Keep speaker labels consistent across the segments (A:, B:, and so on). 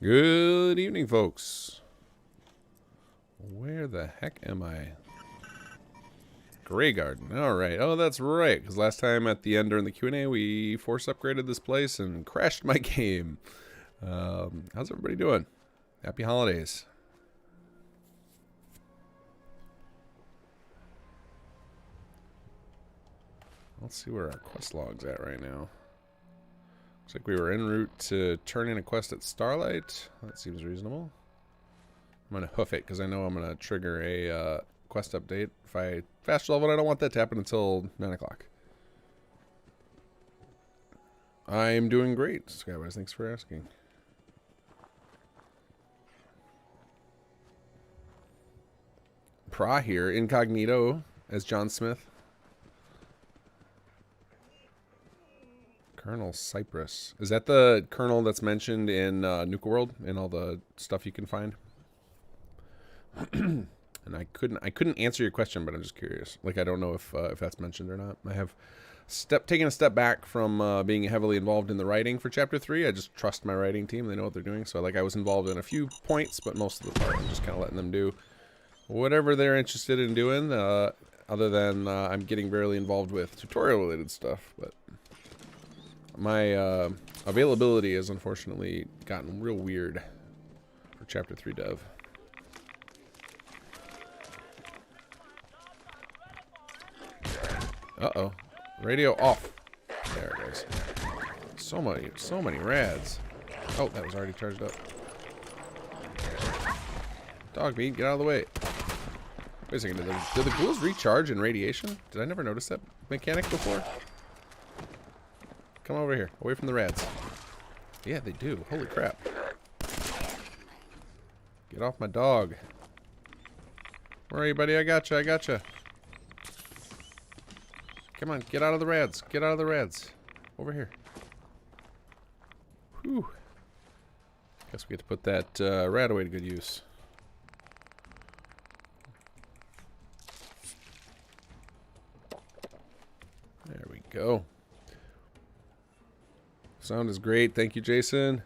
A: Good evening, folks. Where the heck am I? Grey Garden. All right. Oh, that's right. Because last time at the end during the Q&A, we force upgraded this place and crashed my game. How's everybody doing? Happy holidays. Let's see where our quest log's at right now. Looks like we were en route to turn in a quest at Starlight. That seems reasonable. I'm going to hoof it because I know I'm going to trigger a quest update. If I fast travel, I don't want that to happen until 9 o'clock. I'm doing great, Skywise. Thanks for asking. Pra here, incognito as John Smith. Colonel Cypress. Is that the colonel that's mentioned in Nuka World and all the stuff you can find? And I couldn't answer your question, but I'm just curious. Like, I don't know if that's mentioned or not. I have taken a step back from being heavily involved in the writing for Chapter 3. I just trust my writing team. They know what they're doing. So, like, I was involved in a few points, but most of the part I'm just kind of letting them do whatever they're interested in doing, other than I'm getting barely involved with tutorial-related stuff. But my availability has unfortunately gotten real weird for Chapter 3 dev. Uh-oh. Radio off. There it goes. So many rads. Oh, that was already charged up. Dog meat, get out of the way. Wait a second, did the ghouls recharge in radiation? Did I never notice that mechanic before? Come over here, away from the rads. Yeah, they do. Holy crap. Get off my dog. Where are you, buddy? I gotcha, I gotcha. Come on, get out of the rads. Get out of the rads. Over here. Whew. Guess we get to put that rad away to good use. There we go. Sound is great. Thank you, Jason.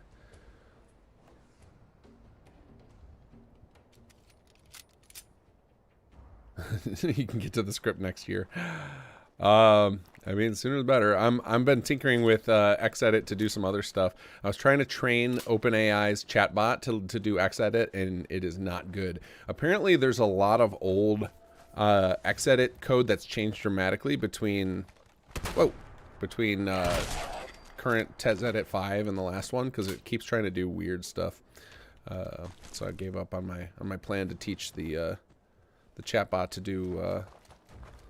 A: You can get to the script next year. I mean, sooner the better. I'm been tinkering with Xedit to do some other stuff. I was trying to train OpenAI's chatbot to do Xedit, and it is not good. Apparently, there's a lot of old Xedit code that's changed dramatically between current TestEdit 5 and the last one, because it keeps trying to do weird stuff. So I gave up on my plan to teach the chatbot to do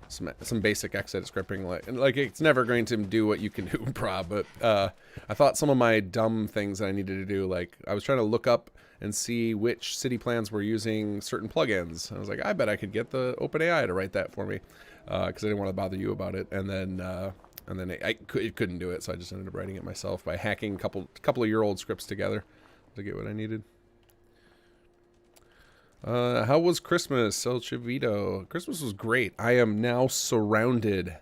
A: some basic Xedit scripting. Like it's never going to do what you can do in Prob, but I thought some of my dumb things that I needed to do, like I was trying to look up and see which city plans were using certain plugins. I was like, I bet I could get the OpenAI to write that for me, because I didn't want to bother you about it. And then it couldn't do it, so I just ended up writing it myself by hacking a couple of year-old scripts together to get what I needed. How was Christmas, El Chivito? Christmas was great. I am now surrounded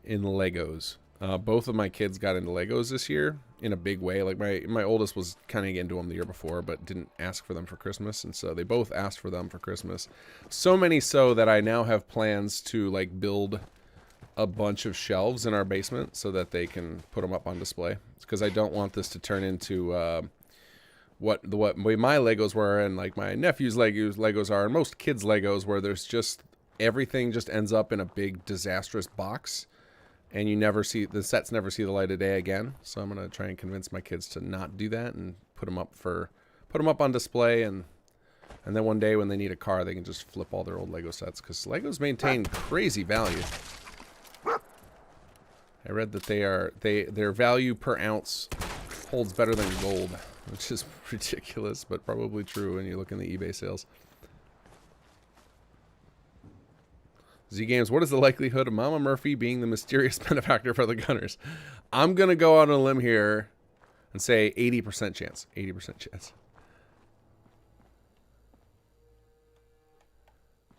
A: in Legos. Both of my kids got into Legos this year in a big way. Like my oldest was kind of into them the year before, but didn't ask for them for Christmas, and so they both asked for them for Christmas. So many so that I now have plans to like build a bunch of shelves in our basement so that they can put them up on display. Because I don't want this to turn into what way my Legos were, and like my nephew's Legos are, and most kids' Legos, where there's just everything just ends up in a big disastrous box, and the sets never see the light of day again. So I'm gonna try and convince my kids to not do that and put them up on display, and then one day when they need a car, they can just flip all their old Lego sets, because Legos maintain crazy value. I read that their value per ounce holds better than gold, which is ridiculous, but probably true when you look in the eBay sales. Z Games, what is the likelihood of Mama Murphy being the mysterious benefactor for the Gunners? I'm going to go out on a limb here and say 80% chance. 80% chance.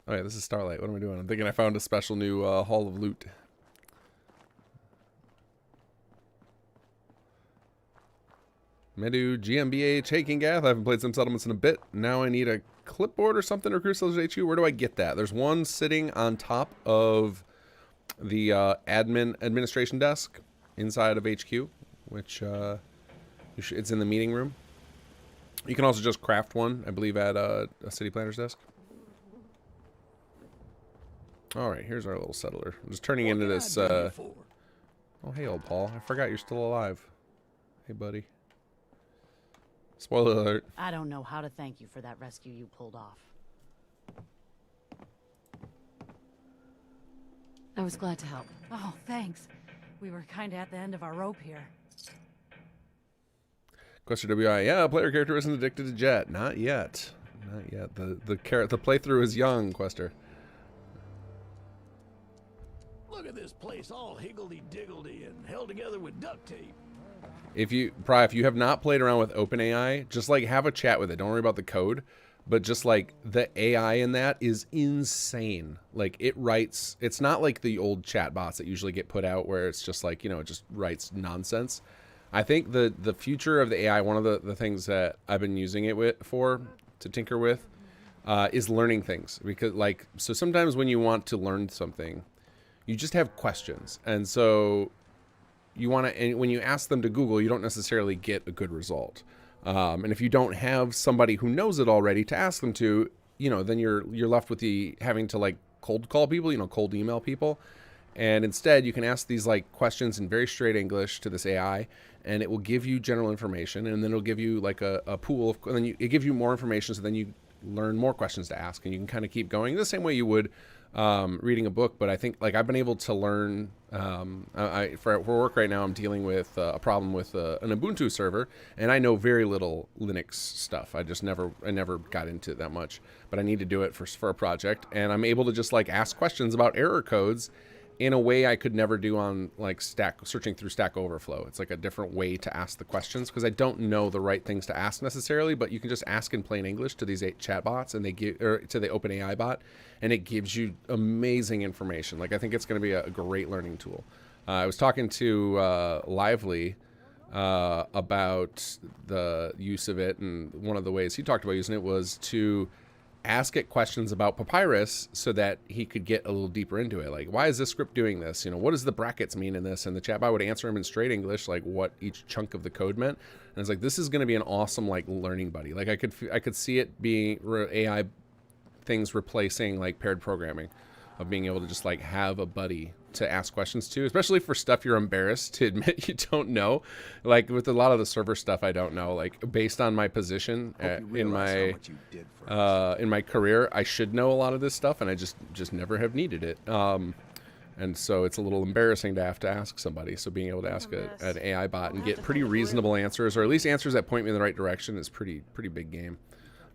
A: Oh yeah, this is Starlight. What am I doing? I'm thinking I found a special new Hall of Loot. Medu GmbH Haking Gath. I haven't played Sim Settlements in a bit. Now I need a clipboard or something to Recruit Sellers HQ. Where do I get that? There's one sitting on top of the administration desk inside of HQ, which it's in the meeting room. You can also just craft one, I believe, at a city planner's desk. All right, here's our little settler. I'm just turning into this. Oh, hey, old Paul. I forgot you're still alive. Hey, buddy. Spoiler alert.
B: I don't know how to thank you for that rescue you pulled off.
C: I was glad to help.
B: Oh, thanks. We were kind of at the end of our rope here.
A: Quester WI. Yeah, player character isn't addicted to Jet. Not yet. Not yet. The playthrough is young, Quester.
D: Look at this place, all higgledy-diggledy and held together with duct tape.
A: If you have not played around with OpenAI, just like have a chat with it. Don't worry about the code, but just like the AI in that is insane. Like it writes, it's not like the old chat bots that usually get put out where it's just like, you know, it just writes nonsense. I think the future of the AI, one of the things that I've been using it to tinker with, is learning things. Because like, so sometimes when you want to learn something, you just have questions. And so you want to, and when you ask them to Google, you don't necessarily get a good result. And if you don't have somebody who knows it already to ask them to, you know, then you're left with having to like cold call people, you know, cold email people. And instead you can ask these like questions in very straight English to this AI, and it will give you general information, and then it'll give you like a pool of, and then it gives you more information. So then you learn more questions to ask, and you can kind of keep going the same way you would reading a book. But I think like I've been able to learn, for work right now, I'm dealing with a problem with an Ubuntu server, and I know very little Linux stuff. I never got into it that much, but I need to do it for a project, and I'm able to just like ask questions about error codes in a way I could never do on like searching through Stack Overflow. It's like a different way to ask the questions because I don't know the right things to ask necessarily, but you can just ask in plain English to these 8 chatbots, and to the OpenAI bot, and it gives you amazing information. Like I think it's going to be a great learning tool. I was talking to Lively about the use of it, and one of the ways he talked about using it was to ask it questions about Papyrus so that he could get a little deeper into it. Like, why is this script doing this? You know, what does the brackets mean in this? And the chatbot would answer him in straight English, like what each chunk of the code meant. And it's like, this is going to be an awesome like learning buddy. Like I could see it being AI things replacing like paired programming, of being able to just like have a buddy to ask questions to, especially for stuff you're embarrassed to admit you don't know. Like with a lot of the server stuff I don't know, like based on my position in my career, I should know a lot of this stuff, and I just never have needed it. And so it's a little embarrassing to have to ask somebody. So being able to ask an AI bot and get pretty reasonable answers, or at least answers that point me in the right direction, is pretty big game.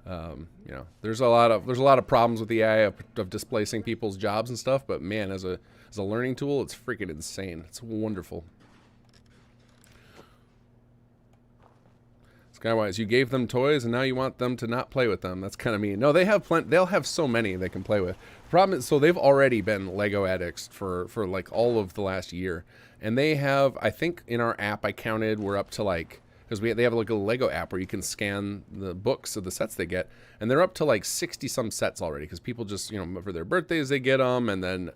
A: You know, there's a lot of problems with the AI of displacing people's jobs and stuff, but man, as a learning tool, it's freaking insane. It's wonderful. Skywise, you gave them toys and now you want them to not play with them. That's kind of mean. No, they have plenty. They'll have so many they can play with. The problem is, so they've already been Lego addicts for like all of the last year, and they have, I think in our app I counted, we're up to like, because they have like a Lego app where you can scan the books of the sets they get, and they're up to like 60 some sets already, because people just, you know, for their birthdays they get them, and then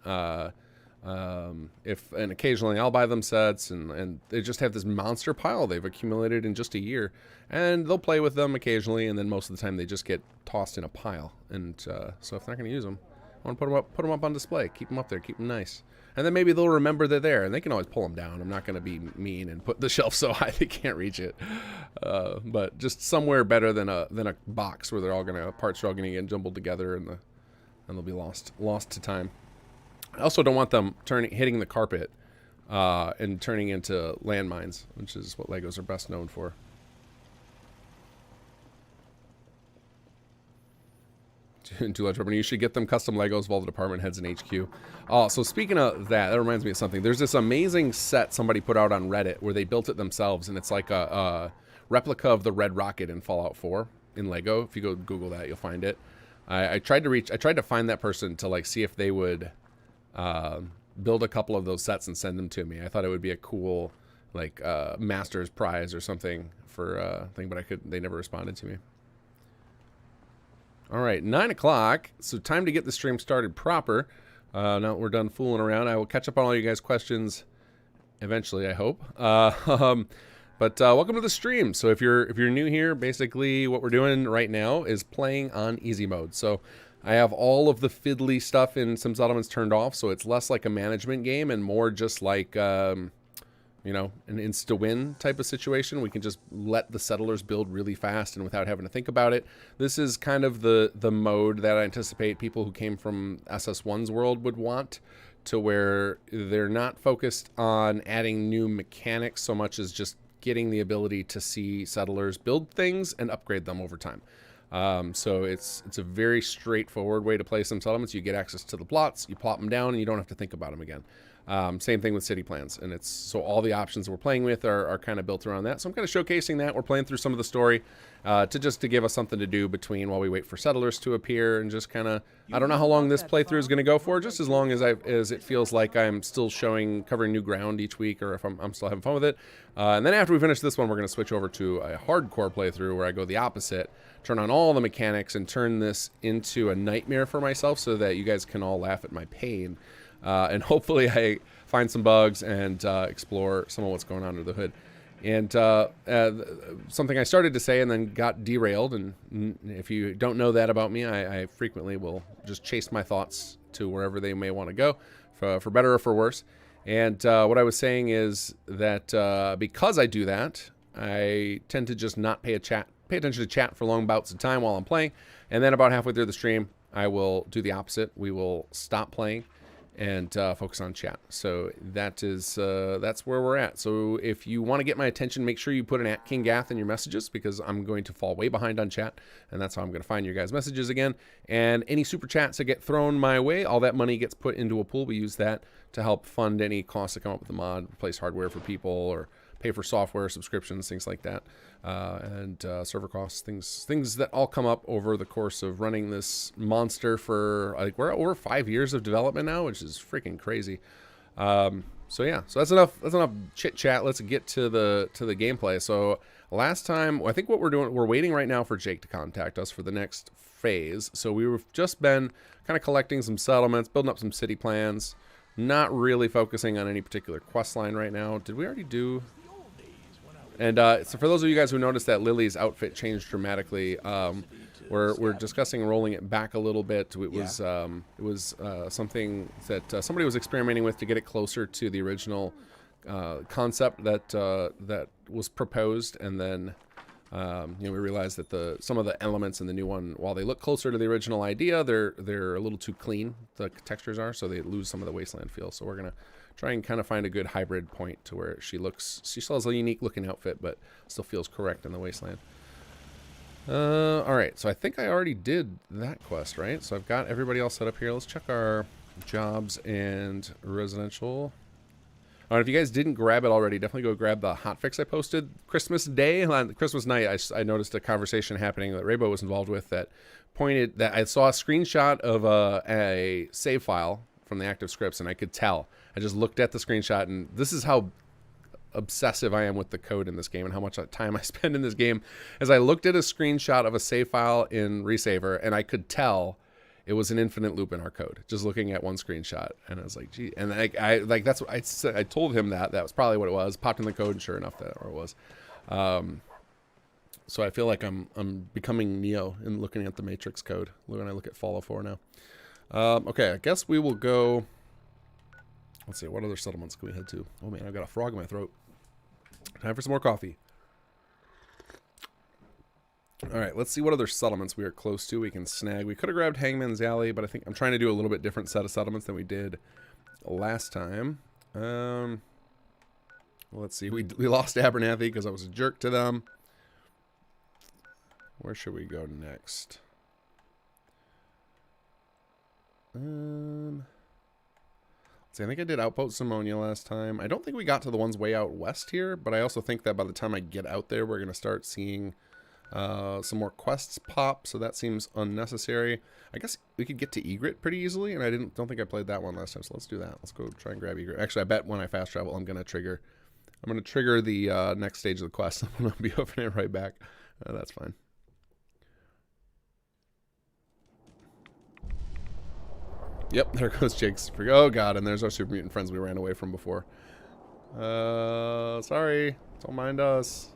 A: and occasionally I'll buy them sets, and they just have this monster pile they've accumulated in just a year, and they'll play with them occasionally, and then most of the time they just get tossed in a pile. And so if they're not going to use them, I want to put them up on display, keep them up there, keep them nice. And then maybe they'll remember they're there, and they can always pull them down. I'm not going to be mean and put the shelf so high they can't reach it. But just somewhere better than a box where parts are all going to get jumbled together, and they'll be lost to time. I also don't want them hitting the carpet and turning into landmines, which is what Legos are best known for. Too large rubber. You should get them custom Legos of all the department heads in HQ. Oh, so speaking of that reminds me of something. There's this amazing set somebody put out on Reddit where they built it themselves, and it's like a replica of the Red Rocket in Fallout 4 in Lego. If you go Google that, you'll find it. I tried to find that person to like see if they would build a couple of those sets and send them to me. I thought it would be a cool like Master's Prize or something for thing, but they never responded to me. All right, 9 o'clock. So time to get the stream started proper. Now that we're done fooling around, I will catch up on all you guys' questions eventually, I hope. But welcome to the stream. So if you're new here, basically what we're doing right now is playing on easy mode. So I have all of the fiddly stuff in Sim Settlements turned off, so it's less like a management game and more just like you know, an insta-win type of situation. We can just let the settlers build really fast and without having to think about it. This is kind of the mode that I anticipate people who came from SS1's world would want, to where they're not focused on adding new mechanics so much as just getting the ability to see settlers build things and upgrade them over time. So it's a very straightforward way to play Sim Settlements. You get access to the plots, you plop them down, and you don't have to think about them again. Same thing with city plans, and so all the options we're playing with are kind of built around that. So I'm kind of showcasing that. We're playing through some of the story to give us something to do between while we wait for settlers to appear, and just kind of, I don't know how long this playthrough is going to go for, just as long as it feels like I'm still covering new ground each week, or if I'm still having fun with it. And then after we finish this one, we're going to switch over to a hardcore playthrough where I go the opposite, turn on all the mechanics, and turn this into a nightmare for myself so that you guys can all laugh at my pain. And hopefully I find some bugs and explore some of what's going on under the hood. And something I started to say and then got derailed, and if you don't know that about me, I frequently will just chase my thoughts to wherever they may want to go, for better or for worse. And what I was saying is that because I do that, I tend to just not pay attention to chat for long bouts of time while I'm playing, and then about halfway through the stream, I will do the opposite. We will stop playing and focus on chat. So that's where we're at. So if you want to get my attention, make sure you put an @KingGath in your messages, because I'm going to fall way behind on chat, and that's how I'm going to find your guys' messages again. And any super chats that get thrown my way, all that money gets put into a pool. We use that to help fund any costs that come up with the mod, replace hardware for people, or pay for software subscriptions, things like that, and server costs, things that all come up over the course of running this monster for, like, we're over 5 years of development now, which is freaking crazy. So yeah, so that's enough chit chat. Let's get to the gameplay. So last time, I think what we're waiting right now for Jake to contact us for the next phase. So we've just been kind of collecting some settlements, building up some city plans, not really focusing on any particular quest line right now. Did we already do? And so for those of you guys who noticed that Lily's outfit changed dramatically, we're discussing rolling it back a little bit. It was something that somebody was experimenting with to get it closer to the original concept that was proposed, and then we realized that some of the elements in the new one, while they look closer to the original idea, they're a little too clean. The textures are, so they lose some of the wasteland feel. So we're gonna try and kind of find a good hybrid point to where she still has a unique looking outfit, but still feels correct in the wasteland. All right, so I think I already did that quest, right? So I've got everybody else set up here. Let's check our jobs and residential. All right, if you guys didn't grab it already, definitely go grab the hotfix I posted Christmas Day. On Christmas night, I noticed a conversation happening that Raybo was involved with that pointed that I saw a screenshot of a save file from the active scripts, and I could tell. I just looked at the screenshot, and this is how obsessive I am with the code in this game and how much time I spend in this game. As I looked at a screenshot of a save file in Resaver, and I could tell it was an infinite loop in our code, just looking at one screenshot. And I was like, gee, and I that's what I said. I told him that was probably what it was. Popped in the code, and sure enough, that or it was. So I feel like I'm becoming Neo in looking at the Matrix code when I look at Fallout 4 now. Okay, I guess we will go. Let's see, what other settlements can we head to? Oh man, I've got a frog in my throat. Time for some more coffee. All right, let's see what other settlements we are close to we can snag. We could have grabbed Hangman's Alley, but I think I'm trying to do a little bit different set of settlements than we did last time. Let's see, we lost Abernathy because I was a jerk to them. Where should we go next? See, I think I did Outpost Simonia last time. I don't think we got to the ones way out west here, but I also think that by the time I get out there, we're going to start seeing some more quests pop, so that seems unnecessary. I guess we could get to Egret pretty easily, and I don't think I played that one last time, so let's do that. Let's go try and grab Egret. Actually, I bet when I fast travel, I'm going to trigger I'm going to trigger the next stage of the quest. I'm going to be opening it right back. That's fine. Yep, there goes Jake's. Oh, God, and there's our super mutant friends we ran away from before. Sorry. Don't mind us.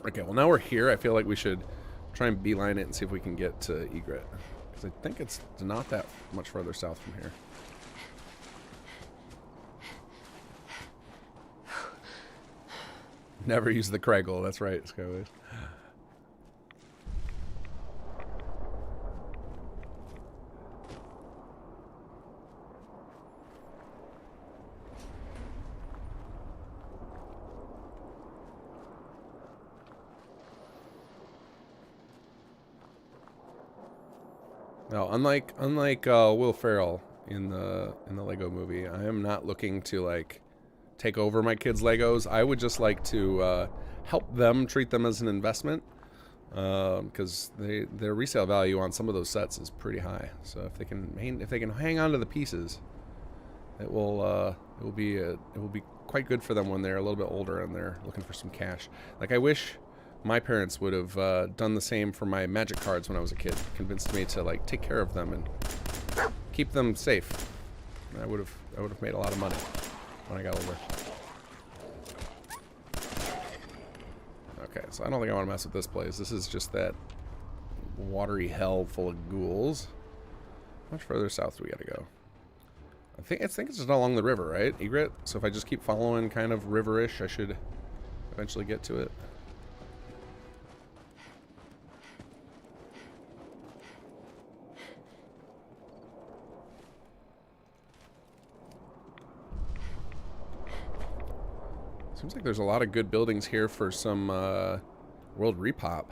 A: Okay, well, now we're here. I feel like we should try and beeline it and see if we can get to Egret. Because I think it's not that much further south from here. Never use the Craigle. That's right, Skyways. Now, unlike Will Ferrell in the Lego Movie, I am not looking to like take over my kids' Legos. I would just like to help them, treat them as an investment, because their resale value on some of those sets is pretty high. So if they can hang on to the pieces, it will be quite good for them when they're a little bit older and they're looking for some cash. Like, I wish my parents would have done the same for my magic cards when I was a kid. Convinced me to like take care of them and keep them safe. I would have made a lot of money when I got older. Okay, so I don't think I want to mess with this place. This is just that watery hell full of ghouls. How much further south do we got to go? I think it's just along the river, right, Egret? So if I just keep following kind of riverish, I should eventually get to it. Seems like there's a lot of good buildings here for some World Repop.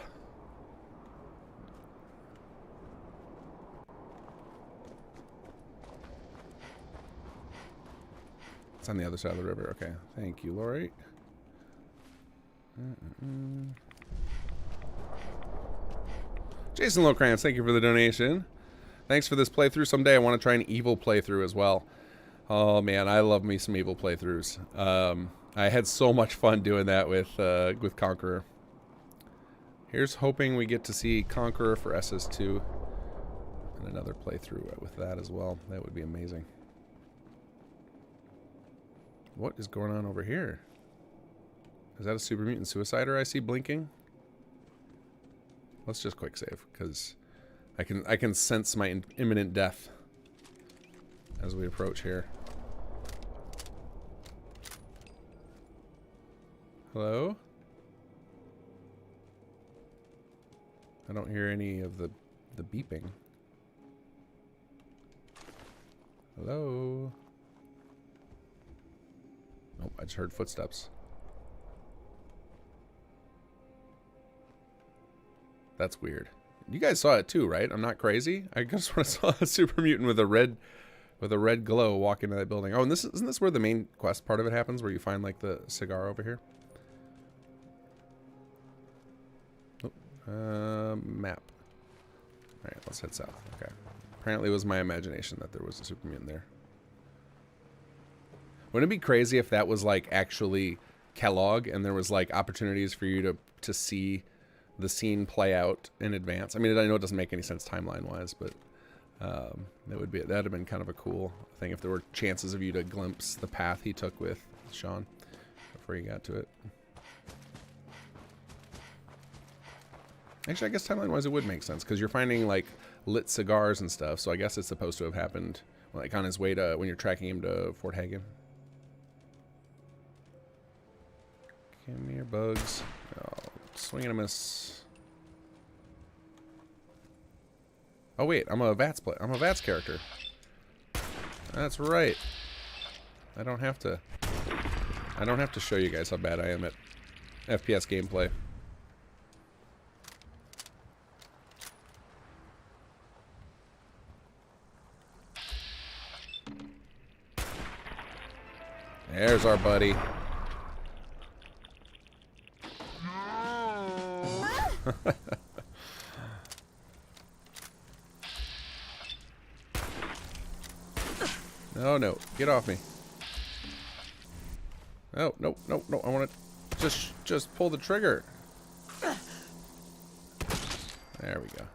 A: It's on the other side of the river. Okay. Thank you, Lori. Jason Locrance, thank you for the donation. Thanks for this playthrough. Someday I want to try an evil playthrough as well. Oh, man, I love me some evil playthroughs. I had so much fun doing that with Conqueror. Here's hoping we get to see Conqueror for SS2 and another playthrough with that as well. That would be amazing. What is going on over here? Is that a super mutant suicider I see blinking? Let's just quick save because I can sense my imminent death as we approach here. Hello? I don't hear any of the beeping. Hello? Nope, I just heard footsteps. That's weird. You guys saw it too, right? I'm not crazy. I just saw a super mutant with a red glow walk into that building. Oh, and isn't this where the main quest part of it happens, where you find like the cigar over here? Map. Alright, let's head south. Okay. Apparently it was my imagination that there was a super mutant there. Wouldn't it be crazy if that was like actually Kellogg and there was like opportunities for you to see the scene play out in advance? I mean, I know it doesn't make any sense timeline-wise, but that'd have been kind of a cool thing if there were chances of you to glimpse the path he took with Sean before you got to it. Actually, I guess timeline-wise it would make sense, because you're finding, like, lit cigars and stuff, so I guess it's supposed to have happened, like, on his way to, when you're tracking him to Fort Hagen. Come here, bugs. Oh, swing and a miss. Oh, wait, I'm a VATS character. That's right. I don't have to show you guys how bad I am at FPS gameplay. There's our buddy. No, get off me. Oh, no, no, no. I want to just pull the trigger. There we go.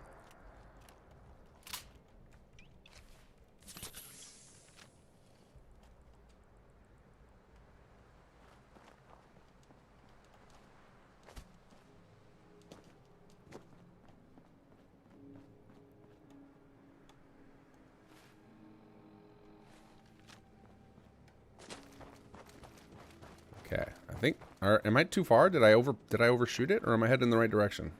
A: Okay, I think. Am I too far? Did I overshoot it, or am I heading in the right direction?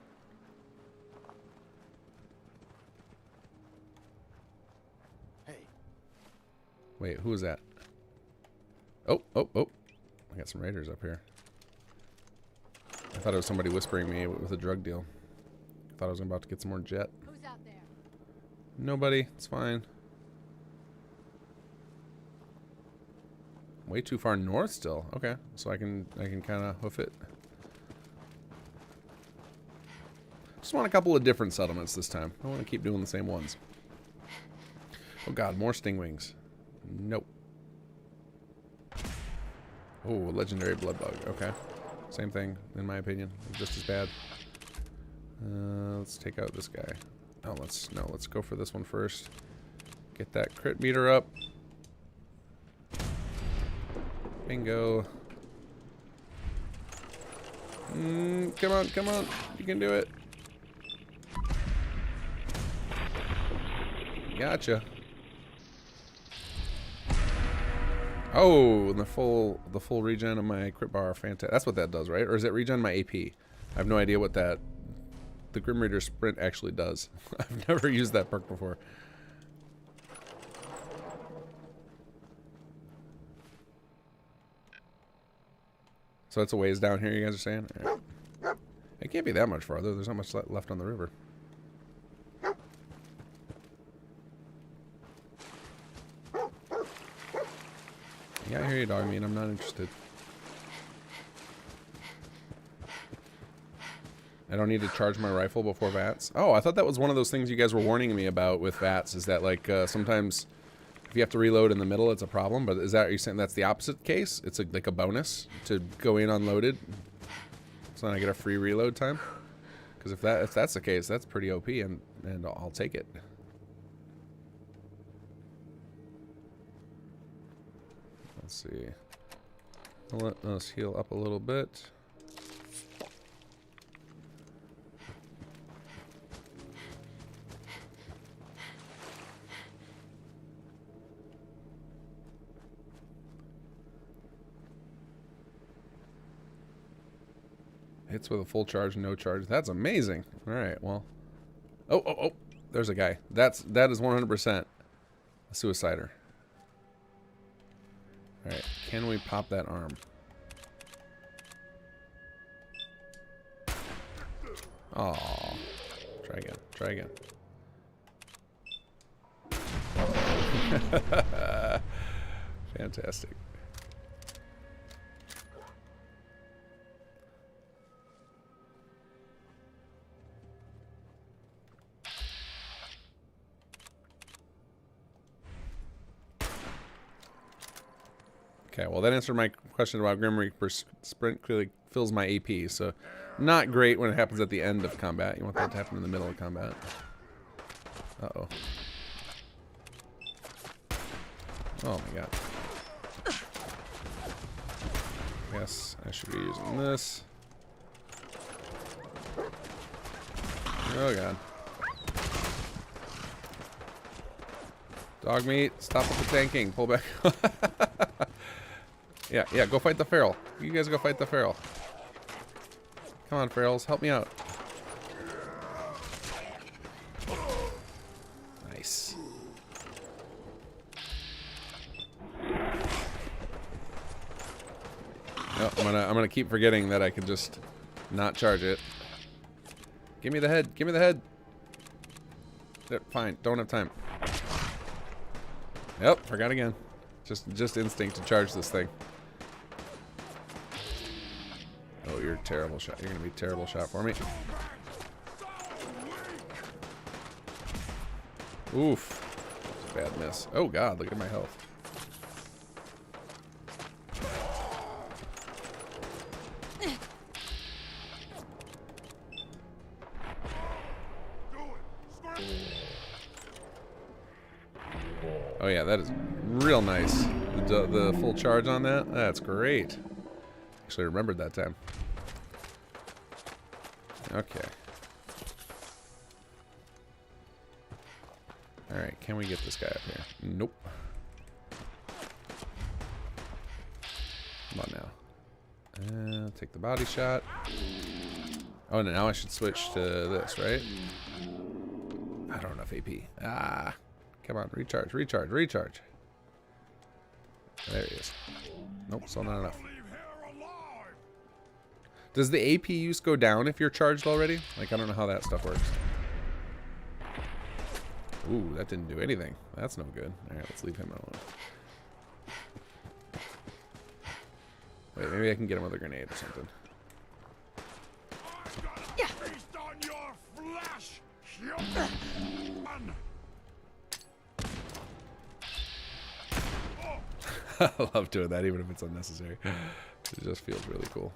D: Hey.
A: Wait, who was that? Oh, oh, oh! I got some raiders up here. I thought it was somebody whispering me with a drug deal. I thought I was about to get some more jet.
B: Who's out there?
A: Nobody. It's fine. Way too far north still. Okay, so I can kind of hoof it. Just want a couple of different settlements this time. I don't want to keep doing the same ones. Oh god, more stingwings. Nope. Oh, legendary blood bug. Okay, same thing in my opinion. Just as bad. Let's take out this guy. Oh, let's go for this one first. Get that crit meter up. Bingo. Come on, come on. You can do it. Gotcha. Oh, and the full regen of my crit bar. Fantastic. That's what that does, right? Or is it regen my AP? I have no idea what the Grim Reader Sprint actually does. I've never used that perk before. So it's a ways down here, you guys are saying? All right. It can't be that much farther. There's not much left on the river. Yeah, I hear you, dog mean. I'm not interested. I don't need to charge my rifle before VATS. Oh, I thought that was one of those things you guys were warning me about with VATS, is that like sometimes if you have to reload in the middle, it's a problem. But is that, are you saying that's the opposite case? It's like a bonus to go in unloaded, so then I get a free reload time? Because if that's the case, that's pretty OP, and I'll take it. Let's see. Let us heal up a little bit. Hits with a full charge, no charge. That's amazing. All right, well. Oh. There's a guy. That is 100% a suicider. All right, can we pop that arm? Oh, try again. Fantastic. Okay, well that answered my question about Grim Reaper Sprint. Clearly fills my AP, so not great when it happens at the end of combat. You want that to happen in the middle of combat. Uh-oh. Oh my god. Yes, I should be using this. Oh god. Dog meat, stop with the tanking. Pull back. Yeah, go fight the feral. You guys go fight the feral. Come on, ferals, help me out. Nice. No, I'm gonna keep forgetting that I can just not charge it. Give me the head. Give me the head. Fine. Don't have time. Yep, forgot again. Just instinct to charge this thing. Oh, you're a terrible shot. You're gonna be a terrible shot for me. Oof. That's a bad miss. Oh god, look at my health. Oh yeah, that is real nice. The full charge on that, that's great. Actually remembered that time. Okay. Alright, can we get this guy up here? Nope. Come on now. Take the body shot. Oh, now I should switch to this, right? I don't have enough AP. Ah. Come on, recharge, recharge, recharge. There he is. Nope, still not enough. Does the AP use go down if you're charged already? Like, I don't know how that stuff works. Ooh, that didn't do anything. That's no good. Alright, let's leave him alone. Wait, maybe I can get him with a grenade or something.
D: Feast on your flesh, human!
A: I love doing that, even if it's unnecessary. It just feels really cool.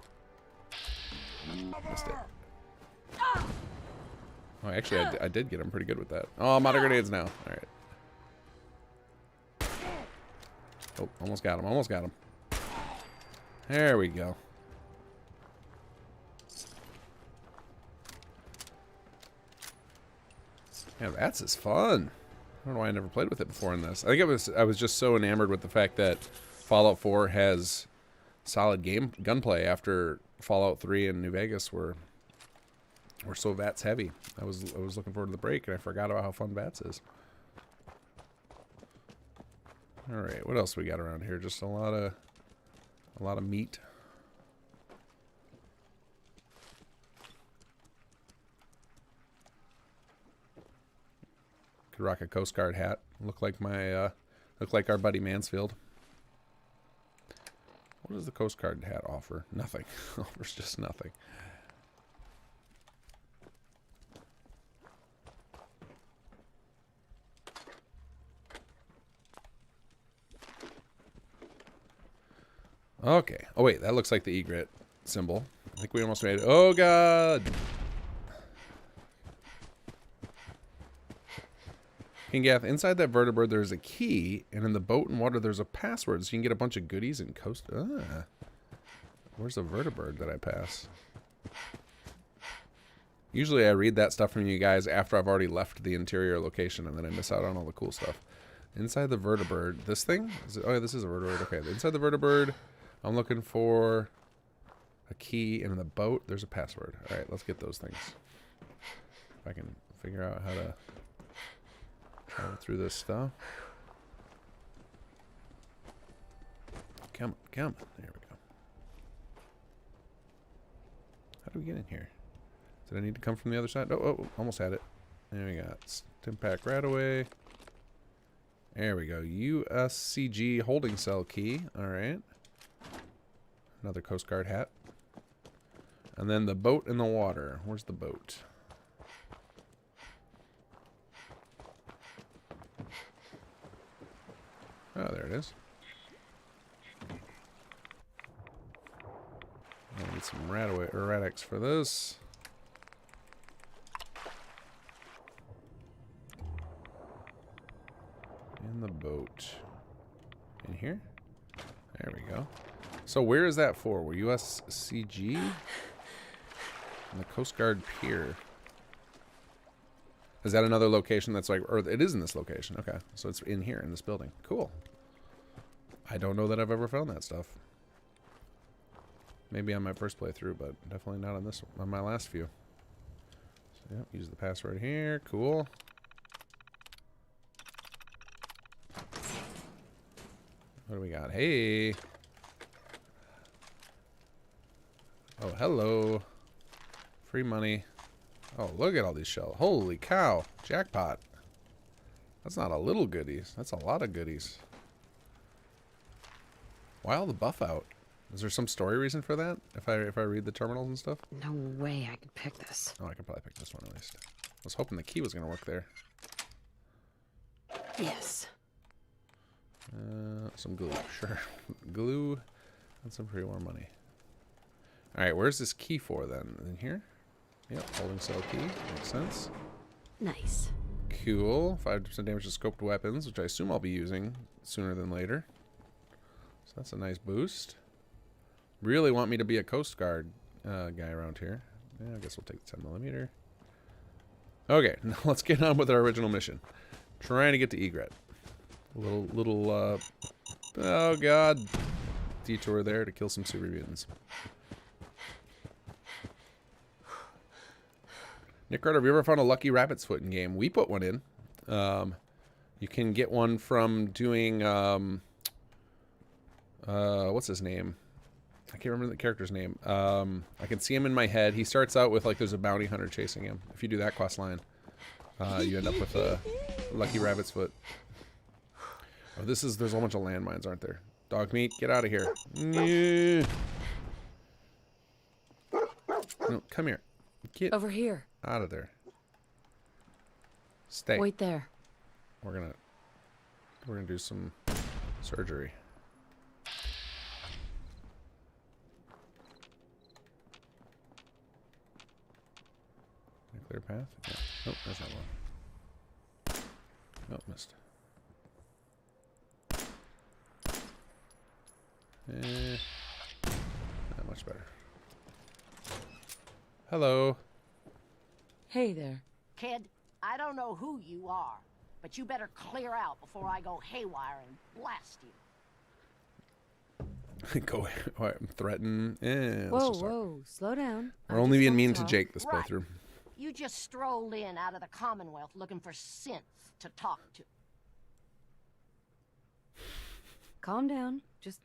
A: Missed it. Oh, actually, I did get him pretty good with that. Oh, I'm out of grenades now. Alright. Oh, almost got him. Almost got him. There we go. Yeah, that's just fun. I don't know why I never played with it before in this. I think I was just so enamored with the fact that Fallout 4 has solid gunplay after Fallout 3 and New Vegas were so VATS heavy. I was looking forward to the break and I forgot about how fun VATS is. All right, what else we got around here? Just a lot of meat. Could rock a Coast Guard hat. Look like our buddy Mansfield. What does the Coast Guard hat offer? Nothing. Offers just nothing. Okay. Oh wait, that looks like the egret symbol. I think we almost made it. Oh god! King Gath, inside that vertibird there's a key, and in the boat and water there's a password, so you can get a bunch of goodies and coast. Ah. Where's the vertibird that I pass? Usually I read that stuff from you guys after I've already left the interior location, and then I miss out on all the cool stuff. Inside the vertibird, this thing? Oh yeah, this is a vertibird. Okay, inside the vertibird, I'm looking for a key, and in the boat, there's a password. All right, let's get those things. If I can figure out how to travel through this stuff. Come on, come on. There we go. How do we get in here? Did I need to come from the other side? Oh, almost had it. There we go. Stimpack right away. There we go. USCG holding cell key. All right. Another Coast Guard hat. And then the boat in the water. Where's the boat? Oh, there it is. I need some Rad-X for this. In the boat. In here? There we go. So where is that for? We're USCG? And the Coast Guard Pier. Is that another location that's like, or it is in this location. Okay. So it's in here, in this building. Cool. I don't know that I've ever found that stuff. Maybe on my first playthrough, but definitely not on this one, on my last few. So, yep, use the password here. Cool. What do we got? Hey. Oh, hello. Free money. Oh, look at all these shells. Holy cow. Jackpot. That's not a little goodies. That's a lot of goodies. Why all the buff out? Is there some story reason for that? If I read the terminals and stuff?
B: No way I could pick this.
A: Oh, I could probably pick this one at least. I was hoping the key was going to work there.
B: Yes.
A: Some glue. Sure. Glue and some pre-war money. Alright, where's this key for then? In here? Yep, holding cell key. Makes sense.
B: Nice.
A: Cool. 5% damage to scoped weapons, which I assume I'll be using sooner than later. So that's a nice boost. Really want me to be a Coast Guard guy around here. Yeah, I guess we'll take the 10mm. Okay, now let's get on with our original mission. Trying to get to Egret. Oh god. Detour there to kill some super mutants. Nick Carter, have you ever found a lucky rabbit's foot in game? We put one in. You can get one from doing what's his name? I can't remember the character's name. I can see him in my head. He starts out with like there's a bounty hunter chasing him. If you do that quest line, you end up with a lucky rabbit's foot. Oh, there's a whole bunch of landmines, aren't there? Dog meat, get out of here. No, come here. Get
B: Over here.
A: out of there. Stay.
B: Wait there.
A: We're gonna do some surgery. Clear path? Yeah. Oh, there's that one. Oh, missed. Not much better. Hello.
B: Hey there.
C: Kid, I don't know who you are, but you better clear out before I go haywire and blast you.
A: Go threaten.
B: Whoa, whoa. Slow down.
A: We're only being mean to Jake this
C: Right.
A: playthrough.
C: You just strolled in out of the Commonwealth looking for synths to talk to.
B: Calm down. Just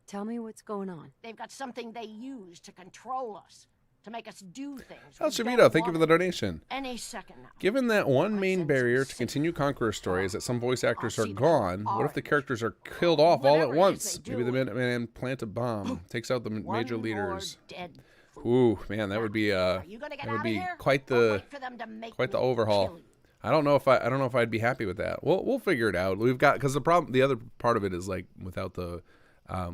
B: tell me what's going on.
C: They've got something they use to control us, to make us do things.
A: El
C: we don't
A: Chavito, thank you for the
C: wanna.
A: donation.
C: Any second now.
A: Given that one
C: My
A: main
C: sense
A: barrier
C: of
A: to continue Conqueror story is that some voice actors
C: I'll
A: are
C: see the
A: gone, what if the
C: orange.
A: characters are killed off all at
C: Whatever it is
A: once?
C: they
A: Maybe the
C: do.
A: Minuteman plant a bomb, takes out the
C: One
A: major
C: more
A: leaders.
C: dead fool.
A: Ooh, man, that would be
C: Are you gonna get
A: that would
C: out
A: be
C: of here?
A: quite
C: Or
A: the
C: wait for them to make
A: quite the
C: me
A: overhaul.
C: kill you?
A: I don't know if I'd be happy with that. We'll figure it out. We've got, because the other part of it is like without the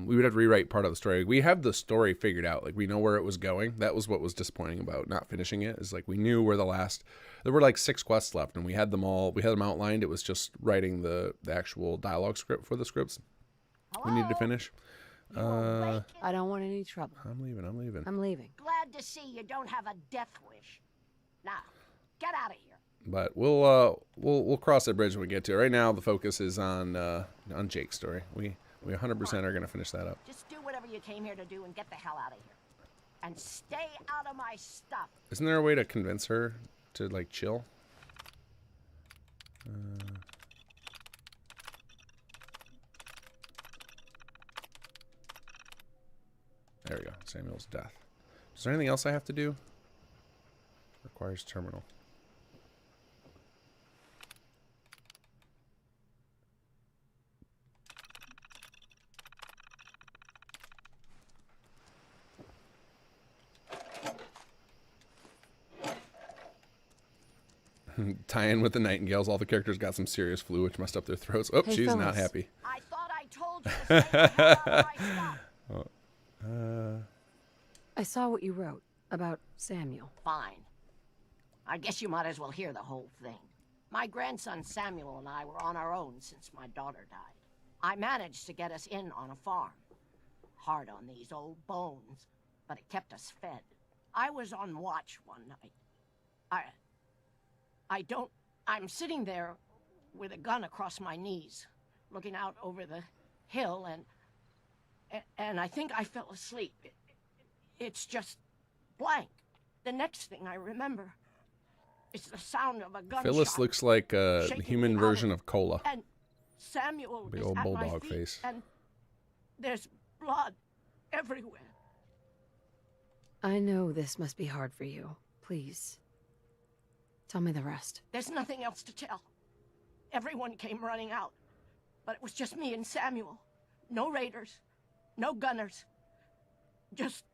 A: we would have to rewrite part of the story. We have the story figured out. Like we know where it was going. That was what was disappointing about not finishing it. Is like we knew where there were like 6 quests left, and we had them outlined. It was just writing the actual dialogue script for the scripts we needed to finish.
C: You awake?
B: I don't want any trouble.
A: I'm leaving.
B: I'm leaving.
C: Glad to see you don't have a death wish. Now, get out of here.
A: But we'll cross that bridge when we get to it. Right now, the focus is on Jake's story. We 100% are gonna finish that up.
C: Just do whatever you came here to do and get the hell out of here. And stay out of my stuff.
A: Isn't there a way to convince her to like chill? There we go. Samuel's death. Is there anything else I have to do? Requires terminal. Tie in with the Nightingales. All the characters got some serious flu, which messed up their throats. Oh,
B: Hey,
A: she's not
B: fellas.
A: happy.
C: I thought I told you to stay the hell out of my stuff.
B: I saw what you wrote about Samuel.
C: Fine. I guess you might as well hear the whole thing. My grandson Samuel and I were on our own since my daughter died. I managed to get us in on a farm. Hard on these old bones, but it kept us fed. I was on watch one night. I'm sitting there with a gun across my knees, looking out over the hill, and I think I fell asleep. It's just blank. The next thing I remember is the sound of a gunshot.
A: Phyllis looks like a
C: shaking
A: human
C: me out
A: version
C: of-
A: of Cola.
C: And Samuel
A: Big
C: is
A: old
C: at my
A: bulldog
C: feet,
A: face.
C: and there's blood everywhere.
B: I know this must be hard for you. Please. Tell me the rest.
C: There's nothing else to tell. Everyone came running out, but it was just me and Samuel. No raiders, no gunners, just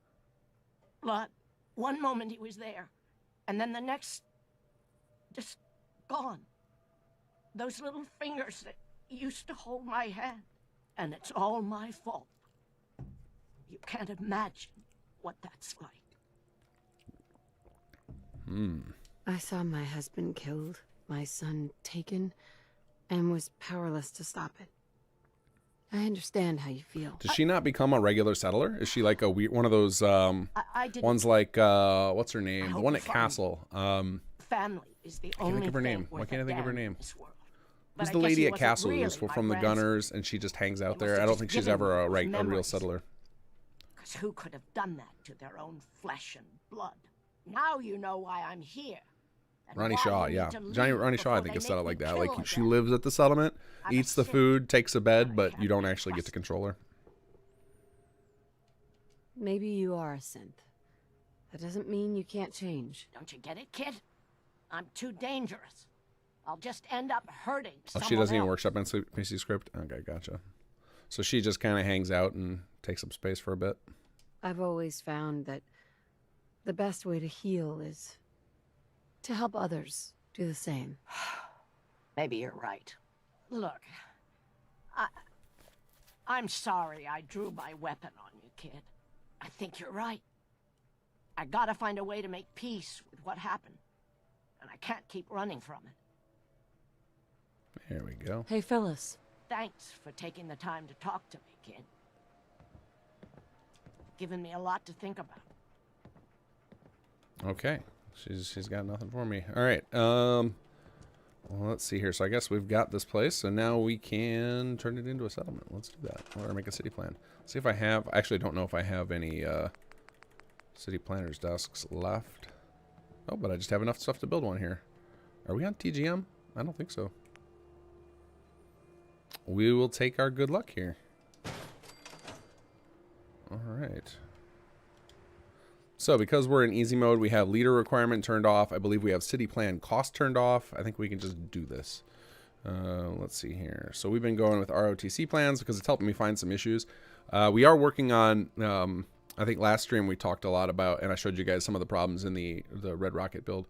C: blood. One moment he was there, and then the next, just gone. Those little fingers that used to hold my hand, and it's all my fault. You can't imagine what that's like.
B: I saw my husband killed my son taken and was powerless to stop it. I understand how you feel.
A: Does she not become a regular settler? Is she like a weird one of those
C: I didn't.
A: ones like what's her name? The
C: hope
A: one
C: you
A: at
C: find-
A: Castle.
C: Family is the
A: can't
C: only
A: think of her
C: thing
A: name. Why
C: worth
A: can't I
C: a
A: think of her
C: damn
A: name?
C: in this world.
A: Who's
C: But
A: the
C: I guess
A: lady
C: he
A: at
C: wasn't
A: Castle
C: really
A: who's
C: my
A: from the
C: grandson.
A: Gunners and she just hangs out
C: They
A: there?
C: must
A: I
C: have
A: don't
C: just
A: think she's
C: given
A: ever
C: me
A: a,
C: those
A: a real
C: memories.
A: settler.
C: Because who could have done that to their own flesh and blood? Now you know why I'm here. and
A: Ronnie
C: why
A: Shaw,
C: you need
A: yeah.
C: to leave
A: Ronnie Shaw, I
C: before
A: think,
C: they
A: is set up
C: make
A: like
C: me
A: that.
C: kill
A: Like, she
C: them.
A: lives at the settlement,
C: I'm a
A: eats the
C: sinner,
A: food, takes a bed,
C: and I
A: but you
C: can't
A: don't
C: be
A: actually get to
C: trusted.
A: control her.
B: Maybe you are a synth. That doesn't mean you can't change.
C: Don't you get it, kid? I'm too dangerous. I'll just end up hurting
A: Oh,
C: someone
A: she doesn't even
C: else.
A: workshop NPC script? Okay, gotcha. So she just kind of hangs out and takes up space for a bit.
B: I've always found that the best way to heal is to help others do the same.
C: Maybe you're right. Look, I'm sorry I drew my weapon on you, kid. I think you're right. I gotta find a way to make peace with what happened. And I can't keep running from it.
A: There we go.
B: Hey, Phyllis.
C: Thanks for taking the time to talk to me, kid. Given me a lot to think about.
A: Okay. She's got nothing for me. All right. Well, let's see here. So I guess we've got this place, so now we can turn it into a settlement. Let's do that. Or make a city plan. See if I have. I actually don't know if I have any city planners desks left. Oh, but I just have enough stuff to build one here. Are we on TGM? I don't think so. We will take our good luck here. All right. So because we're in easy mode, we have leader requirement turned off. I believe we have city plan cost turned off. I think we can just do this. Let's see here. So we've been going with ROTC plans because it's helping me find some issues. We are working on, I think last stream we talked a lot about, and I showed you guys some of the problems in the Red Rocket build.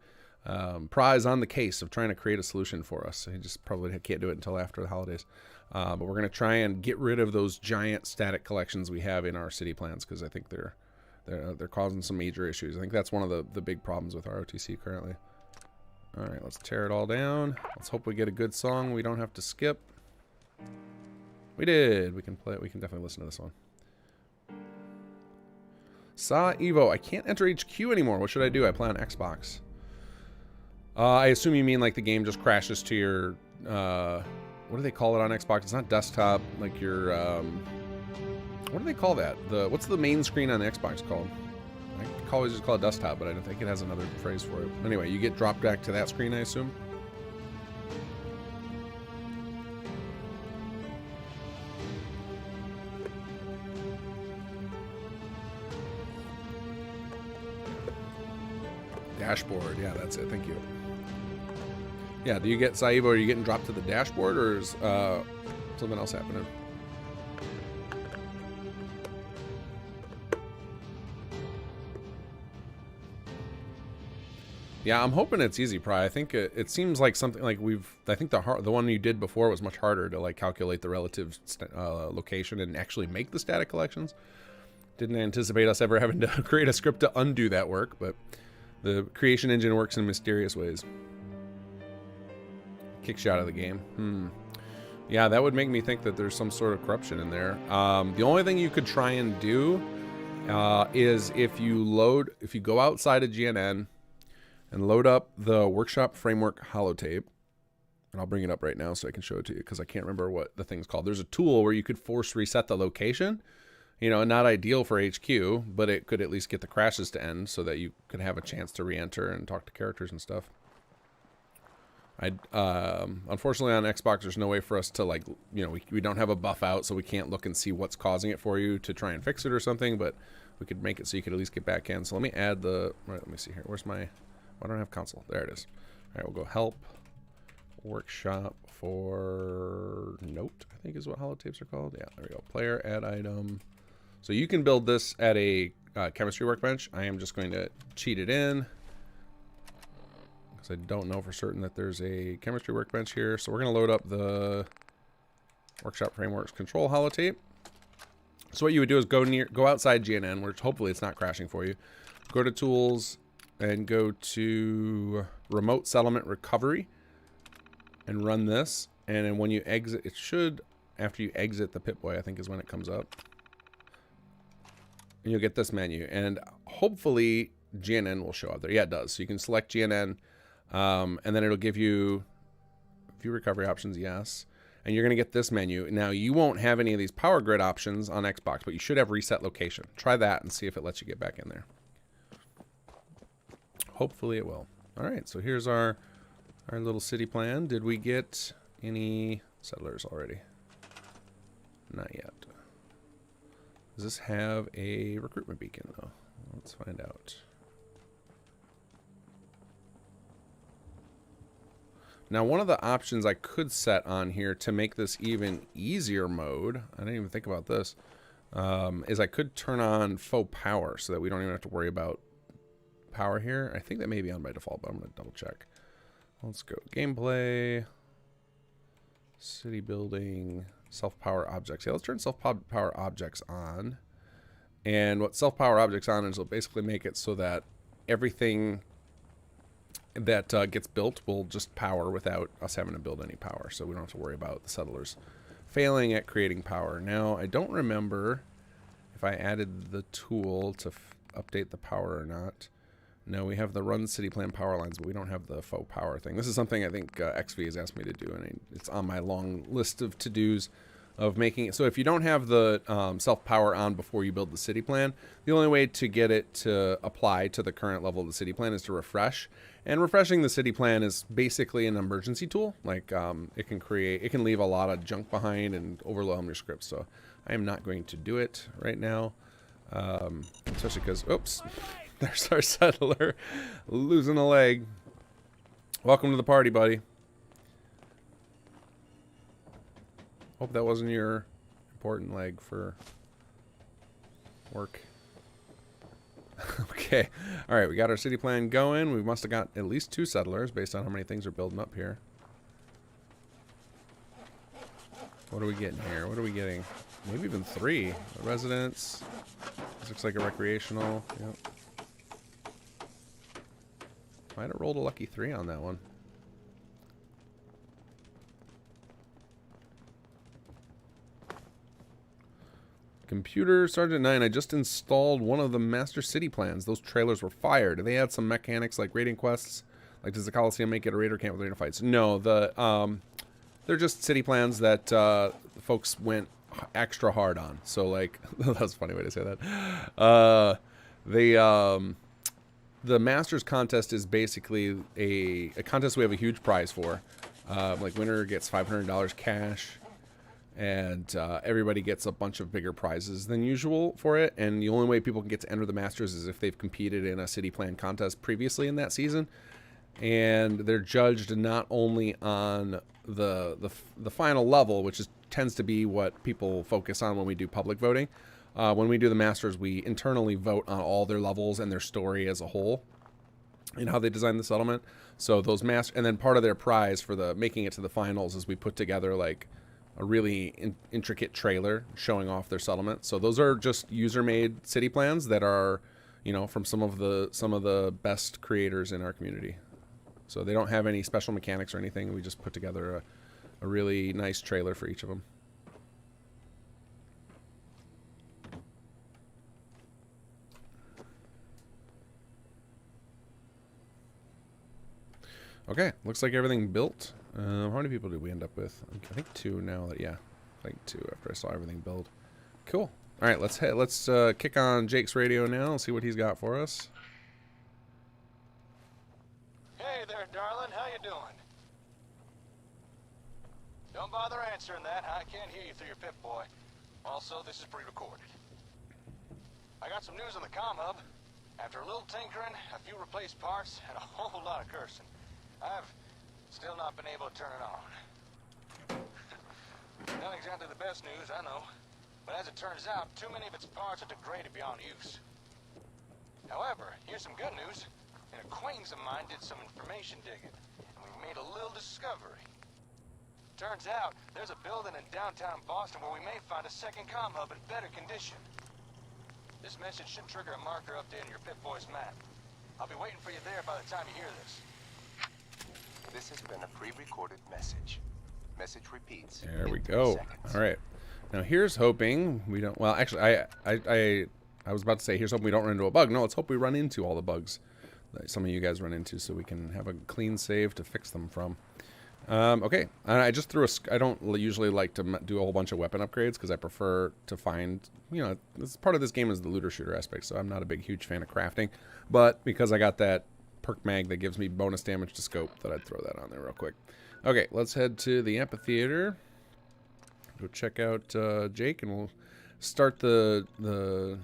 A: Pra is on the case of trying to create a solution for us. He just probably can't do it until after the holidays. But we're going to try and get rid of those giant static collections we have in our city plans because I think they're causing some major issues. I think that's one of the big problems with ROTC currently. All right, let's tear it all down. Let's hope we get a good song we don't have to skip. We did. We can play it. We can definitely listen to this one. Saw Evo. I can't enter HQ anymore. What should I do? I play on Xbox. I assume you mean like the game just crashes to your what do they call it on Xbox? It's not desktop, like your what do they call that? What's the main screen on the Xbox called? I always just call it desktop, but I don't think it has another phrase for it. Anyway, you get dropped back to that screen, I assume. Dashboard, yeah, that's it. Thank you. Yeah, do you get Saivo? Are you getting dropped to the dashboard, or is something else happening? Yeah, I'm hoping it's easy, Pry. I think it seems like something like I think the one you did before was much harder to like calculate the relative location and actually make the static collections. Didn't anticipate us ever having to create a script to undo that work, but the creation engine works in mysterious ways. Kicks you out of the game. Yeah, that would make me think that there's some sort of corruption in there. The only thing you could try and do is if you go outside of GNN and load up the Workshop Framework holotape, and I'll bring it up right now so I can show it to you because I can't remember what the thing's called. There's a tool where you could force reset the location. You know, not ideal for HQ, but it could at least get the crashes to end so that you could have a chance to re-enter and talk to characters and stuff. Unfortunately on Xbox, there's no way for us to, like, you know, we don't have a buff out, so we can't look and see what's causing it for you to try and fix it or something, but we could make it so you could at least get back in. So let me add let me see here. Where's my, why don't I have console? There it is. All right, we'll go help, workshop for note, I think is what holotapes are called. Yeah, there we go. Player, add item. So you can build this at a chemistry workbench. I am just going to cheat it in because I don't know for certain that there's a chemistry workbench here. So we're going to load up the Workshop Frameworks control holotape. So what you would do is go outside GNN, which hopefully it's not crashing for you. Go to tools and go to remote settlement recovery. and run this. And then when you exit, it should, after you exit the Pip-Boy, I think is when it comes up. And you'll get this menu. And hopefully GNN will show up there. Yeah, it does. So you can select GNN, and then it'll give you a few recovery options, yes. And you're going to get this menu. Now, you won't have any of these power grid options on Xbox, but you should have reset location. Try that and see if it lets you get back in there. Hopefully it will. All right, so here's our little city plan. Did we get any settlers already? Not yet. Does this have a recruitment beacon, though? Let's find out. Now, one of the options I could set on here to make this even easier mode, I didn't even think about this, is I could turn on faux power so that we don't even have to worry about power here. I think that may be on by default, but I'm going to double check. Let's go gameplay, city building, self-power objects. Yeah, let's turn self-power objects on. And what self-power objects on is it'll basically make it so that everything that gets built will just power without us having to build any power. So we don't have to worry about the settlers failing at creating power. Now, I don't remember if I added the tool to update the power or not. No, we have the run city plan power lines, but we don't have the faux power thing. This is something I think XV has asked me to do, and it's on my long list of to-dos of making it. So if you don't have the self-power on before you build the city plan, the only way to get it to apply to the current level of the city plan is to refresh. And refreshing the city plan is basically an emergency tool. Like it can leave a lot of junk behind and overwhelm your script. So I am not going to do it right now, especially because, oops, there's our settler losing a leg. Welcome to the party, buddy. Hope that wasn't your important leg for work. Okay. All right, we got our city plan going. We must have got at least 2 settlers based on how many things are building up here. What are we getting here? What are we getting? Maybe even 3. A residence. This looks like a recreational. Yep. Might have rolled a lucky 3 on that one. Computer Sergeant 9, I just installed one of the master city plans. Those trailers were fired. They had some mechanics like raiding quests. Like, does the Coliseum make it a raider camp with arena fights? No, they're just city plans that folks went extra hard on. So, like, that's a funny way to say that. The Masters contest is basically a contest we have a huge prize for. Like, winner gets $500 cash. And everybody gets a bunch of bigger prizes than usual for it. And the only way people can get to enter the Masters is if they've competed in a city plan contest previously in that season. And they're judged not only on the final level, which tends to be what people focus on when we do public voting. When we do the Masters, we internally vote on all their levels and their story as a whole and how they design the settlement. So those and then part of their prize for the making it to the finals is we put together like a really intricate trailer showing off their settlement. So those are just user-made city plans that are, you know, from some of the best creators in our community. So they don't have any special mechanics or anything. We just put together a really nice trailer for each of them. Okay, looks like everything built. How many people did we end up with? I think 2 now. Yeah, I think 2 after I saw everything build. Cool. All right, let's kick on Jake's radio now and see what he's got for us.
E: Hey there, darling. How you doing? Don't bother answering that. I can't hear you through your Pip-Boy. Also, this is pre-recorded. I got some news on the comm hub. After a little tinkering, a few replaced parts, and a whole lot of cursing, I've still not been able to turn it on. Not exactly the best news, I know. But as it turns out, too many of its parts are degraded beyond use. However, here's some good news. An acquaintance of mine did some information digging, and we made a little discovery. Turns out, there's a building in downtown Boston where we may find a second comm hub in better condition. This message should trigger a marker update on your Pip-Boy's map. I'll be waiting for you there by the time you hear this.
F: This has been a pre-recorded message. Message repeats.
A: There we
F: in 3
A: go.
F: seconds.
A: All right. Now here's hoping we don't. Well, actually, I was about to say here's hoping we don't run into a bug. No, let's hope we run into all the bugs that some of you guys run into, so we can have a clean save to fix them from. Okay, and I just threw a. I don't usually like to do a whole bunch of weapon upgrades because I prefer to find. You know, this part of this game is the looter shooter aspect, so I'm not a big huge fan of crafting. But because I got that perk mag that gives me bonus damage to scope, that I'd throw that on there real quick. Okay, let's head to the amphitheater. Go check out Jake, and we'll start the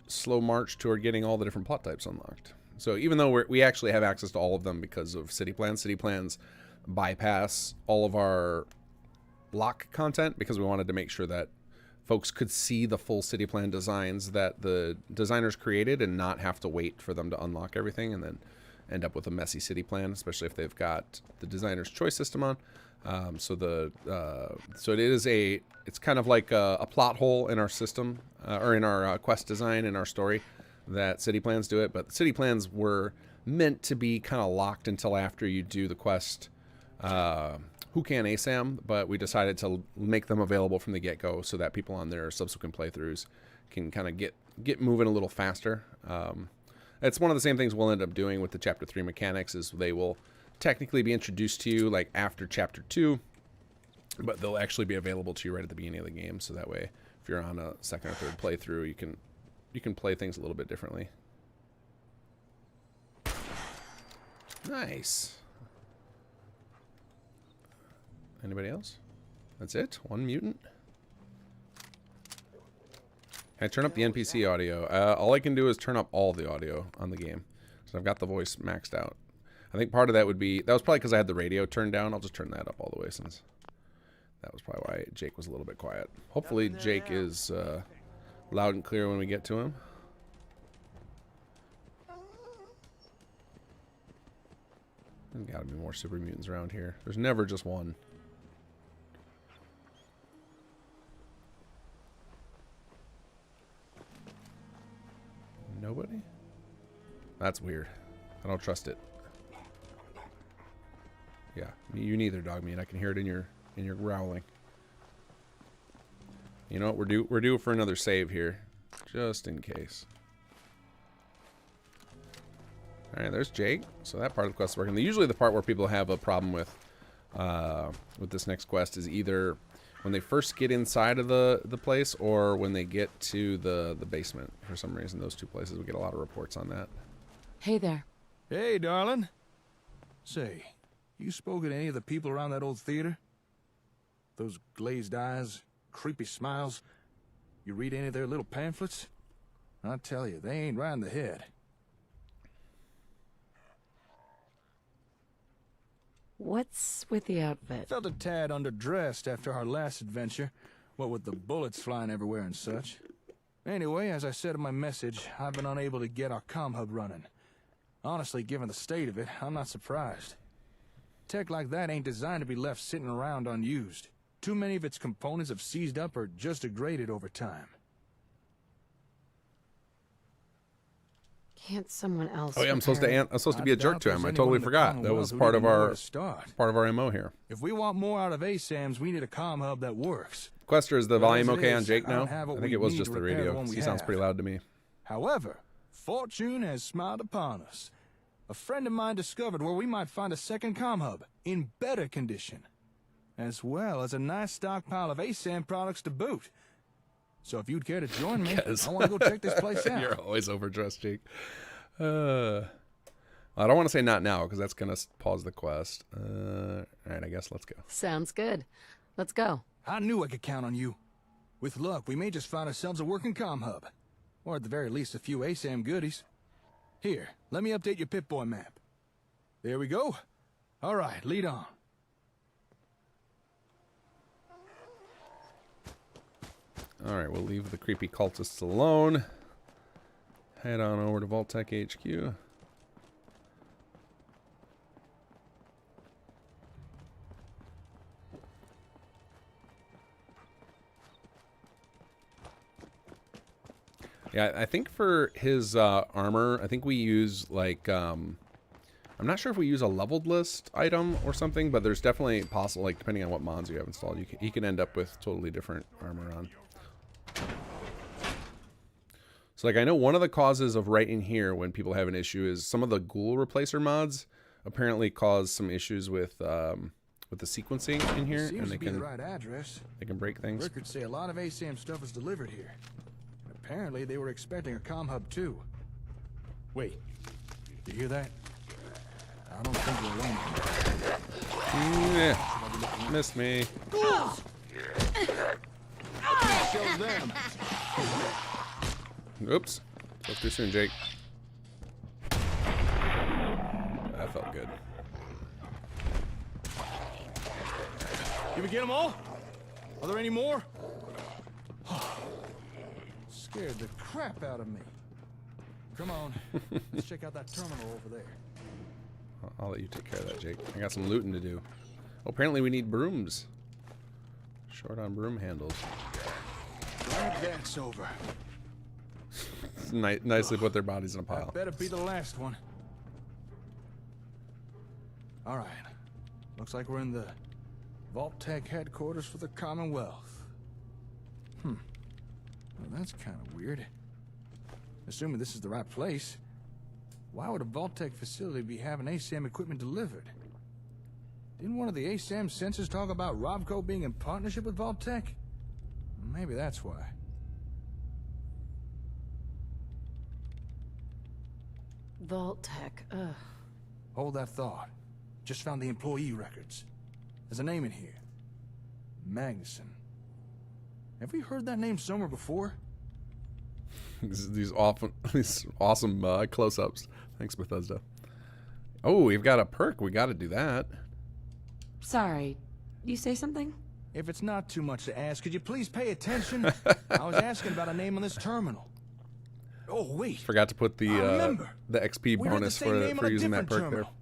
A: slow march toward getting all the different plot types unlocked. So even though we actually have access to all of them because of city plans bypass all of our block content because we wanted to make sure that folks could see the full city plan designs that the designers created and not have to wait for them to unlock everything and then end up with a messy city plan, especially if they've got the designer's choice system on. So it's kind of like a plot hole in our system or in our quest design in our story that city plans do it, but the city plans were meant to be kind of locked until after you do the quest Who Can ASAM, but we decided to make them available from the get-go so that people on their subsequent playthroughs can kind of get moving a little faster. It's one of the same things we'll end up doing with the Chapter 3 mechanics is they will technically be introduced to you like after Chapter 2, but they'll actually be available to you right at the beginning of the game, so that way if you're on a second or third playthrough, you can play things a little bit differently. Nice. Anybody else? That's it? One mutant? Can I turn up the NPC audio? All I can do is turn up all the audio on the game. So I've got the voice maxed out. I think part of that would be... That was probably because I had the radio turned down. I'll just turn that up all the way since... That was probably why Jake was a little bit quiet. Hopefully Jake is loud and clear when we get to him. There's gotta be more super mutants around here. There's never just one. Nobody? That's weird. I don't trust it. Yeah, you neither, Dogmeat. I can hear it in your growling. You know what? We're due for another save here, just in case. All right, there's Jake. So that part of the quest is working. Usually, the part where people have a problem with this next quest is either when they first get inside of the place or when they get to the basement. For some reason, those two places we get a lot of reports on that.
B: Hey there.
D: Hey, darling. Say, you spoken to any of the people around that old theater? Those glazed eyes, creepy smiles. You read any of their little pamphlets? I tell you, they ain't right in the head.
B: What's with the outfit?
D: Felt a tad underdressed after our last adventure, what with the bullets flying everywhere and such. Anyway, as I said in my message, I've been unable to get our comm hub running. Honestly, given the state of it, I'm not surprised. Tech like that ain't designed to be left sitting around unused. Too many of its components have seized up or just degraded over time.
B: Can't someone else?
A: Oh yeah, I'm supposed to be a jerk to him. I
D: Anyone
A: totally
D: in the
A: forgot. That was
D: Commonwealth
A: part
D: who'd
A: of
D: even know where
A: our
D: to start.
A: part of our MO here.
D: If we want more out of ASAMs, we need a comm hub that works.
A: Quester, is the
D: Well,
A: volume
D: as it
A: okay on
D: is,
A: Jake
D: I don't
A: now?
D: have what
A: I think
D: we
A: it was
D: need
A: just
D: to
A: the
D: repair the
A: radio.
D: one we
A: He sounds
D: have.
A: pretty loud to me.
D: However, fortune has smiled upon us. A friend of mine discovered where we might find a second comm hub in better condition, as well as a nice stockpile of ASAM products to boot. So if you'd care to join me, I want to go check this place out.
A: You're always overdressed, Jake. I don't want to say not now because that's gonna pause the quest. All right, I guess let's go.
B: Sounds good. Let's go.
D: I knew I could count on you. With luck, we may just find ourselves a working comm hub. Or at the very least, a few ASAM goodies. Here, let me update your Pip-Boy map. There we go. All right, lead on.
A: All right, we'll leave the creepy cultists alone. Head on over to Vault-Tec HQ. Yeah, I think for his armor, I think we use like I'm I'm not sure if we use a leveled list item or something, but there's definitely possible, like depending on what mods you have installed, you can end up with totally different armor on. So like I know one of the causes of right in here when people have an issue is some of the ghoul replacer mods apparently cause some issues with the sequencing in here,
D: Seems
A: and
D: to be the right address.
A: they can break things.
D: Records say a lot of ASAM stuff was delivered here. Apparently, they were expecting a comm hub too. Wait, you hear that? I don't think we're alone.
A: Yeah, missed me.
D: Show them.
A: Oops, spoke too soon, Jake. That felt good.
D: Did we get them all? Are there any more? Scared the crap out of me. Come on, let's check out that terminal over there.
A: I'll let you take care of that, Jake. I got some looting to do. Oh, apparently we need brooms. Short on broom handles.
D: Glad that's over.
A: Nicely put their bodies in a
D: That
A: pile.
D: better be the last one. All right. Looks like we're in the Vault-Tec headquarters for the Commonwealth. Well, that's kind of weird. Assuming this is the right place, why would a Vault-Tec facility be having ASAM equipment delivered? Didn't one of the ASAM sensors talk about Robco being in partnership with Vault-Tec? Maybe that's why.
B: Vault-Tec, ugh.
D: Hold that thought. Just found the employee records. There's a name in here. Magnuson. Have we heard that name somewhere before?
A: These awesome close-ups. Thanks, Bethesda. Oh, we've got a perk. We got to do that.
B: Sorry, you say something?
D: If it's not too much to ask, could you please pay attention? I was asking about a name on this terminal. Oh, wait.
A: Forgot to put
D: I remember.
A: the XP
D: We heard the
A: bonus
D: same name
A: for
D: on a
A: using that
D: different
A: perk there.
D: terminal.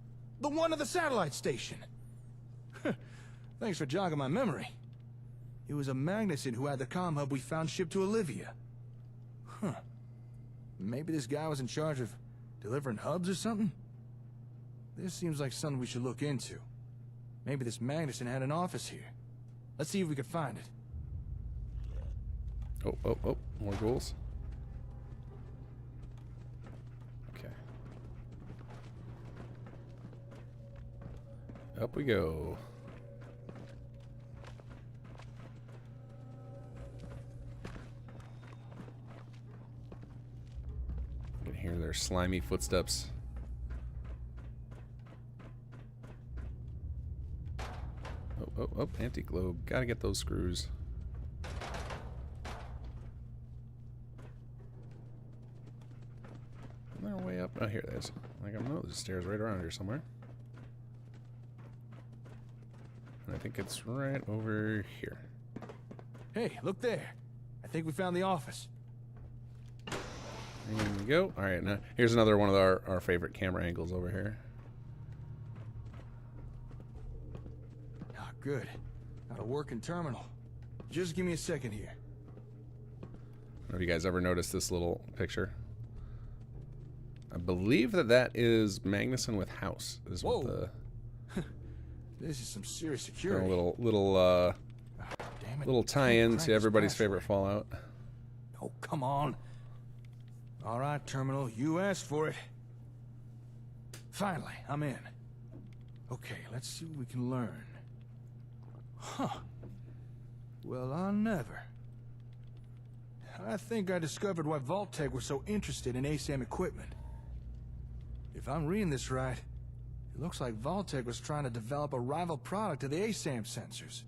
D: The one at the satellite station. Thanks for jogging my memory. It was a Magnuson who had the comm hub we found shipped to Olivia. Huh. Maybe this guy was in charge of delivering hubs or something? This seems like something we should look into. Maybe this Magnuson had an office here. Let's see if we can find it.
A: Oh, more ghouls. Okay. Up we go. I can hear their slimy footsteps. Oh, anti-globe. Gotta get those screws. They're way up. Oh, here it is. Like, I know there's stairs right around here somewhere. And I think it's right over here.
D: Hey, look there. I think we found the office.
A: There we go. All right, now here's another one of our favorite camera angles over here.
D: Ah, good. Got a working terminal. Just give me a second here.
A: I don't know if you guys ever noticed this little picture. I believe that is Magnuson with House. Is what
D: Whoa.
A: the
D: This is some serious
A: kind
D: security.
A: of little
D: Damn it.
A: little tie-in
D: Crank
A: to
D: this
A: everybody's
D: password.
A: favorite Fallout.
D: Oh, come on. All right, terminal, you asked for it. Finally, I'm in. Okay, let's see what we can learn. Huh. Well, I never. I think I discovered why Vault-Tec was so interested in ASAM equipment. If I'm reading this right, it looks like Vault-Tec was trying to develop a rival product to the ASAM sensors.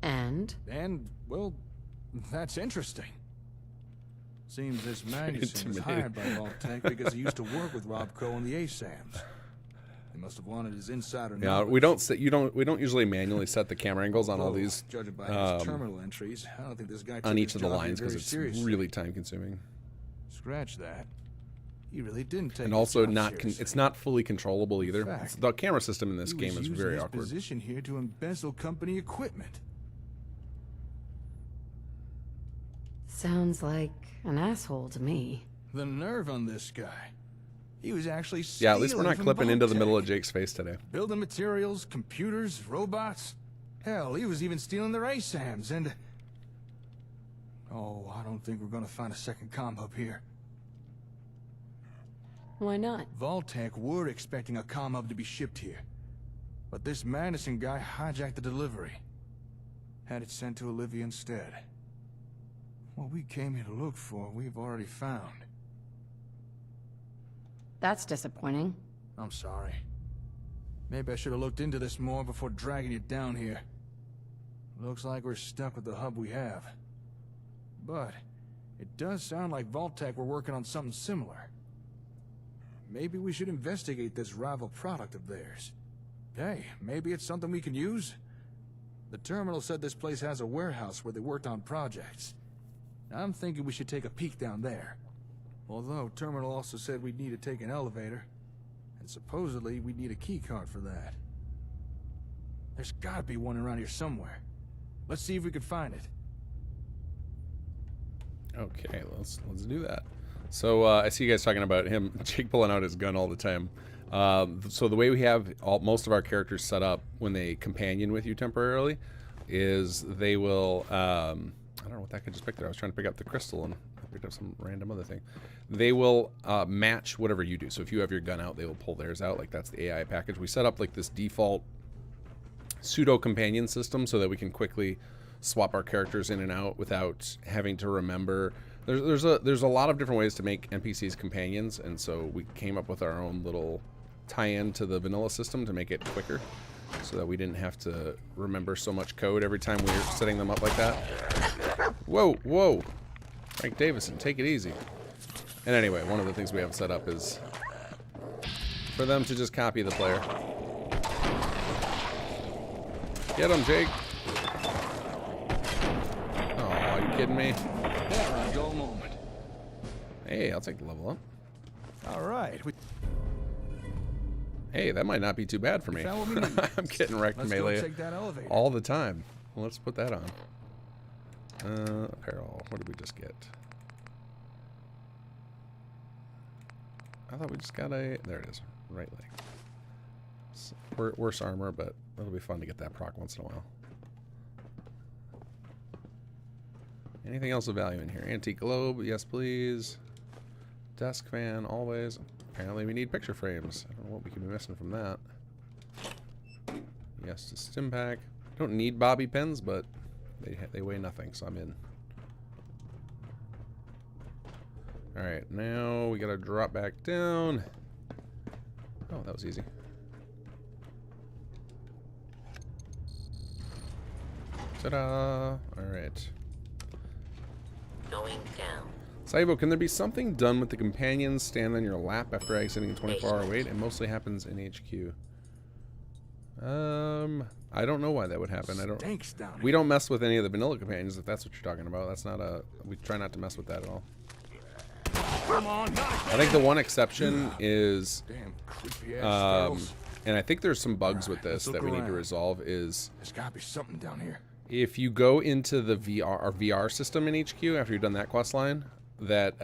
B: And?
D: And, well, that's interesting. Seems this Magnuson was
A: Intimidating.
D: hired by Vault-Tec because he used to work with Robco and the ASAMs. They must have wanted his insider
A: Yeah,
D: knowledge.
A: we don't usually manually set the camera angles on all
D: Although,
A: these
D: judging by his terminal entries, I don't think this guy
A: on
D: took
A: each
D: his
A: of the
D: job
A: lines
D: here
A: because
D: very
A: it's
D: seriously.
A: really time consuming.
D: Scratch that. He really didn't take
A: And
D: his
A: also
D: job
A: not
D: seriously.
A: it's not fully controllable either.
D: fact,
A: The camera system in this
D: He
A: game
D: was
A: is
D: using
A: very
D: his
A: awkward.
D: position here to embezzle company equipment.
B: Sounds like an asshole to me.
D: The nerve on this guy. He was actually
A: Yeah, at least we're
D: stealing
A: not
D: from
A: clipping into the middle
D: Vault-Tec.
A: of Jake's face today.
D: Building materials, computers, robots. Hell, he was even stealing their ASAMs and... Oh, I don't think we're gonna find a second comm hub here.
B: Why not?
D: Vault-Tec were expecting a comm hub to be shipped here. But this Madison guy hijacked the delivery. Had it sent to Olivia instead. What we came here to look for, we've already found.
B: That's disappointing.
D: I'm sorry. Maybe I should have looked into this more before dragging you down here. Looks like we're stuck with the hub we have. But it does sound like Vault-Tec were working on something similar. Maybe we should investigate this rival product of theirs. Hey, maybe it's something we can use? The terminal said this place has a warehouse where they worked on projects. I'm thinking we should take a peek down there. Although, Terminal also said we'd need to take an elevator. And supposedly, we'd need a key card for that. There's gotta be one around here somewhere. Let's see if we can find it.
A: Okay, let's do that. So I see you guys talking about him, Jake pulling out his gun all the time. So the way we have most of our characters set up when they companion with you temporarily is they will, I don't know what that could just pick there. I was trying to pick up the crystal and I picked up some random other thing. They will match whatever you do. So if you have your gun out, they will pull theirs out. Like that's the AI package. We set up like this default pseudo companion system so that we can quickly swap our characters in and out without having to remember. There's a lot of different ways to make NPCs companions, and so we came up with our own little tie-in to the vanilla system to make it quicker, so that we didn't have to remember so much code every time we were setting them up like that. Whoa, whoa, Frank Davison, take it easy. And anyway, one of the things we have set up is for them to just copy the player. Get him, Jake. Oh, are you kidding me?
D: Yeah, a dull moment.
A: Hey, I'll take the level up.
D: All right.
A: Hey, that might not be too bad for me.
D: Found what we need.
A: I'm getting wrecked
D: Let's
A: melee
D: go take that elevator.
A: all the time. Well, let's put that on. Apparel. What did we just get? I thought we just got a... There it is. Right leg. Worse armor, but it'll be fun to get that proc once in a while. Anything else of value in here? Antique globe, yes please. Desk fan, always. Apparently we need picture frames. I don't know what we could be missing from that. Yes to stim pack. Don't need bobby pins, but they weigh nothing, so I'm in. Alright, now we gotta drop back down. Oh, that was easy. Ta-da! Alright.
G: Going down.
A: Saibo, can there be something done with the companions stand on your lap after exiting a 24-hour wait? It mostly happens in HQ. I don't know why that would happen.
D: Stinks down
A: We don't mess with any of the vanilla companions, if that's what you're talking about. That's not a... We try not to mess with that at all.
D: Come on,
A: I think the one exception is...
D: damn creepy ass
A: and I think there's some bugs with this
D: let's
A: that
D: look
A: we need to
D: around.
A: resolve is...
D: There's gotta be something down here.
A: If you go into the VR system in HQ after you've done that quest line, that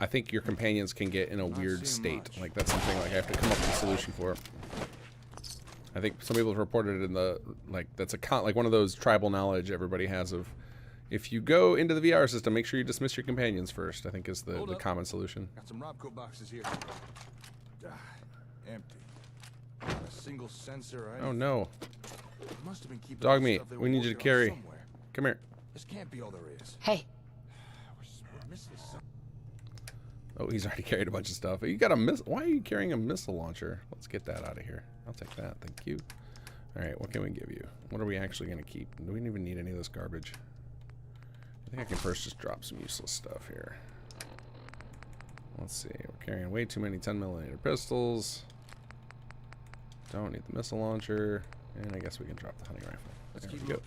A: I think your companions can get in a weird state.
D: much.
A: Like that's something like I have to come up with a solution for. I think some people have reported it in the like that's like one of those tribal knowledge everybody has of if you go into the VR system, make sure you dismiss your companions first. I think is the common solution.
D: Got some Robco boxes here. Empty. Not a single sensor or anything.
A: Oh no,
D: Must have been keeping
A: dog
D: the
A: meat.
D: stuff they
A: We
D: were
A: need you to
D: working on
A: carry.
D: somewhere.
A: Come here.
D: This can't be all there is.
B: Hey,
D: We're missing something.
A: Oh, he's already carried a bunch of stuff. You got a miss. Why are you carrying a missile launcher? Let's get that out of here. I'll take that. Thank you. All right, what can we give you? What are we actually going to keep? Do we even need any of this garbage? I think I can first just drop some useless stuff here. Let's see. We're carrying way too many 10mm pistols. Don't need the missile launcher. And I guess we can drop the hunting rifle.
D: Let's
A: There
D: keep
A: we go.
D: looking.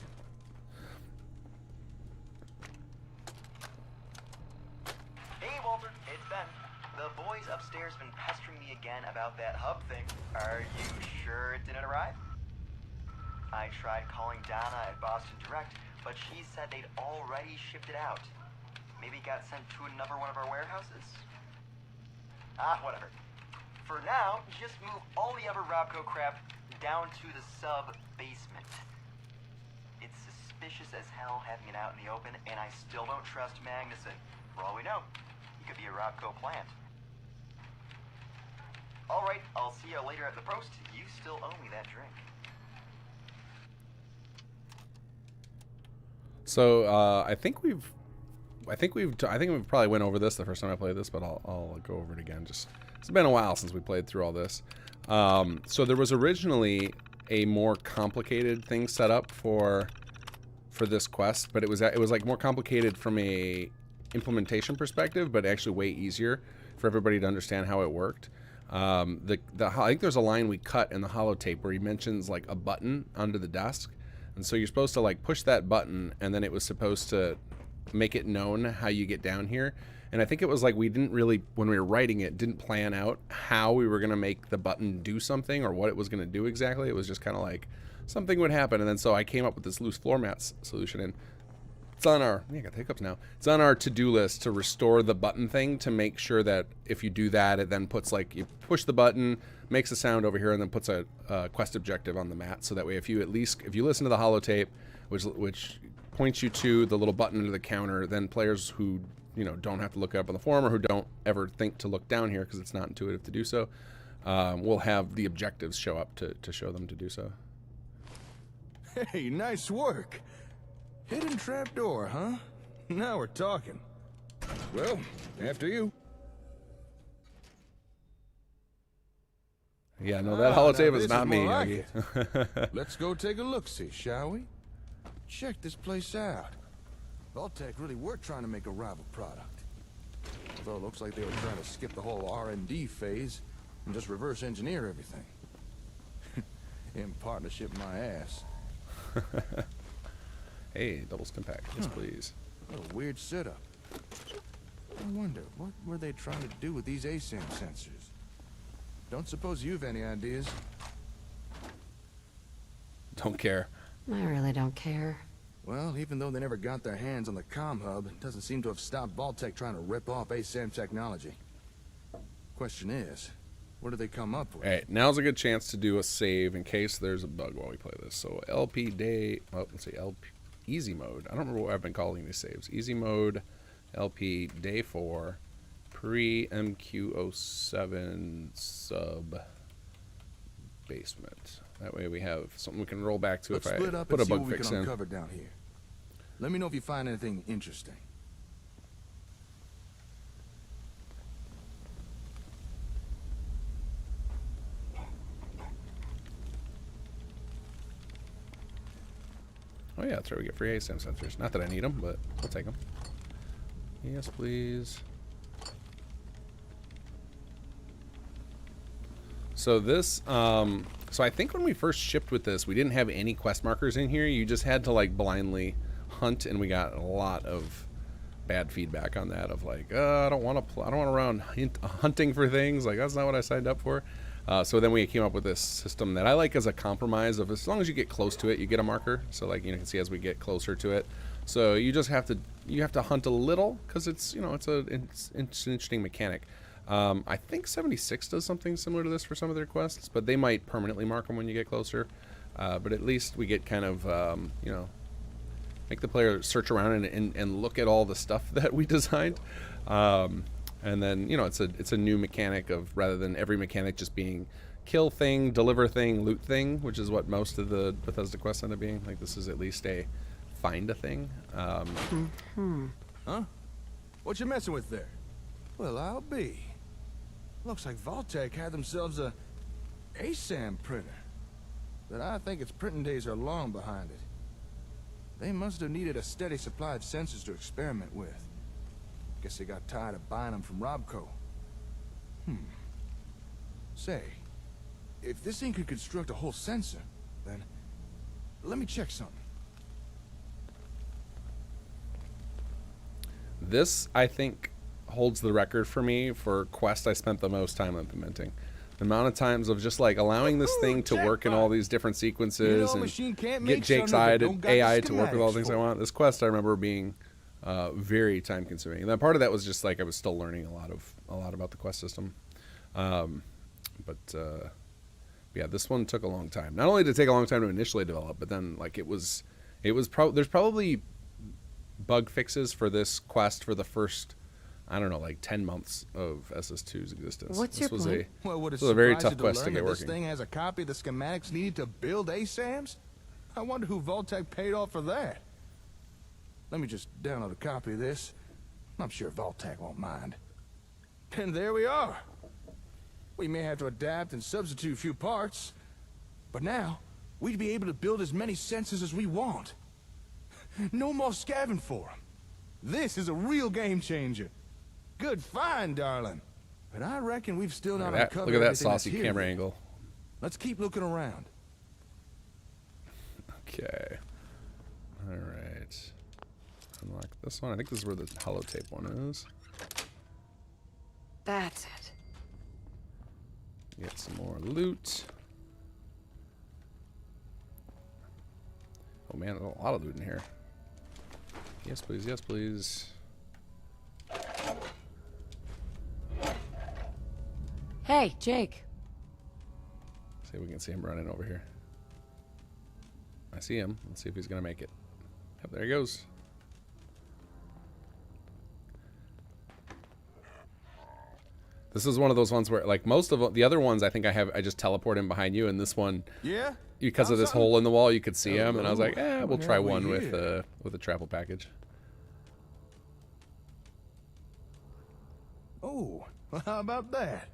H: Hey Walter, it's Ben. The boys upstairs been pestering me again about that hub thing. Are you sure it didn't arrive? I tried calling Donna at Boston Direct, but she said they'd already shipped it out. Maybe got sent to another one of our warehouses? Ah, whatever. For now, just move all the other Robco crap down to the sub-basement. It's suspicious as hell having it out in the open, and I still don't trust Magnuson. For all we know, he could be a Robco plant. Alright, I'll see you later at the post. You still owe me that drink.
A: So I think we probably went over this the first time I played this, but I'll go over it again. Just it's been a while since we played through all this. So there was originally a more complicated thing set up for this quest, but it was like more complicated from a implementation perspective, but actually way easier for everybody to understand how it worked. I think there's a line we cut in the holotape where he mentions like a button under the desk. And so you're supposed to like push that button, and then it was supposed to make it known how you get down here. And I think it was like we didn't really, when we were writing it, didn't plan out how we were going to make the button do something or what it was going to do exactly. It was just kind of like something would happen. And then so I came up with this loose floor mats solution, and it's on our, I got the hiccups now. It's on our to-do list to restore the button thing to make sure that if you do that, it then puts like, you push the button, makes a sound over here, and then puts a quest objective on the mat. So that way, if you listen to the holotape, which points you to the little button under the counter, then players who don't have to look up on the forum or who don't ever think to look down here because it's not intuitive to do so, will have the objectives show up to show them to do so.
D: Hey, nice work. Hidden trapdoor, huh? Now we're talking. Well, after you.
A: Yeah, no, that holotape is
D: this
A: not
D: is
A: me,
D: more like
A: Yogi.
D: it. Let's go take a look-see, shall we? Check this place out. Vault-Tec really were trying to make a rival product. Although it looks like they were trying to skip the whole R&D phase and just reverse engineer everything. In partnership, my ass.
A: Hey, double stim pack. Yes, please.
D: What a weird setup. I wonder, what were they trying to do with these ASAM sensors? Don't suppose you've any ideas?
A: Don't care.
B: I really don't care.
D: Well, even though they never got their hands on the comm hub, it doesn't seem to have stopped Vault-Tec trying to rip off ASAM technology. Question is, what do they come up with?
A: Alright, now's a good chance to do a save in case there's a bug while we play this. So LP day, well, let's see, LP easy mode. I don't remember what I've been calling these saves. Easy mode, LP day 4, pre MQ07 sub basement. That way we have something we can roll back to.
D: Let's
A: if
D: split
A: I
D: up
A: put
D: and
A: a
D: see
A: bug
D: what we
A: fix
D: can
A: in.
D: uncover down here. Let me know if you find anything interesting.
A: Oh yeah, that's right. We get free ASAM sensors. Not that I need them, but I'll take them. Yes, please. So this, so I think when we first shipped with this, we didn't have any quest markers in here. You just had to like blindly hunt, and we got a lot of bad feedback on that. Of like, I don't want to run hunting for things. Like that's not what I signed up for. So then we came up with this system that I like as a compromise of as long as you get close to it, you get a marker. So like you can see as we get closer to it. So you just have to hunt a little because it's it's an interesting mechanic. I think 76 does something similar to this for some of their quests, but they might permanently mark them when you get closer. But at least we get kind of make the player search around and look at all the stuff that we designed. And then, it's a new mechanic of rather than every mechanic just being kill thing, deliver thing, loot thing, which is what most of the Bethesda quests end up being. Like this is at least a find a thing.
D: Huh? What you messing with there? Well, I'll be. Looks like Vault-Tec had themselves a ASAM printer. But I think its printing days are long behind it. They must have needed a steady supply of sensors to experiment with. Guess they got tired of buying them from Robco. Say, if this thing could construct a whole sensor, then let me check something.
A: This, I think, holds the record for me for quest I spent the most time implementing. The amount of times of just like allowing this thing to work in all these different sequences and get Jake's AI to work with all the things I want. This quest I remember being Very time consuming. And that part of that was just like I was still learning a lot about the quest system. Yeah, this one took a long time. Not only did it take a long time to initially develop, but then like there's probably bug fixes for this quest for the first, I don't know, like 10 months of SS2's existence.
B: What's
A: this
B: your
A: was
B: plan?
D: Well, would it
A: this was a very
D: surprise you
A: tough quest to
D: learn
A: get
D: that
A: working.
D: This thing has a copy of the schematics needed to build ASAMs? I wonder who Vault-Tec paid off for that. Let me just download a copy of this. I'm sure Vault-Tec won't mind. And there we are. We may have to adapt and substitute a few parts, but now we'd be able to build as many sensors as we want. No more scavenging for them. This is a real game changer. Good find, darling. But I reckon we've still not uncovered
A: Look at that
D: everything that's
A: saucy
D: here
A: camera
D: yet.
A: angle.
D: Let's keep looking around.
A: Okay. All right. Unlock this one. I think this is where the holotape one is.
B: That's it.
A: Get some more loot. Oh man, there's a lot of loot in here. Yes, please. Yes, please.
B: Hey, Jake.
A: See if we can see him running over here. I see him. Let's see if he's gonna make it. Yep, there he goes. This is one of those ones where, like most of the other ones, I think I just teleport him behind you, and this one,
D: Yeah?
A: because of
D: Found
A: this
D: something?
A: hole in the wall, you could see him, and I was like,
D: Hello.
A: we'll
D: What
A: try
D: have we
A: one
D: here?
A: with a travel package.
D: Oh, well, how about that?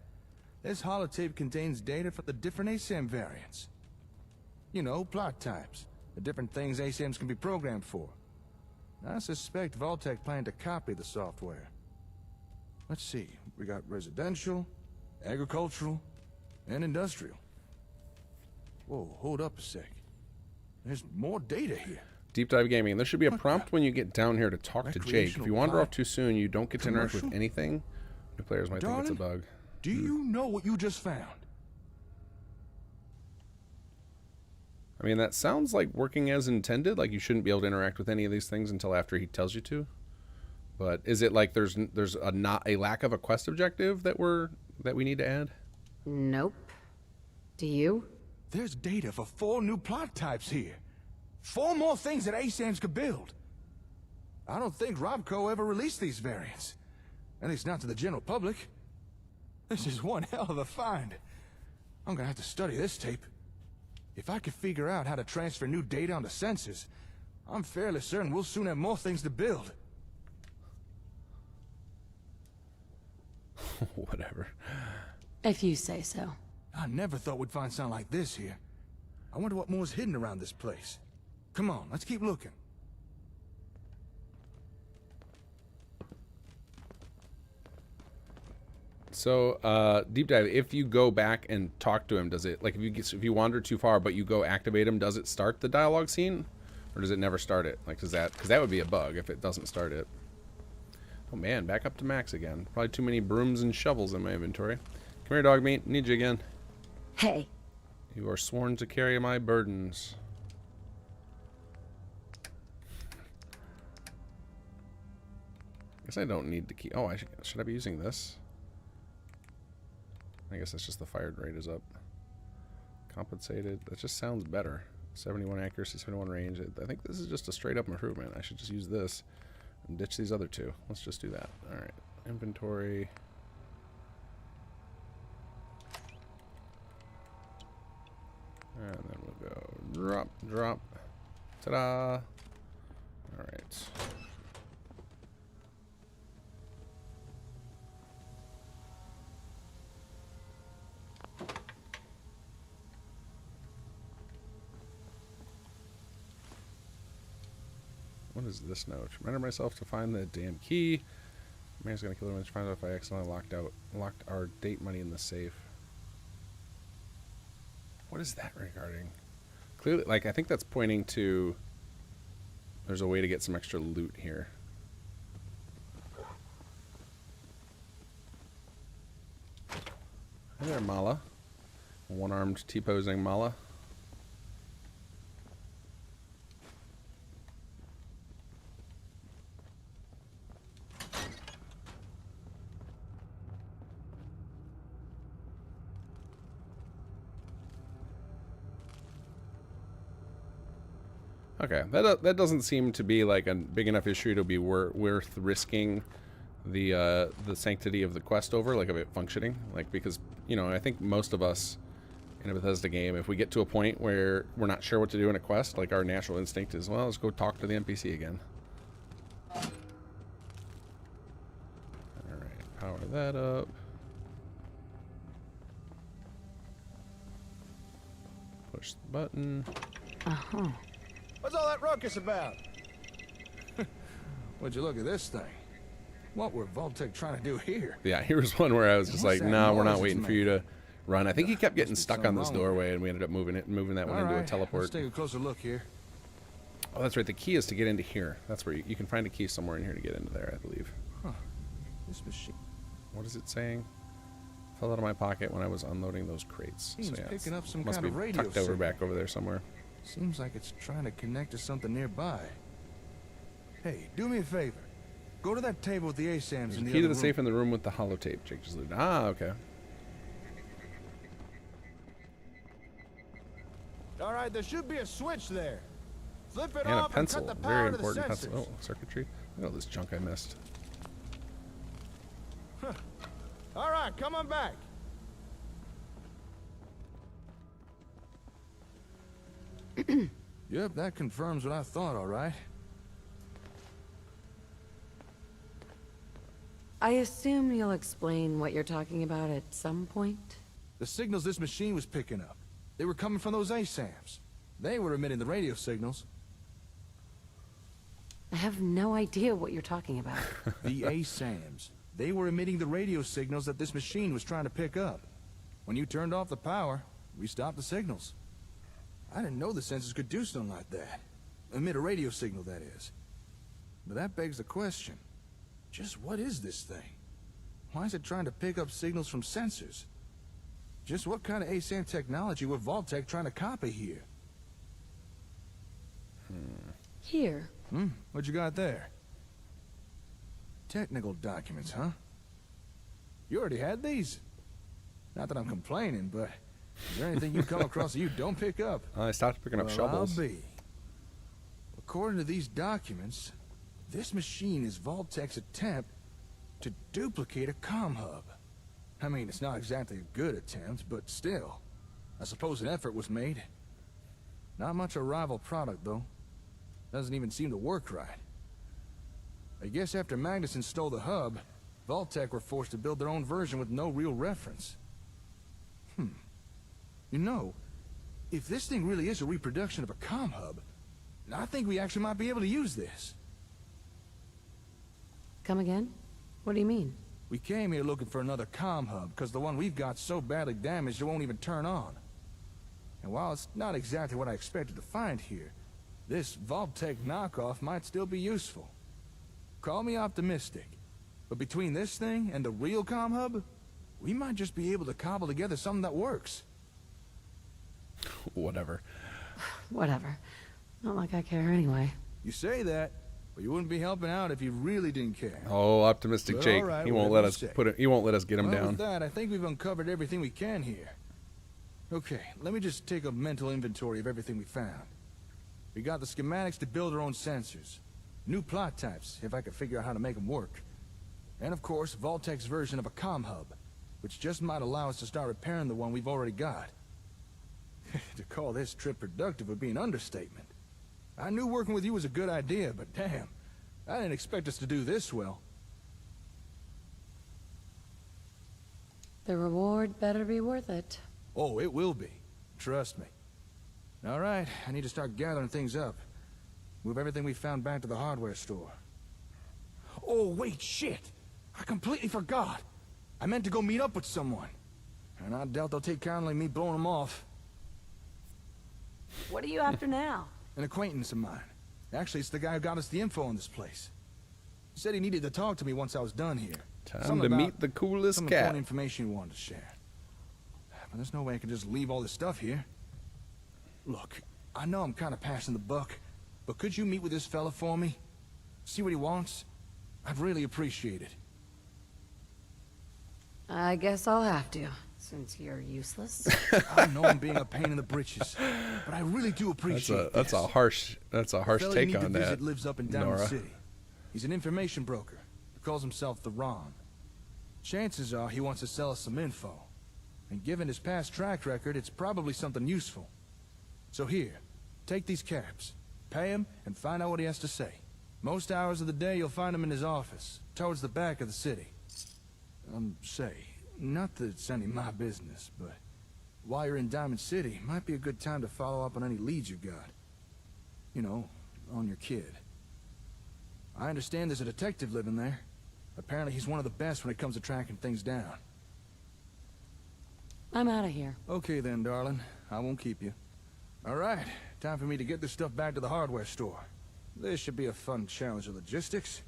D: This holotape contains data for the different ASAM variants. You know, plot types, the different things ASAMs can be programmed for. I suspect Vault-Tec planned to copy the software. Let's see, we got residential, agricultural, and industrial. Whoa, hold up a sec. There's more data here.
A: Deep Dive Gaming. There should be a
D: What
A: prompt
D: the-
A: when you get down here to talk to Jake. If
D: Recreational
A: you wander
D: plot?
A: off too soon, you don't get to interact with
D: Commercial?
A: anything. New players might think it's a
D: Darling?
A: bug.
D: Do you know what you just found?
A: I mean, that sounds like working as intended. Like you shouldn't be able to interact with any of these things until after he tells you to. But is it like there's a lack of a quest objective that we need to add?
B: Nope. Do you?
D: There's data for 4 new plot types here. 4 more things that ASAMs could build. I don't think Robco ever released these variants. At least not to the general public. This is one hell of a find. I'm gonna have to study this tape. If I could figure out how to transfer new data onto sensors, I'm fairly certain we'll soon have more things to build.
A: Whatever.
B: If you say so.
D: I never thought we'd find something like this here. I wonder what more's hidden around this place. Come on, let's keep looking.
A: So, Deep Dive, if you go back and talk to him, does it, like, if you wander too far, but you go activate him, does it start the dialogue scene? Or does it never start it? Like, because that would be a bug if it doesn't start it. Oh man, back up to max again. Probably too many brooms and shovels in my inventory. Come here, dog meat. Need you again.
B: Hey.
A: You are sworn to carry my burdens. Guess I don't need to keep. Oh, should I be using this? I guess that's just the fire rate is up. Compensated. That just sounds better. 71 accuracy, 71 range. I think this is just a straight up improvement. I should just use this and ditch these other two. Let's just do that. All right. Inventory. And then we'll go drop, drop. Ta-da! All right. What is this note? Reminder myself to find the damn key. Man's gonna kill him and find out if I accidentally locked our date money in the safe. What is that regarding? Clearly, like, I think that's pointing to there's a way to get some extra loot here. Hey there, Mala. One-armed T-posing Mala. Okay, that doesn't seem to be like a big enough issue to be worth risking the sanctity of the quest over, like of it functioning, like, because, you know, I think most of us in a Bethesda game, if we get to a point where we're not sure what to do in a quest, like, our natural instinct is, well, let's go talk to the NPC again. Alright, power that up. Push the button.
B: Uh-huh.
D: What's all that ruckus about? Would you look at this thing? What were Vault-Tec trying to do here?
A: Yeah, here's one where I was just like, nah, we're not
D: noise
A: waiting
D: it's
A: for you to run. I think he kept getting
D: Must be
A: stuck on
D: something
A: this
D: wrong with
A: doorway, and we ended up moving that one into a teleport.
D: Let's take a closer look here.
A: Oh, that's right. The key is to get into here. That's where you can find a key somewhere in here to get into there, I believe.
D: Huh. This machine
A: What is it saying? Fell out of my pocket when I was unloading those crates. So,
D: seems
A: yeah,
D: picking up some
A: must
D: kind
A: be
D: of radio
A: tucked over
D: signal.
A: back over there somewhere.
D: Seems like it's trying to connect to something nearby. Hey, do me a favor. Go to that table with the ASAMs
A: There's
D: in
A: a
D: the
A: key to
D: other
A: the
D: room.
A: safe in the room with the holotape. Jake just looted. Ah, okay.
D: All right, there should be a switch there. Flip it
A: And a
D: off
A: pencil.
D: and cut the power
A: Very
D: to the
A: important
D: sensors.
A: pencil. Oh, circuitry. Look at all this junk I missed.
D: All right, come on back. Yep, that confirms what I thought, all right.
B: I assume you'll explain what you're talking about at some point?
D: The signals this machine was picking up, they were coming from those ASAMs. They were emitting the radio signals.
B: I have no idea what you're talking about.
D: The ASAMs. They were emitting the radio signals that this machine was trying to pick up. When you turned off the power, we stopped the signals. I didn't know the sensors could do something like that. Emit a radio signal, that is. But that begs the question. Just what is this thing? Why is it trying to pick up signals from sensors? Just what kind of ASAM technology were Vault-Tec trying to copy here?
B: Here.
D: What you got there? Technical documents, huh? You already had these? Not that I'm complaining, but is there anything you come across that you don't pick up?
A: I stopped picking up
D: Well,
A: shovels.
D: I'll be. According to these documents, this machine is Vault-Tec's attempt to duplicate a comm hub. I mean, it's not exactly a good attempt, but still. I suppose an effort was made. Not much a rival product, though. Doesn't even seem to work right. I guess after Magnuson stole the hub, Vault-Tec were forced to build their own version with no real reference. You know, if this thing really is a reproduction of a comm hub, I think we actually might be able to use this.
B: Come again? What do you mean?
D: We came here looking for another comm hub, because the one we've got's so badly damaged it won't even turn on. And while it's not exactly what I expected to find here, this Vault-Tec knockoff might still be useful. Call me optimistic, but between this thing and the real comm hub, we might just be able to cobble together something that works.
A: Whatever.
B: Whatever. Not like I care anyway.
D: You say that, but you wouldn't be helping out if you really didn't care.
A: Oh, optimistic
D: But
A: Jake.
D: all right,
A: He won't
D: whatever
A: let us
D: you say.
A: put it. He won't let us get him
D: Well,
A: down.
D: with that, I think we've uncovered everything we can here. Okay, let me just take a mental inventory of everything we found. We got the schematics to build our own sensors. New plot types, if I could figure out how to make them work. And of course, Vault-Tec's version of a comm hub, which just might allow us to start repairing the one we've already got. To call this trip productive would be an understatement. I knew working with you was a good idea, but damn, I didn't expect us to do this well.
B: The reward better be worth it.
D: Oh, it will be. Trust me. All right, I need to start gathering things up. Move everything we found back to the hardware store. Oh, wait, shit! I completely forgot! I meant to go meet up with someone. And I doubt they'll take kindly me blowing them off.
B: What are you after now?
D: An acquaintance of mine. Actually, it's the guy who got us the info on this place. He said he needed to talk to me once I was done here.
A: Time
D: Something
A: to
D: about
A: meet the coolest
D: some
A: cat.
D: important information he wanted to share. But there's no way I can just leave all this stuff here. Look, I know I'm kind of passing the buck, but could you meet with this fella for me? See what he wants? I'd really appreciate it.
B: I guess I'll have to. Since you're useless.
D: I know I'm being a pain in the britches, but I really do appreciate
A: That's a harsh
D: The fella you
A: take
D: need
A: on
D: to
A: that.
D: visit lives up and down the
A: Nora.
D: city. He's an information broker. He calls himself the Ron. Chances are he wants to sell us some info. And given his past track record, it's probably something useful. So here, take these caps. Pay him and find out what he has to say. Most hours of the day you'll find him in his office, towards the back of the city. Say, not that it's any of my business, but while you're in Diamond City, might be a good time to follow up on any leads you got. You know, on your kid. I understand there's a detective living there. Apparently he's one of the best when it comes to tracking things down.
B: I'm out of here.
D: Okay then, darling. I won't keep you. Alright, time for me to get this stuff back to the hardware store. This should be a fun challenge of logistics.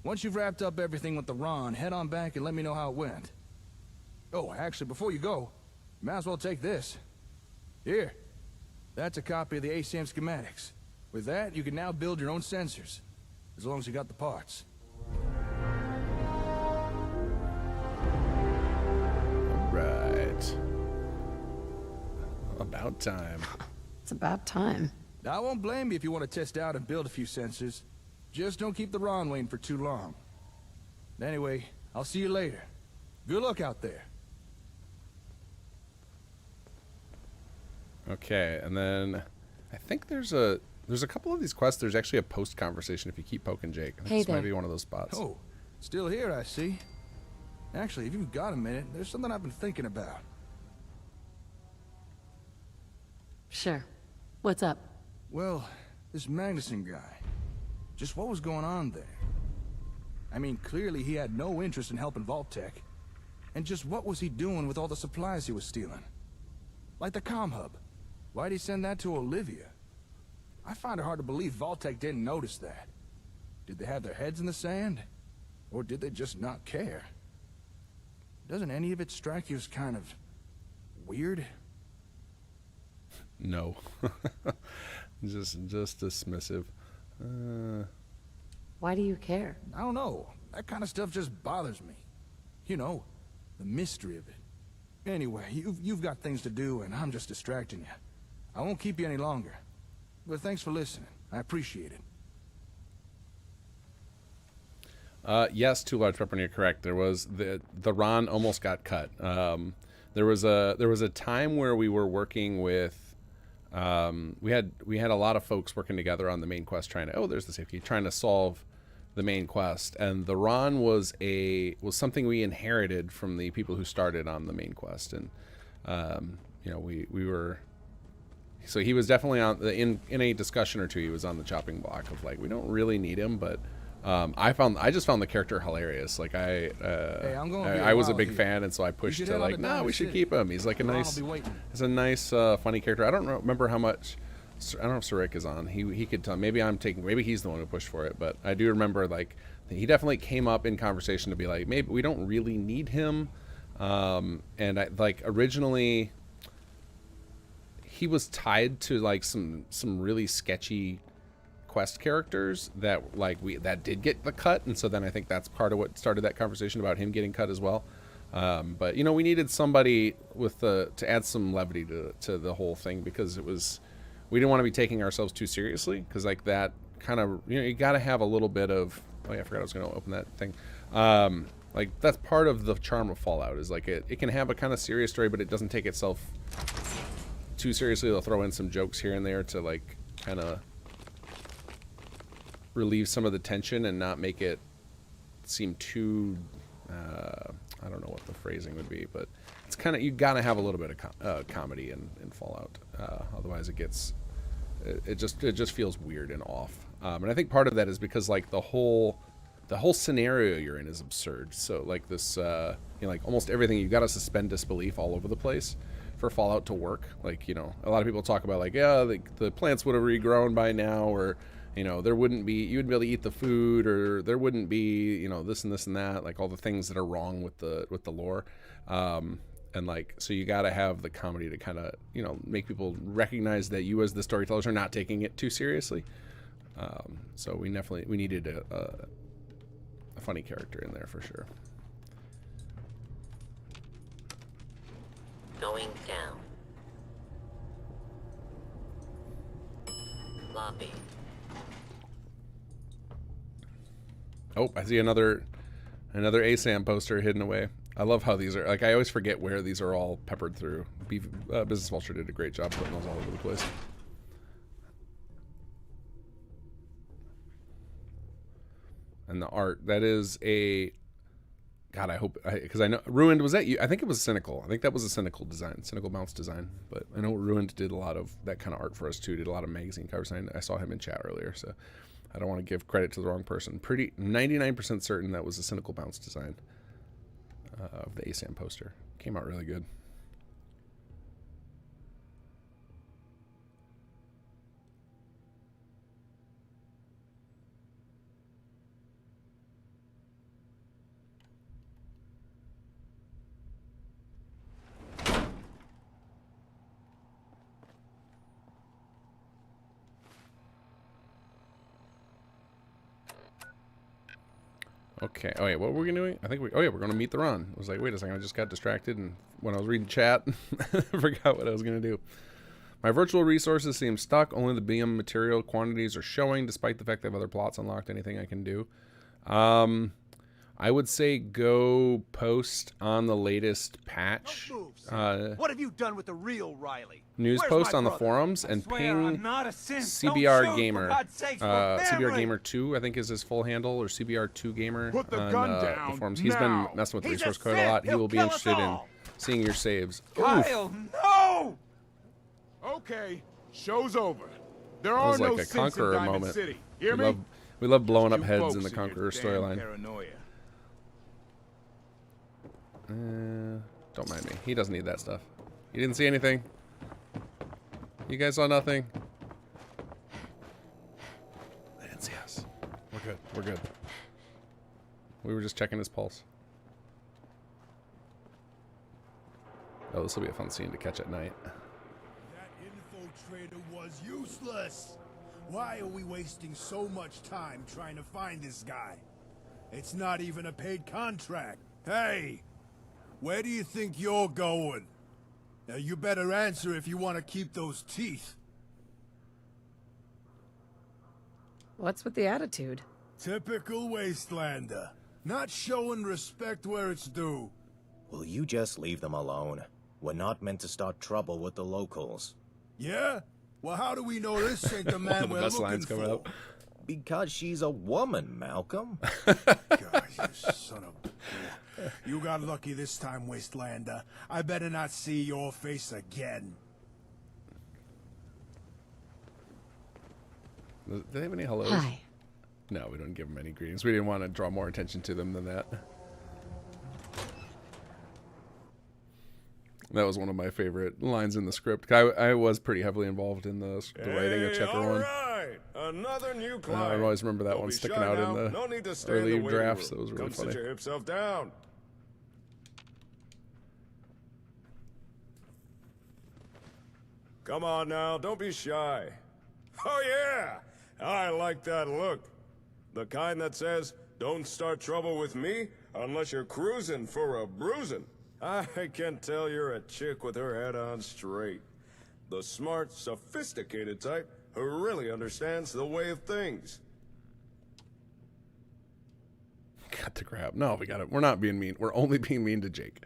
D: Once you've wrapped up everything with the Ron, head on back and let me know how it went. Oh, actually, before you go, you might as well take this. Here. That's a copy of the ASAM schematics. With that, you can now build your own sensors. As long as you got the parts.
A: Right. About time.
B: It's about time.
D: I won't blame you if you want to test out and build a few sensors. Just don't keep the Ron waiting for too long. Anyway, I'll see you later. Good luck out there.
A: Okay, and then I think there's a couple of these quests. There's actually a post conversation if you keep poking Jake. I think
B: Hey
A: this
B: there.
A: might be one of those spots.
D: Oh, still here, I see. Actually, if you've got a minute, there's something I've been thinking about.
B: Sure. What's up?
D: Well, this Magnuson guy. Just what was going on there? I mean, clearly he had no interest in helping Vault-Tec. And just what was he doing with all the supplies he was stealing? Like the comm hub. Why'd he send that to Olivia? I find it hard to believe Vault-Tec didn't notice that. Did they have their heads in the sand? Or did they just not care? Doesn't any of it strike you as kind of weird?
A: No. just dismissive.
B: Why do you care?
D: I don't know. That kind of stuff just bothers me. You know, the mystery of it. Anyway, you've got things to do, and I'm just distracting you. I won't keep you any longer. But thanks for listening. I appreciate it.
A: Yes, Too Large Pepper, you're correct. There was the Ron almost got cut. There was a time where we were working with. We had a lot of folks working together on the main quest, trying to solve the main quest, and the Ron was something we inherited from the people who started on the main quest, and we were. So he was definitely in a discussion or two. He was on the chopping block of like, we don't really need him, but I just found the character hilarious. Like
D: Hey, I'm gonna be
A: I was a
D: while
A: big
D: here.
A: fan, and so I pushed
D: should
A: to
D: head on
A: like,
D: to
A: no,
D: Diamond
A: we should
D: City.
A: keep him. He's like a
D: Ron will
A: nice,
D: be waiting.
A: he's a nice, funny character. I don't remember how much. I don't know if Sarik is on. He could tell. Maybe he's the one who pushed for it, but I do remember like he definitely came up in conversation to be like, maybe we don't really need him. And I like originally he was tied to like some really sketchy quest characters that that did get the cut, and so then I think that's part of what started that conversation about him getting cut as well. But we needed somebody to add some levity to the whole thing, because we didn't want to be taking ourselves too seriously, because like that kind of you got to have a little bit of, oh yeah, I forgot I was going to open that thing. Like that's part of the charm of Fallout, is like it can have a kind of serious story, but it doesn't take itself too seriously. They'll throw in some jokes here and there to like kind of relieve some of the tension and not make it seem too I don't know what the phrasing would be, but it's kind of, you gotta have a little bit of comedy in Fallout, otherwise it just feels weird and off. And I think part of that is because like the whole scenario you're in is absurd. So like this like almost everything, you gotta suspend disbelief all over the place for Fallout to work. Like a lot of people talk about like, yeah, the plants would have regrown by now, or there wouldn't be, you wouldn't be able to eat the food, or there wouldn't be, this and this and that, like all the things that are wrong with the lore. And like, so you got to have the comedy to kind of, make people recognize that you as the storytellers are not taking it too seriously. So we needed a funny character in there for sure.
G: Going down. Lobby.
A: Oh, I see another ASAM poster hidden away. I love how these are, like, I always forget where these are all peppered through. Business Vulture did a great job putting those all over the place. And the art, that is a, God, I hope, because I know, Ruined, was that you? I think it was Cynical. I think that was a Cynical design, Cynical Bounce design. But I know Ruined did a lot of that kind of art for us too, did a lot of magazine covers. I saw him in chat earlier, so I don't want to give credit to the wrong person. Pretty 99% certain that was a Cynical Bounce design of the ASAM poster. Came out really good. Okay. Oh yeah, what were we doing? I think we. Oh yeah, we're gonna meet the run. I was like, wait a second, I just got distracted, and when I was reading chat, I forgot what I was gonna do. My virtual resources seem stuck. Only the BM material quantities are showing, despite the fact that I have other plots unlocked. Anything I can do? I would say go post on the latest patch.
I: What have you done with the real Riley?
A: News
I: Where's
A: post
I: my
A: on the
I: brother?
A: forums and ping CBR Gamer. CBR Gamer 2, I think is his full handle, or CBR 2 Gamer
I: Put the
A: on
I: gun
A: the
I: down
A: forums. He's been messing with the
I: He's
A: resource
I: a
A: code a
I: Sith.
A: lot. He
I: He'll
A: will be
I: kill us
A: interested in
I: all.
A: seeing your saves. Oof.
I: Kyle, no! Okay, show's over. There
A: That
I: are
A: was
I: no
A: like a
I: Sins in
A: Conqueror
I: Diamond
A: moment.
I: City. Hear me?
A: We love blowing up
I: You
A: heads
I: folks
A: in the
I: and your
A: Conqueror
I: damn
A: storyline.
I: paranoia.
A: Don't mind me. He doesn't need that stuff. You didn't see anything? You guys saw nothing? They didn't see us. We're good. We're good. We were just checking his pulse. Oh, this will be a fun scene to catch at night.
J: That infiltrator was useless. Why are we wasting so much time trying to find this guy? It's not even a paid contract. Hey, where do you think you're going? Now you better answer if you want to keep those teeth.
B: What's with the attitude?
J: Typical wastelander. Not showing respect where it's due.
K: Will you just leave them alone? We're not meant to start trouble with the locals.
J: Yeah? Well, how do we know this ain't the man we're
A: best
J: looking
A: lines coming
J: for?
A: up.
K: Because she's a woman, Malcolm.
J: God, you son of a... You got lucky this time, Wastelander. I better not see your face again.
A: Do they have any hellos?
B: Hi.
A: No, we don't give them any greetings. We didn't want to draw more attention to them than that. That was one of my favorite lines in the script. I was pretty heavily involved in the writing of chapter 1.
E: Right. Another new client.
A: I always remember that
E: Don't
A: one
E: be
A: sticking
E: shy
A: out
E: now.
A: in the
E: No need to stay
A: early
E: in the waiting
A: drafts.
E: room.
A: That was really
E: Come
A: funny.
E: sit your hip self down. Come on now, don't be shy. Oh yeah, I like that look. The kind that says, don't start trouble with me unless you're cruising for a bruising. I can tell you're a chick with her head on straight. The smart, sophisticated type who really understands the way of things.
A: Got the crap. No, we got it. We're not being mean. We're only being mean to Jake.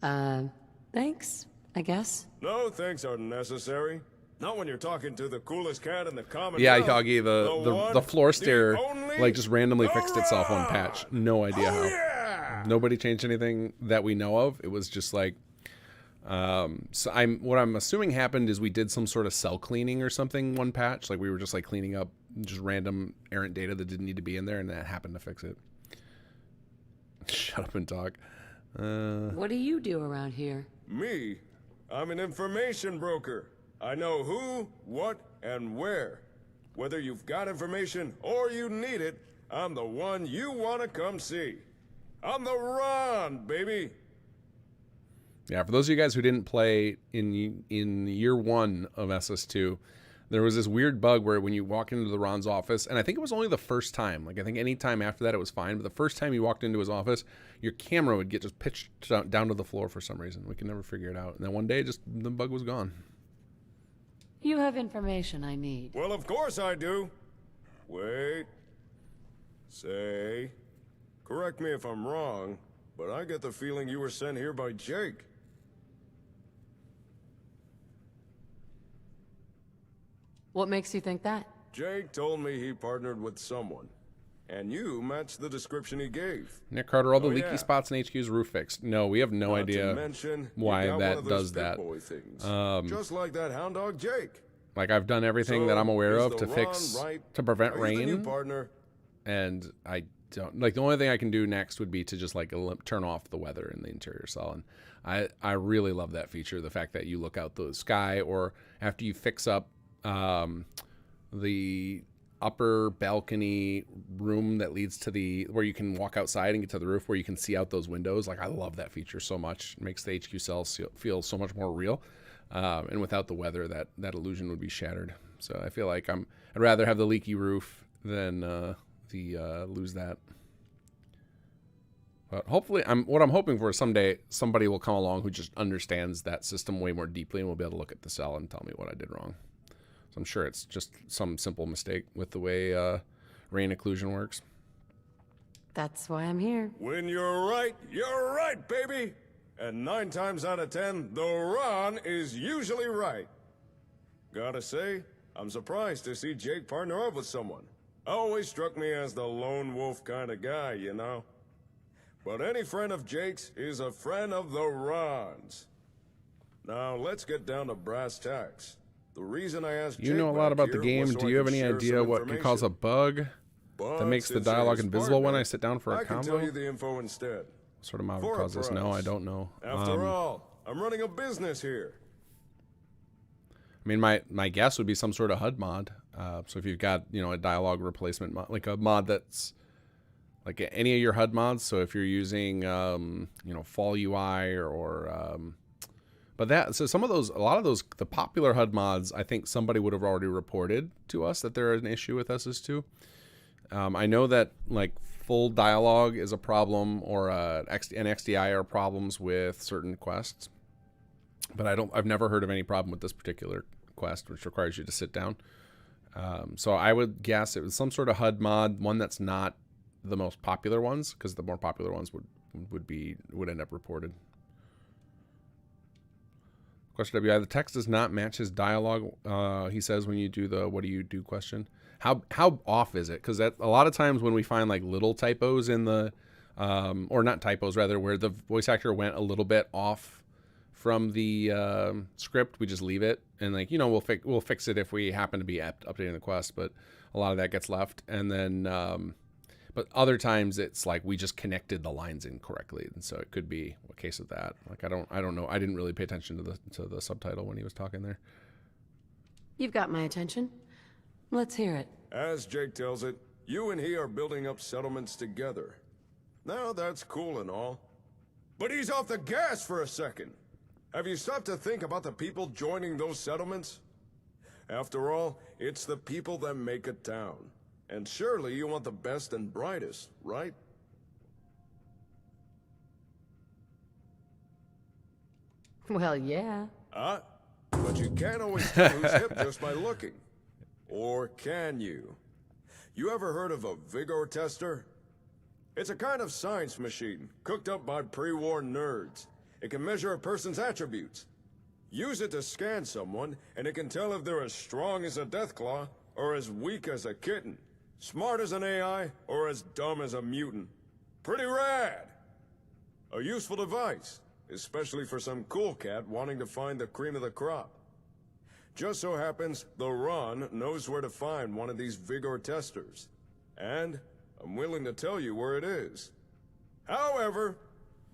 B: Thanks, I guess.
E: No thanks are necessary. Not when you're talking to the coolest cat in the common.
A: Yeah,
E: realm.
A: Yagi, the floor stair like just randomly fixed itself on patch. No idea how.
E: Yeah.
A: Nobody changed anything that we know of. It was just like so what I'm assuming happened is we did some sort of cell cleaning or something one patch. Like we were just like cleaning up just random errant data that didn't need to be in there, and that happened to fix it. Shut up and talk.
B: What do you do around here?
E: Me? I'm an information broker. I know who, what, and where. Whether you've got information or you need it, I'm the one you want to come see. I'm the Ron, baby.
A: Yeah, for those of you guys who didn't play in year 1 of SS2, There was this weird bug where when you walk into the Ron's office, and I think it was only the first time. Like I think any time after that it was fine, but the first time you walked into his office, your camera would get just pitched down to the floor for some reason. We could never figure it out. And then one day, just the bug was gone.
B: You have information I need.
G: Well, of course I do. Wait. Say. Correct me if I'm wrong, but I get the feeling you were sent here by Jake.
B: What makes you think that?
G: Jake told me he partnered with someone, and you matched the description he gave.
A: Nick Carter, all the
G: Oh,
A: leaky
G: yeah.
A: spots in HQ's roof fixed. No, we have no
G: Not to
A: idea
G: mention, you
A: why
G: got one
A: that
G: of those
A: does
G: big
A: that.
G: boy things,
A: Just
G: like that hound dog Jake.
A: Like I've done everything
G: So,
A: that I'm aware
G: is
A: of
G: the
A: to
G: Ron
A: fix,
G: right?
A: to prevent
G: Are you the new
A: rain,
G: partner?
A: and I don't, like, the only thing I can do next would be to just like turn off the weather in the interior cell. And I really love that feature, the fact that you look out the sky, or after you fix up the upper balcony room that leads to the, where you can walk outside and get to the roof where you can see out those windows. Like I love that feature so much. It makes the HQ cells feel so much more real. And without the weather, that illusion would be shattered. So I feel like I'd rather have the leaky roof than lose that. But hopefully, what I'm hoping for is someday somebody will come along who just understands that system way more deeply and will be able to look at the cell and tell me what I did wrong. So I'm sure it's just some simple mistake with the way rain occlusion works.
B: That's why I'm here.
G: When you're right, baby. And 9 times out of 10, the Ron is usually right. Gotta say, I'm surprised to see Jake partner up with someone. Always struck me as the lone wolf kind of guy, you know. But any friend of Jake's is a friend of the Ron's. Now, let's get down to brass tacks. The reason I asked
A: You
G: Jake
A: know a lot
G: back
A: about the
G: here
A: game.
G: was so
A: Do
G: I
A: you have
G: could
A: any
G: share
A: idea
G: some
A: what could cause a
G: information.
A: bug
G: But
A: that makes the
G: since you're
A: dialogue
G: his
A: invisible when
G: partner,
A: I sit down for a
G: I can
A: combo?
G: tell you the info instead.
A: What sort of mod
G: For
A: would
G: a
A: cause this? No, I
G: price.
A: don't know.
G: After all, I'm running a business here.
A: I mean, my guess would be some sort of HUD mod. So if you've got, a dialogue replacement mod, like a mod that's like any of your HUD mods. So if you're using, Fall UI so some of those, a lot of those, the popular HUD mods, I think somebody would have already reported to us that there is an issue with SS2. I know that like full dialogue is a problem, or an XDI are problems with certain quests, but I've never heard of any problem with this particular quest, which requires you to sit down. So I would guess it was some sort of HUD mod, one that's not the most popular ones, because the more popular ones would end up reported. Question WI, the text does not match his dialogue. He says when you do the "what do you do" question. How off is it? Because a lot of times when we find like little typos in the, or not typos rather, where the voice actor went a little bit off from the script, we just leave it, and like we'll fix it if we happen to be updating the quest. But a lot of that gets left, and then. But other times it's like we just connected the lines incorrectly, and so it could be a case of that. Like I don't know. I didn't really pay attention to the subtitle when he was talking there.
B: You've got my attention. Let's hear it.
G: As Jake tells it, you and he are building up settlements together. Now that's cool and all, but he's off the gas for a second. Have you stopped to think about the people joining those settlements? After all, it's the people that make a town. And surely you want the best and brightest, right?
B: Well, yeah.
G: But you can't always tell who's hip just by looking. Or can you? You ever heard of a Vigor tester? It's a kind of science machine, cooked up by pre-war nerds. It can measure a person's attributes. Use it to scan someone, and it can tell if they're as strong as a Deathclaw, or as weak as a kitten. Smart as an AI, or as dumb as a mutant. Pretty rad! A useful device, especially for some cool cat wanting to find the cream of the crop. Just so happens, the Ron knows where to find one of these Vigor testers. And I'm willing to tell you where it is. However,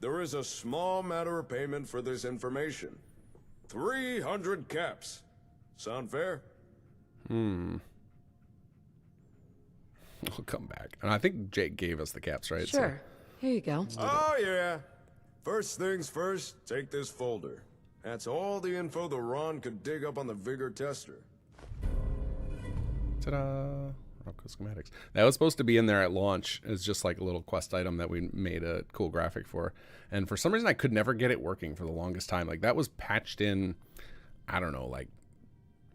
G: there is a small matter of payment for this information. 300 caps. Sound fair?
A: I'll come back. And I think Jake gave us the caps, right?
B: Sure. Here you go.
G: Oh, yeah. First things first, take this folder. That's all the info the Ron could dig up on the Vigor tester.
A: Ta-da! Robco schematics. That was supposed to be in there at launch as just like a little quest item that we made a cool graphic for. And for some reason, I could never get it working for the longest time. Like, that was patched in, I don't know, like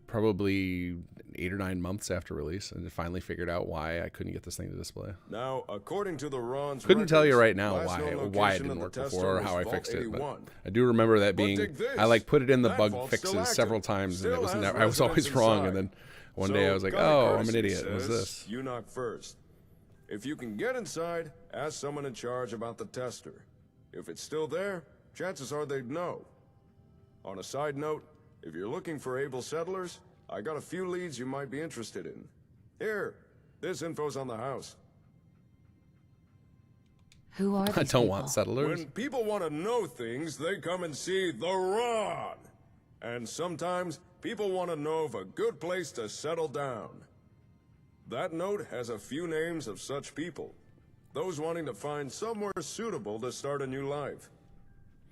A: probably 8 or 9 months after release, and I finally figured out why I couldn't get this thing to display.
G: Now, according to the Ron's
A: Couldn't tell you
G: records,
A: right now
G: last known
A: why it
G: location
A: didn't
G: of the
A: work
G: tester
A: before or
G: was
A: how I
G: Vault
A: fixed it. But
G: 81.
A: I do remember that
G: But
A: being,
G: dig this.
A: I like put it in the
G: That
A: bug
G: vault's
A: fixes
G: still
A: several
G: active.
A: times, and it
G: Still
A: was
G: has
A: never, I was always
G: residents
A: wrong. And
G: inside.
A: then one
G: So,
A: day I was like,
G: common
A: oh, I'm an
G: courtesy
A: idiot. It was
G: says
A: this.
G: You knock first. If you can get inside, ask someone in charge about the tester. If it's still there, chances are they'd know. On a side note, if you're looking for able settlers, I got a few leads you might be interested in. Here, this info's on the house.
B: Who are these
A: I don't
B: people?
A: want settlers.
G: When people want to know things, they come and see the Ron. And sometimes people want to know of a good place to settle down. That note has a few names of such people. Those wanting to find somewhere suitable to start a new life.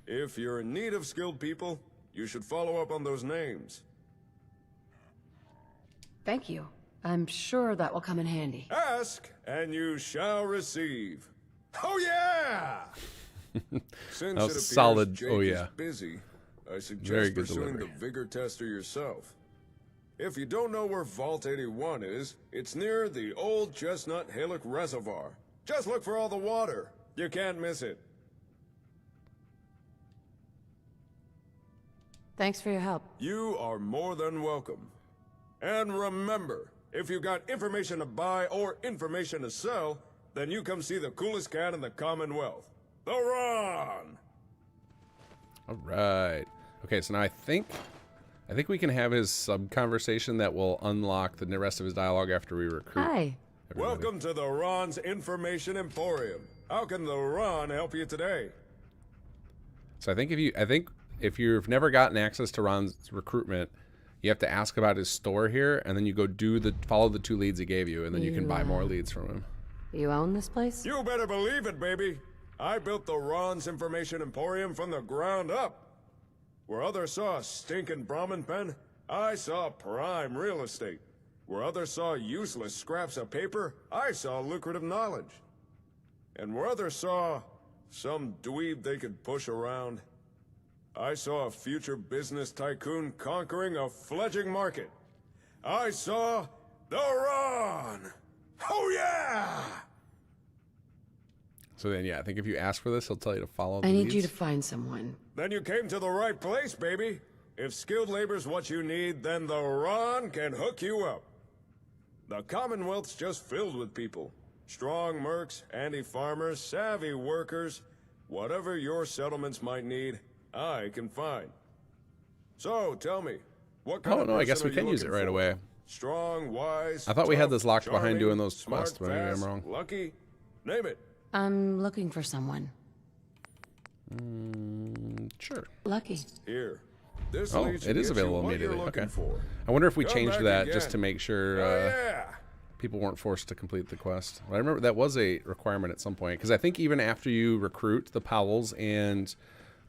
G: If you're in need of skilled people, you should follow up on those names.
B: Thank you. I'm sure that will come in handy.
G: Ask, and you shall receive. Oh yeah! Since
A: That was
G: it
A: a
G: appears
A: solid,
G: Jake
A: oh
G: is
A: yeah.
G: busy, I suggest
A: Very good
G: pursuing
A: delivery.
G: the Vigor Tester yourself. If you don't know where Vault 81 is, it's near the old Chestnut Hillock Reservoir. Just look for all the water. You can't miss it.
B: Thanks for your help.
G: You are more than welcome. And remember, if you got information to buy or information to sell, then you come see the coolest cat in the Commonwealth, the Ron!
A: All right. Okay, so now I think we can have his sub-conversation that will unlock the rest of his dialogue after we recruit.
B: Hi.
A: everybody.
G: Welcome to the Ron's Information Emporium. How can the Ron help you today?
A: So I think if you've never gotten access to Ron's recruitment, you have to ask about his store here, and then you go follow the 2 leads he gave you, and then you can buy more leads from him.
B: You own this place?
G: You better believe it, baby. I built the Ron's Information Emporium from the ground up. Where others saw a stinking Brahmin pen, I saw prime real estate. Where others saw useless scraps of paper, I saw lucrative knowledge. And where others saw some dweeb they could push around, I saw a future business tycoon conquering a fledgling market. I saw the Ron! Oh yeah!
A: So then, yeah, I think if you ask for this, he'll tell you to follow the
B: I need
A: leads.
B: you to find someone.
G: Then you came to the right place, baby. If skilled labor's what you need, then the Ron can hook you up. The Commonwealth's just filled with people. Strong mercs, anti-farmers, savvy workers. Whatever your settlements might need, I can find. So, tell me, what kind
A: Oh,
G: of
A: no, I guess
G: person
A: we
G: are you
A: can use it
G: looking
A: right
G: for?
A: away.
G: Strong, wise,
A: I thought we had
G: tough,
A: this locked behind
G: charming,
A: doing those
G: smart,
A: quests, but maybe I'm
G: fast,
A: wrong.
G: Lucky, name it.
B: I'm looking for someone.
A: Sure.
B: Lucky.
G: Here. This
A: Oh,
G: lead should
A: it is
G: get you
A: available
G: what you're
A: immediately.
G: looking
A: Okay.
G: for.
A: I wonder if we
G: Come
A: changed
G: back
A: that
G: again.
A: just to make sure
G: Oh, yeah.
A: people weren't forced to complete the quest. I remember that was a requirement at some point, because I think even after you recruit the Powells and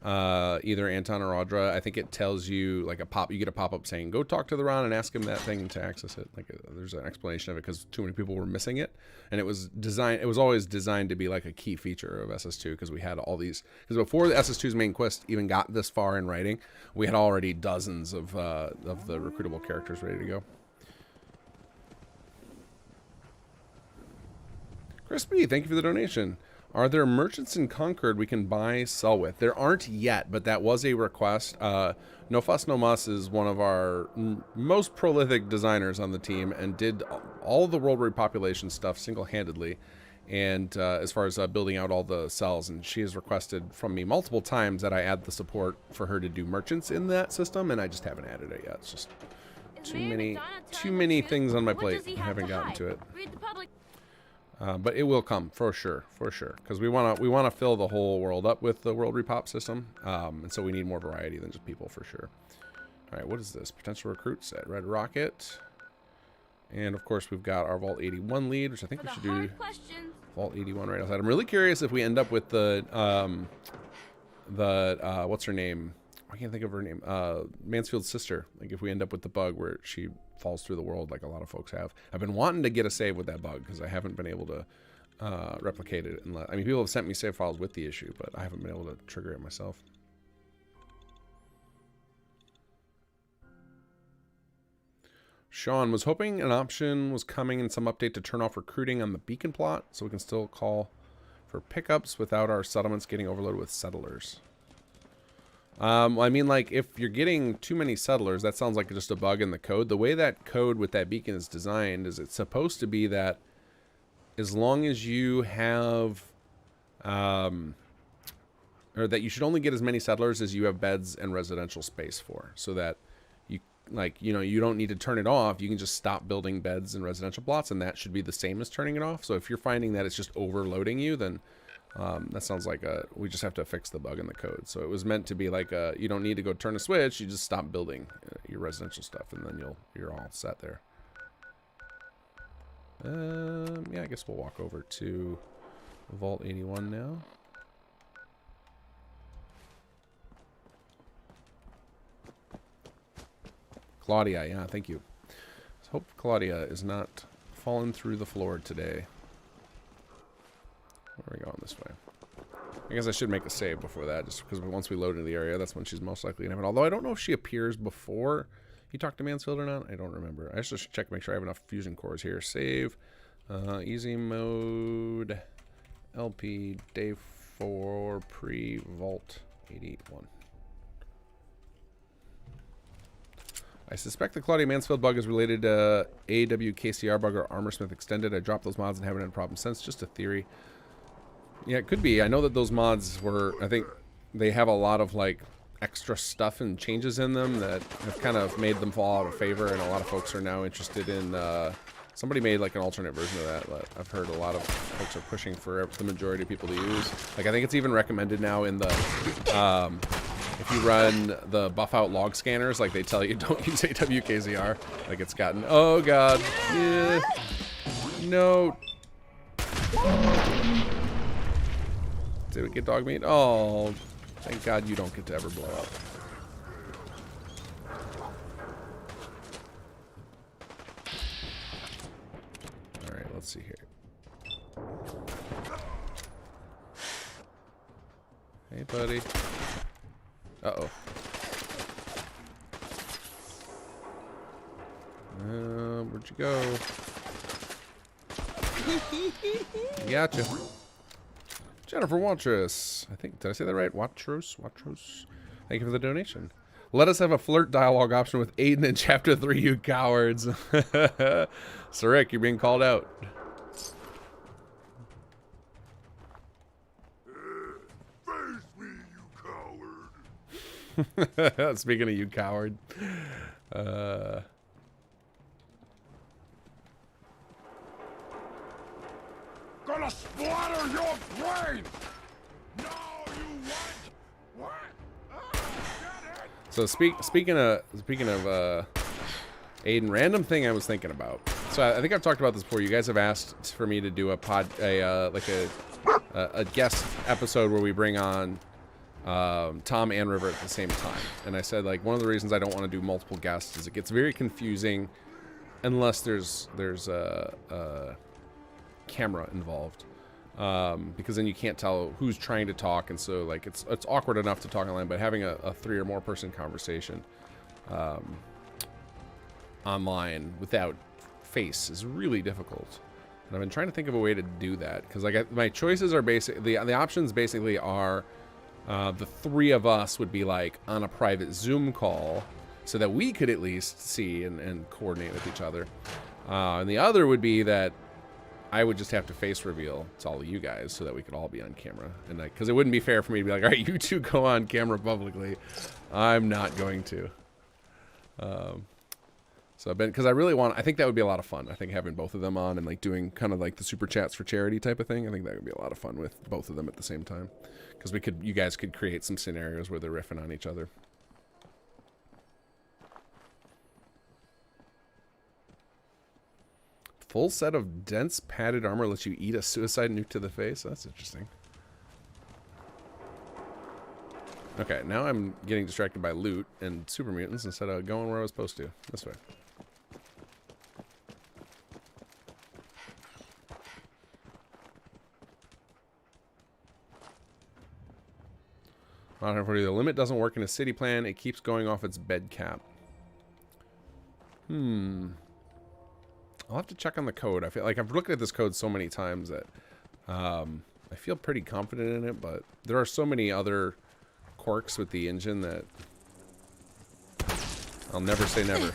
A: either Anton or Audra, I think it tells you like you get a pop-up saying go talk to the Ron and ask him that thing to access it. Like there's an explanation of it because too many people were missing it, and it was always designed to be like a key feature of SS2, because we had all these, because before the SS2's main quest even got this far in writing, we had already dozens of the recruitable characters ready to go. Crispy, thank you for the donation. Are there merchants in Concord we can buy, sell with? There aren't yet, but that was a request. No Fuss No Muss is one of our most prolific designers on the team and did all the world repopulation stuff single-handedly. And as far as building out all the cells, and she has requested from me multiple times that I add the support for her to do merchants in that system, and I just haven't added it yet. It's just too many things on my plate. I haven't gotten to it. But it will come for sure, because we want to fill the whole world up with the world repop system, and so we need more variety than just people for sure. All right, what is this? Potential recruits at Red Rocket, and of course we've got our Vault 81 lead, which I think we should do Vault 81 right outside. I'm really curious if we end up with the what's her name? I can't think of her name. Mansfield's sister. Like if we end up with the bug where she falls through the world, like a lot of folks have. I've been wanting to get a save with that bug because I haven't been able to replicate it. I mean, people have sent me save files with the issue, but I haven't been able to trigger it myself. Sean was hoping an option was coming in some update to turn off recruiting on the beacon plot so we can still call for pickups without our settlements getting overloaded with settlers. I mean, like, if you're getting too many settlers, that sounds like just a bug in the code. The way that code with that beacon is designed is it's supposed to be that as long as you have, or that you should only get as many settlers as you have beds and residential space for, so that you, like, you know, you don't need to turn it off. You can just stop building beds and residential plots, and that should be the same as turning it off. So if you're finding that it's just overloading you, then that sounds like we just have to fix the bug in the code. So it was meant to be like you don't need to go turn a switch. You just stop building your residential stuff, and then you're all set there. Yeah, I guess we'll walk over to Vault 81 now. Claudia, yeah, thank you. Let's hope Claudia is not falling through the floor today. Where are we going this way? I guess I should make a save before that, just because once we load into the area, that's when she's most likely going to have it. Although I don't know if she appears before you talk to Mansfield or not. I don't remember. I just should check to make sure I have enough fusion cores here. Save. Easy mode. LP. Day 4. Pre-Vault 81. I suspect the Claudia Mansfield bug is related to AWKCR bug or Armorsmith Extended. I dropped those mods and haven't had a problem since. Just a theory. Yeah, it could be. I know that those mods were, I think they have a lot of like extra stuff and changes in them that have kind of made them fall out of favor, and a lot of folks are now interested in, somebody made like an alternate version of that, but I've heard a lot of folks are pushing for the majority of people to use. Like I think it's even recommended now in the, if you run the buff out log scanners, like they tell you don't use AWKZR. Like it's gotten, oh god, yeah, no. Did we get dog meat? Oh, thank God you don't get to ever blow up. Alright, let's see here. Hey, buddy. Uh-oh. Where'd you go? Gotcha. Jennifer Watros. I think, did I say that right? Watros? Watros. Thank you for the donation. Let us have a flirt dialogue option with Aiden in Chapter 3, you cowards. So Rick, you're being called out.
I: Face me, you coward.
A: Speaking of you coward.
I: Gonna splatter your brain! No, you what?
A: So speaking of Aiden, random thing I was thinking about. So I think I've talked about this before. You guys have asked for me to do a guest episode where we bring on Tom and River at the same time. And I said, like, one of the reasons I don't want to do multiple guests is it gets very confusing unless there's a camera involved, because then you can't tell who's trying to talk, and so like it's awkward enough to talk online, but having a 3 or more person conversation online without face is really difficult. And I've been trying to think of a way to do that, because like my choices are basically the options basically are the 3 of us would be like on a private Zoom call so that we could at least see and coordinate with each other, and the other would be that I would just have to face reveal to all of you guys so that we could all be on camera. And because it wouldn't be fair for me to be like, all right, you two go on camera publicly. I'm not going to. So, because I really want, I think that would be a lot of fun. I think having both of them on and like doing kind of like the super chats for charity type of thing. I think that would be a lot of fun with both of them at the same time. Because you guys could create some scenarios where they're riffing on each other. Full set of dense padded armor lets you eat a suicide nuke to the face. That's interesting. Okay, now I'm getting distracted by loot and super mutants instead of going where I was supposed to. This way. 140. The limit doesn't work in a city plan. It keeps going off its bed cap. I'll have to check on the code. I feel like I've looked at this code so many times that I feel pretty confident in it, but there are so many other quirks with the engine that I'll never say never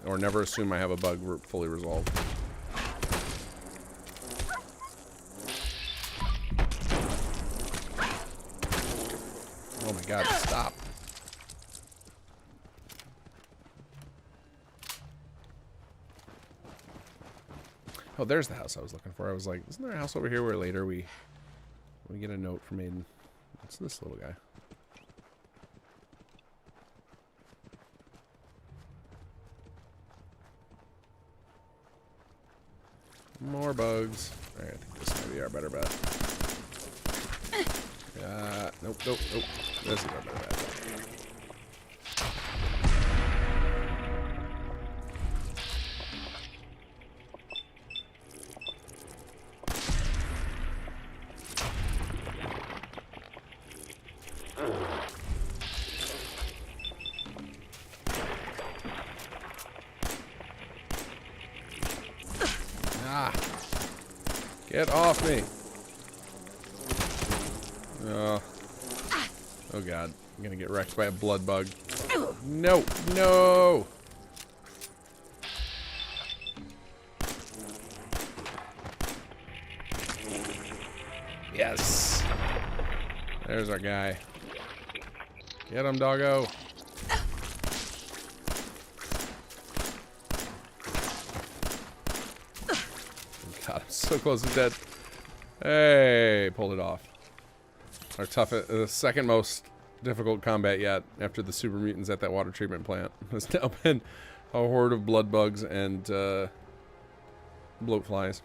A: or never assume I have a bug fully resolved. Oh my god, stop. Oh, there's the house I was looking for. I was like, isn't there a house over here where later we get a note from Aiden? What's this little guy? More bugs. Alright, I think this might be our better bet. Nope. This is our better bet. Get off me. Oh god. I'm gonna get wrecked by a blood bug. No. No. Yes. There's our guy. Get him, doggo. God, I'm so close to dead. Hey, pulled it off. Our toughest, the second most difficult combat yet after the super mutants at that water treatment plant has now been a horde of blood bugs and bloat flies.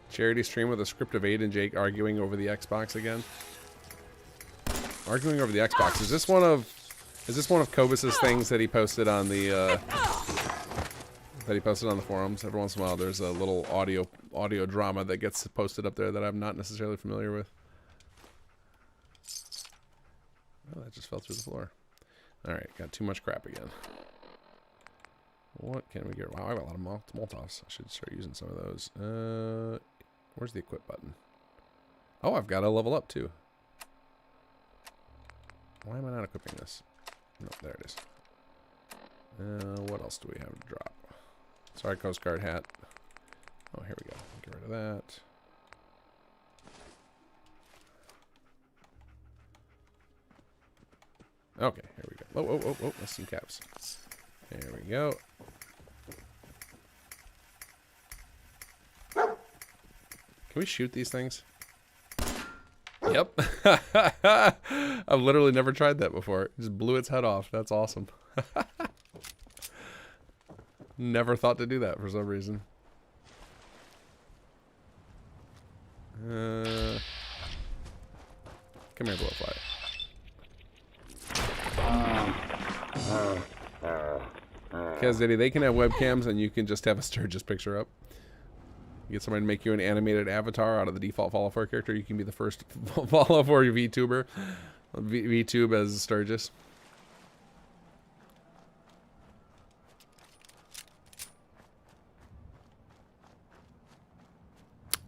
A: Charity stream with a script of Aiden and Jake arguing over the Xbox again. Arguing over the Xbox. Is this one of Cobus's things that he posted on the forums? Every once in a while there's a little audio drama that gets posted up there that I'm not necessarily familiar with. Oh, that just fell through the floor. Alright, got too much crap again. What can we get? Wow, I have a lot of Molotovs. I should start using some of those. Where's the equip button? Oh, I've got to level up too. Why am I not equipping this? No, there it is. What else do we have to drop? Sorry, Coast Guard hat. Oh, here we go. Get rid of that. Okay, here we go. Oh, that's some caps. There we go. Can we shoot these things? Yep. I've literally never tried that before. Just blew its head off. That's awesome. Never thought to do that for some reason. Come here, Blowfly. Kaziddy, they can have webcams and you can just have a Sturgis picture up. You get somebody to make you an animated avatar out of the default Fallout 4 character. You can be the first Fallout 4 VTuber. VTube as Sturgis.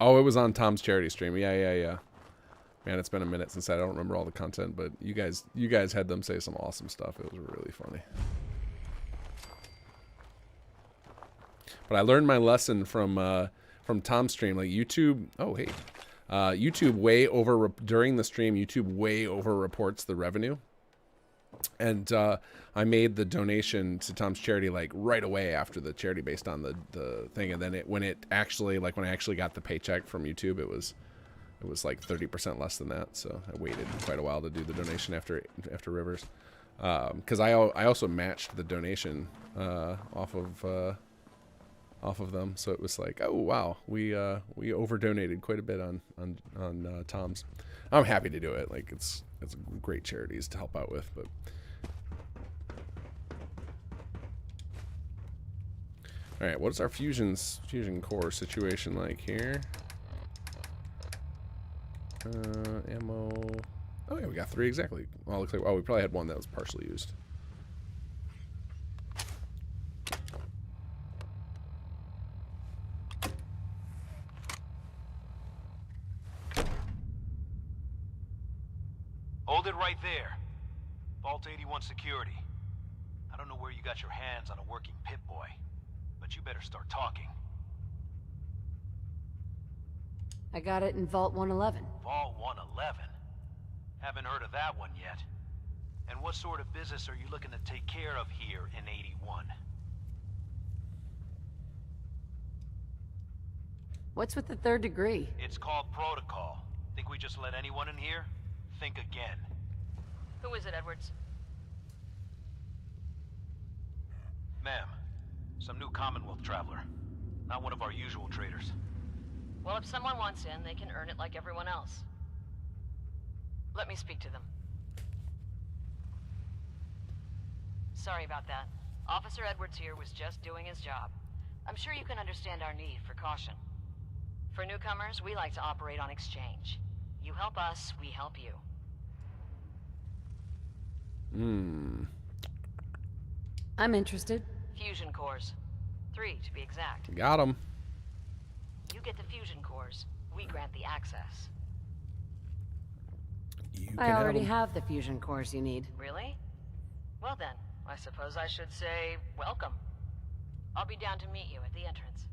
A: Oh, it was on Tom's charity stream. Yeah. Man, it's been a minute since I don't remember all the content, but you guys had them say some awesome stuff. It was really funny. But I learned my lesson from Tom's stream. Like YouTube, YouTube during the stream, YouTube way over reports the revenue. And I made the donation to Tom's charity like right away after the charity based on the thing, and then when I actually got the paycheck from YouTube, it was like 30% less than that. So I waited quite a while to do the donation after Rivers, because I also matched the donation off of off of them. So it was like, oh wow, we over donated quite a bit on Tom's. I'm happy to do it. Like it's great charities to help out with, but. All right, what is our fusion core situation like here? Ammo. Oh yeah, we got 3 exactly. Well, looks like we probably had one that was partially used.
E: Hold it right there. Vault 81 security. I don't know where you got your hands on a working Pip-Boy, but you better start talking.
B: I got it in Vault 111.
E: Vault 111? Haven't heard of that one yet. And what sort of business are you looking to take care of here in 81?
B: What's with the 3rd degree?
E: It's called protocol. Think we just let anyone in here? Think again.
L: Who is it, Edwards?
E: Ma'am, some new Commonwealth traveler. Not one of our usual traders.
L: Well, if someone wants in, they can earn it like everyone else. Let me speak to them. Sorry about that. Officer Edwards here was just doing his job. I'm sure you can understand our need for caution. For newcomers, we like to operate on exchange. You help us, we help you.
B: I'm interested.
L: Fusion cores. 3, to be exact.
A: Got him.
L: You get the fusion cores. We grant the access.
B: I already have the fusion cores you need.
L: Really? Well then, I suppose I should say welcome. I'll be down to meet you at the entrance.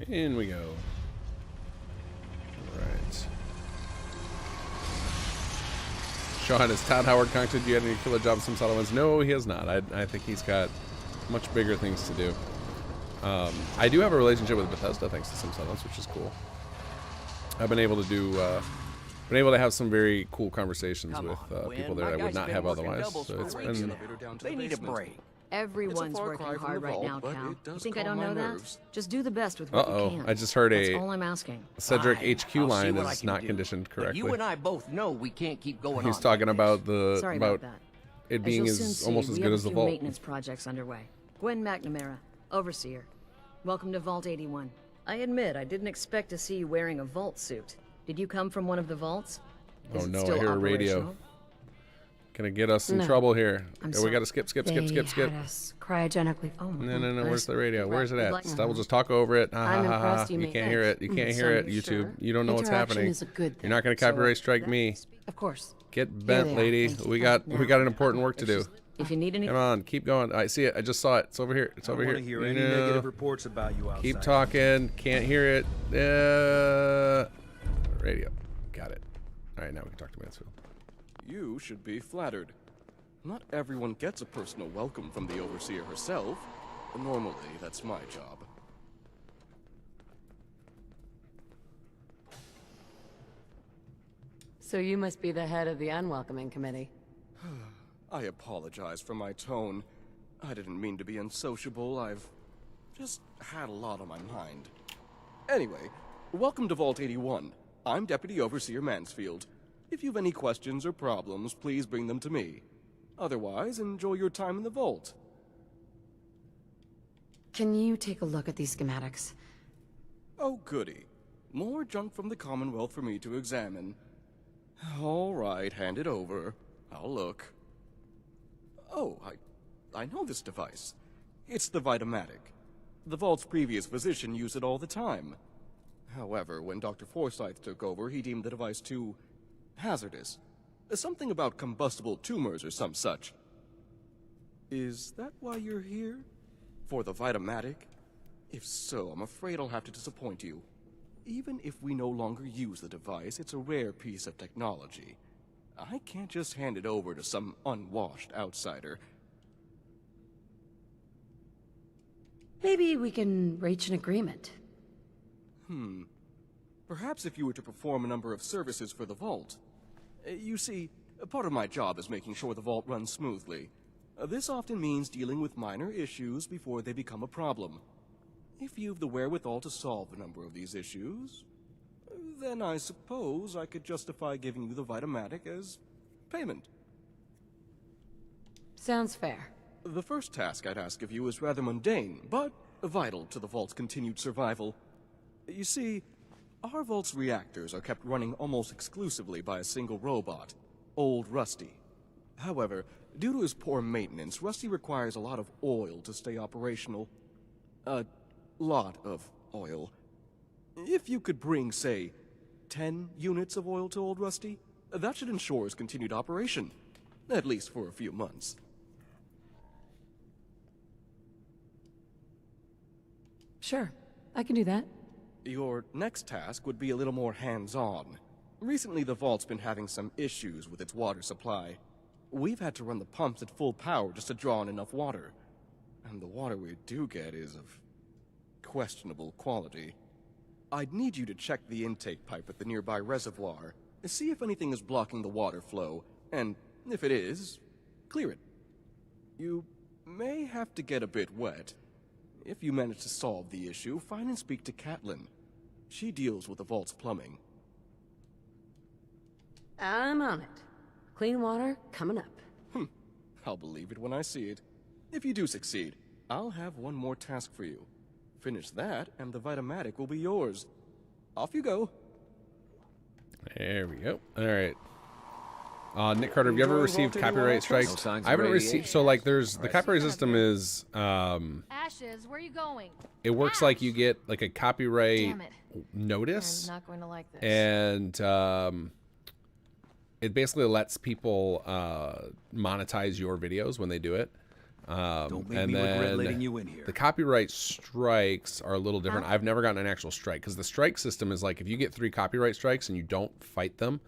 A: In we go. Alright. Sean, has Todd Howard contacted you? Had any killer jobs from settlements? No, he has not. I think he's got much bigger things to do. I do have a relationship with Bethesda thanks to some settlements, which is cool. I've been able to have some very cool conversations with people there I would not have otherwise. So it's been.
M: They need a break.
B: Everyone's working hard right now, Cal. You think I don't know that? Just do the best with what you can.
A: I just heard
B: That's all I'm asking.
A: Cedric HQ line is not conditioned correctly.
M: You and I both know we can't keep going on.
A: He's talking about
B: Sorry about that.
A: it being almost as good as the Vault.
B: Maintenance projects underway. Gwen McNamara, Overseer. Welcome to Vault 81. I admit I didn't expect to see you wearing a Vault suit. Did you come from one of the vaults?
A: Oh no, I hear a radio. Gonna get us in trouble here. We gotta skip.
B: Had us cryogenically. Oh,
A: no. Where's the radio? Where's it at? We'll just talk over it. You can't hear it. You can't hear it. YouTube.
B: Sure.
A: You don't know what's happening.
B: Is a good thing.
A: You're not gonna copyright strike me.
B: Of course.
A: Get bent, lady. We got an important work to do.
B: If you need any.
A: Come on, keep going. I see it. I just saw it. It's over here. It's over here.
N: I don't want to hear any negative reports about you outside.
A: Keep talking. Can't hear it. Radio. Got it. All right, now we can talk to Mansfield.
O: You should be flattered. Not everyone gets a personal welcome from the Overseer herself. Normally, that's my job.
B: So you must be the head of the unwelcoming committee.
O: I apologize for my tone. I didn't mean to be unsociable. I've just had a lot on my mind. Anyway, welcome to Vault 81. I'm Deputy Overseer Mansfield. If you have any questions or problems, please bring them to me. Otherwise, enjoy your time in the vault.
B: Can you take a look at these schematics?
O: Oh, goody. More junk from the Commonwealth for me to examine. All right, hand it over. I'll look. Oh, I know this device. It's the Vitamatic. The Vault's previous physician used it all the time. However, when Dr. Forsyth took over, he deemed the device too hazardous. Something about combustible tumors or some such. Is that why you're here? For the Vitamatic? If so, I'm afraid I'll have to disappoint you. Even if we no longer use the device, it's a rare piece of technology. I can't just hand it over to some unwashed outsider.
B: Maybe we can reach an agreement.
O: Perhaps if you were to perform a number of services for the Vault. You see, part of my job is making sure the Vault runs smoothly. This often means dealing with minor issues before they become a problem. If you've the wherewithal to solve a number of these issues, then I suppose I could justify giving you the Vitomatic as payment.
P: Sounds fair.
O: The first task I'd ask of you is rather mundane, but vital to the Vault's continued survival. You see, our Vault's reactors are kept running almost exclusively by a single robot, Old Rusty. However, due to his poor maintenance, Rusty requires a lot of oil to stay operational. A lot of oil. If you could bring, say, 10 units of oil to Old Rusty, that should ensure his continued operation. At least for a few months.
P: Sure, I can do that.
O: Your next task would be a little more hands-on. Recently, the Vault's been having some issues with its water supply. We've had to run the pumps at full power just to draw in enough water. And the water we do get is of questionable quality. I'd need you to check the intake pipe at the nearby reservoir, see if anything is blocking the water flow, and if it is, clear it. You may have to get a bit wet. If you manage to solve the issue, find and speak to Catelyn. She deals with the Vault's plumbing.
P: I'm on it. Clean water coming up.
O: I'll believe it when I see it. If you do succeed, I'll have one more task for you. Finish that, and the Vitomatic will be yours. Off you go.
A: There we go. All right. Nick Carter, have you ever received copyright strikes? I haven't received. So like, there's the copyright system is.
Q: Ashes, where are you going?
A: It works like you get like a copyright notice.
Q: I'm not going to like this.
A: And it basically lets people monetize your videos when they do it.
R: Don't make
A: and
R: me regret
A: then
R: letting you in here.
A: the copyright strikes are a little different. I've never gotten an actual strike because the strike system is like if you get 3 copyright strikes and you don't fight them,